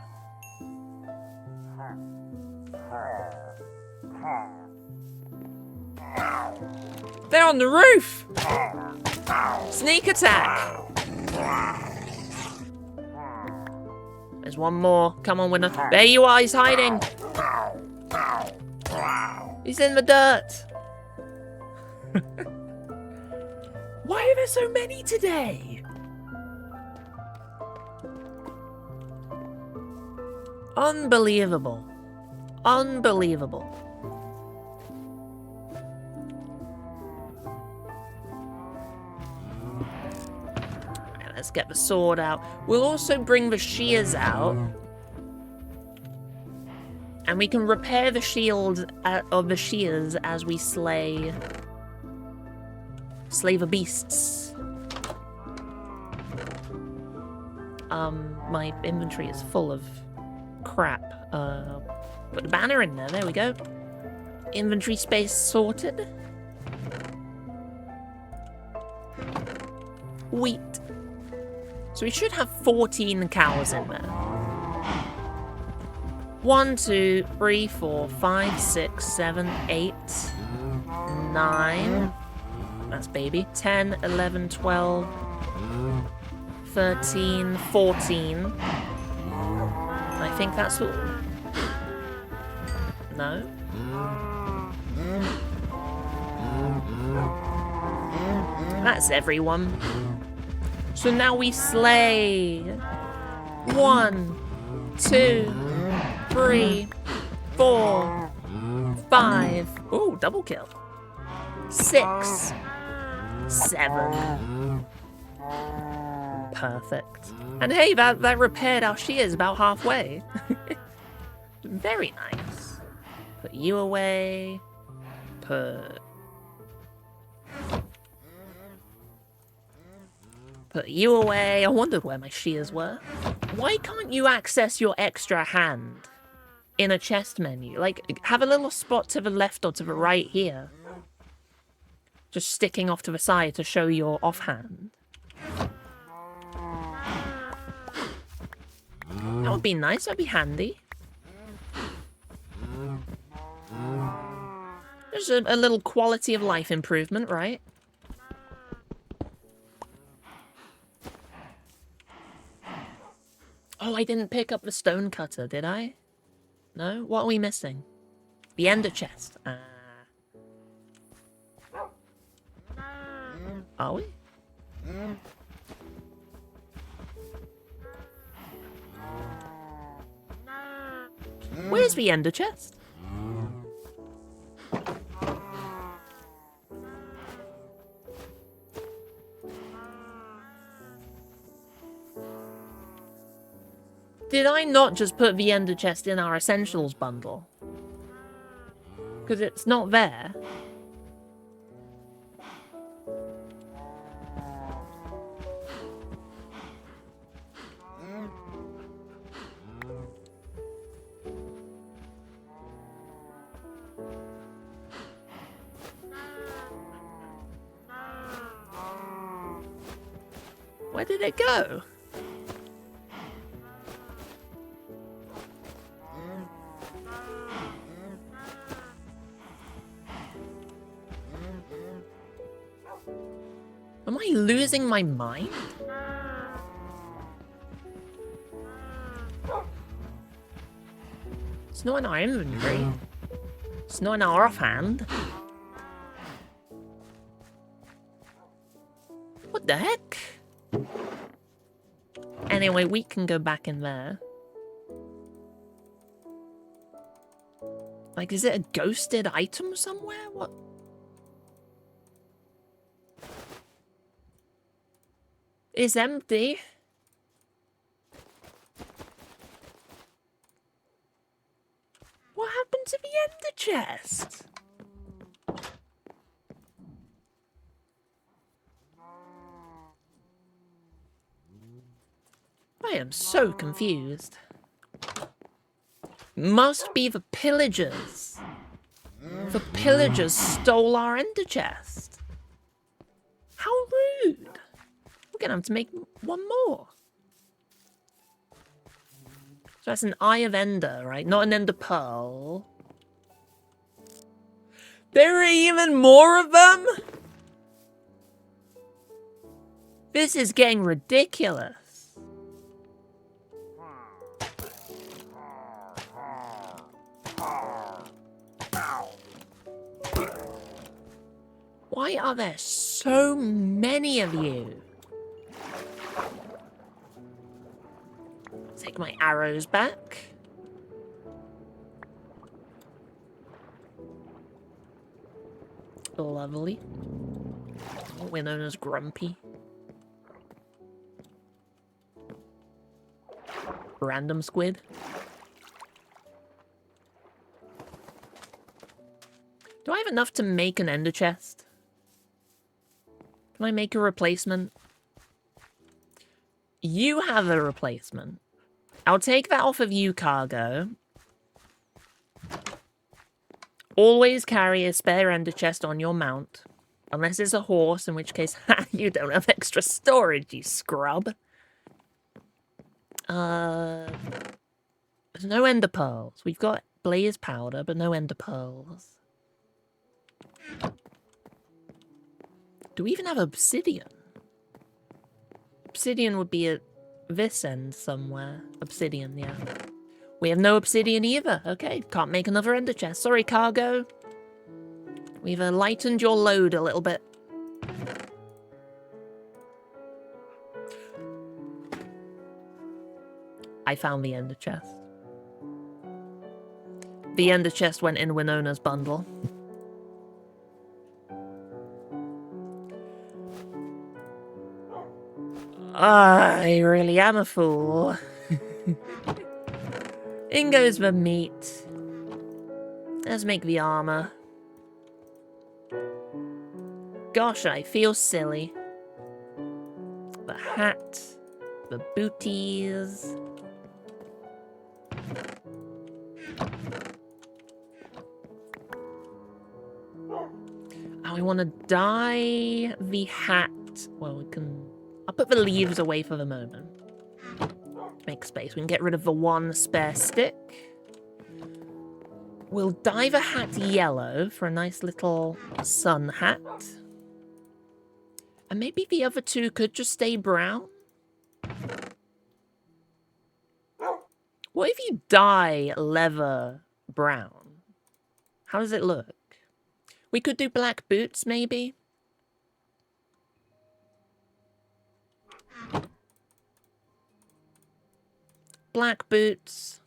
They're on the roof! Sneak attack! There's one more. Come on, winner. There you are, he's hiding! He's in the dirt! Why are there so many today? Unbelievable. Unbelievable. Right, let's get the sword out. We'll also bring the shears out. And we can repair the shield of the shears as we slay the beasts. My inventory is full of crap. Put the banner in there, there we go. Inventory space sorted. Wheat. So we should have 14 cows in there. 1, 2, 3, 4, 5, 6, 7, 8, 9. That's baby. 10, 11, 12, 13, 14. I think that's all. No? That's everyone. So now we slay. 1, 2, 3, 4, 5. Ooh, double kill. 6, 7. Perfect. And hey, that repaired our shears about halfway. Very nice. Put you away. Put you away. I wondered where my shears were. Why can't you access your extra hand in a chest menu? Like, have a little spot to the left or to the right here. Just sticking off to the side to show your offhand. That would be nice, that'd be handy. There's a little quality of life improvement, right? Oh, I didn't pick up the stone cutter, did I? No? What are we missing? The ender chest. Are we? Where's the ender chest? Did I not just put the ender chest in our essentials bundle? Because it's not there. Where did it go? Am I losing my mind? It's not in our inventory. It's not in our offhand. What the heck? Anyway, we can go back in there. Like, is it a ghosted item somewhere? What? It's empty. What happened to the ender chest? I am so confused. Must be the pillagers. The pillagers stole our ender chest. How rude. We're gonna have to make one more. So that's an Eye of Ender, right? Not an Ender Pearl. There are even more of them? This is getting ridiculous. Why are there so many of you? Take my arrows back. Lovely. We're known as Grumpy. Random squid. Do I have enough to make an ender chest? Can I make a replacement? You have a replacement. I'll take that off of you, Cargo. Always carry a spare ender chest on your mount. Unless it's a horse, in which case, you don't have extra storage, you scrub. There's no ender pearls. We've got blaze powder, but no ender pearls. Do we even have obsidian? Obsidian would be at this end somewhere. Obsidian, yeah. We have no obsidian either. Okay, can't make another ender chest. Sorry, Cargo. We've lightened your load a little bit. I found the ender chest. The ender chest went in Winona's bundle. I really am a fool. In goes the meat. Let's make the armor. Gosh, I feel silly. The hat. The booties. Oh, I want to dye the hat. Well, we can... I'll put the leaves away for the moment. Make space. We can get rid of the one spare stick. We'll dye the hat yellow for a nice little sun hat. And maybe the other two could just stay brown? What if you dye leather brown? How does it look? We could do black boots, maybe? Black boots.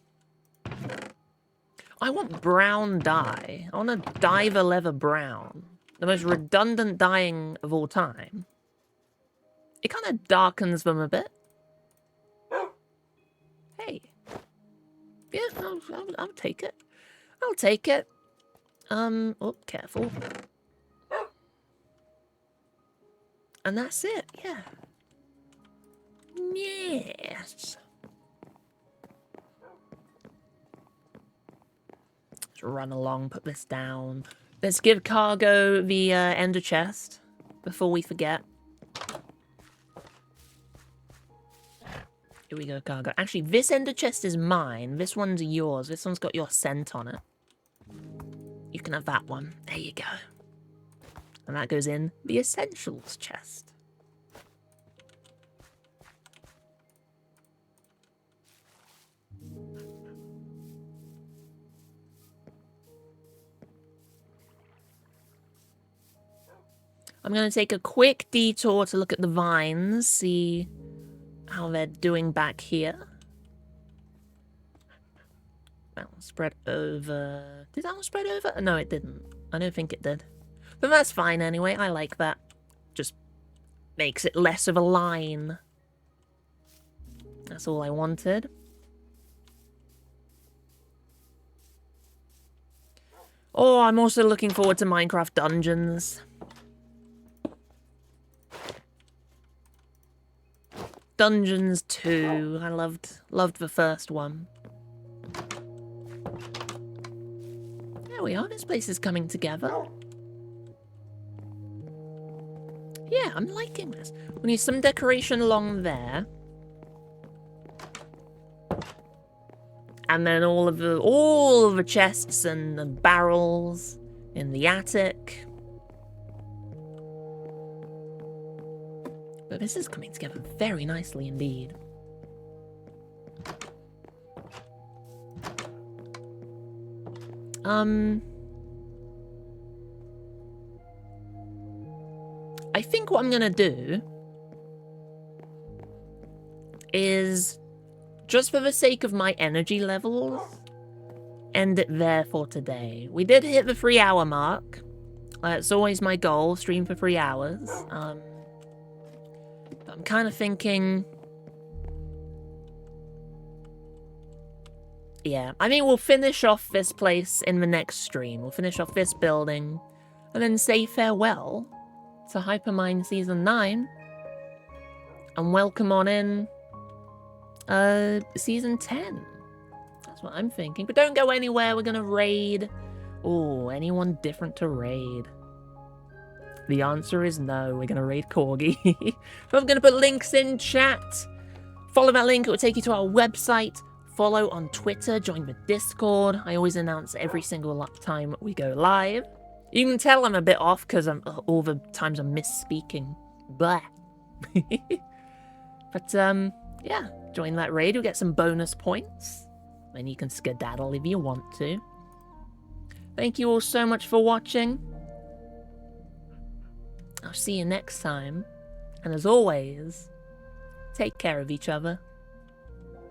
I want brown dye. I want to dye the leather brown. The most redundant dyeing of all time. It kind of darkens them a bit. Hey. Yeah, I'll take it. I'll take it. Oh, careful. And that's it, yeah. Yes. Let's run along, put this down. Let's give Cargo the ender chest before we forget. Here we go, Cargo. Actually, this ender chest is mine. This one's yours. This one's got your scent on it. You can have that one. There you go. And that goes in the essentials chest. I'm going to take a quick detour to look at the vines, see how they're doing back here. That one spread over. Did that one spread over? No, it didn't. I don't think it did. But that's fine anyway. I like that. Just makes it less of a line. That's all I wanted. Oh, I'm also looking forward to Minecraft Dungeons. Dungeons 2. I loved the first one. There we are. This place is coming together. Yeah, I'm liking this. We need some decoration along there. And then all of the chests and the barrels in the attic. But this is coming together very nicely indeed. I think what I'm gonna do is, just for the sake of my energy levels, end it there for today. We did hit the 3-hour mark. It's always my goal, stream for 3 hours. But I'm kind of thinking... Yeah, I mean, we'll finish off this place in the next stream. We'll finish off this building, and then say farewell to Hypermine Season 9. And welcome on in Season 10. That's what I'm thinking. But don't go anywhere, we're gonna raid. Oh, anyone different to raid? The answer is no, we're gonna raid Corgi. So I'm gonna put links in chat. Follow that link, it will take you to our website. Follow on Twitter, join the Discord. I always announce every single time we go live. You can tell I'm a bit off because all the times I'm misspeaking. Blah. But, yeah, join that raid. You'll get some bonus points. Then you can skedaddle if you want to. Thank you all so much for watching. I'll see you next time. And as always, take care of each other.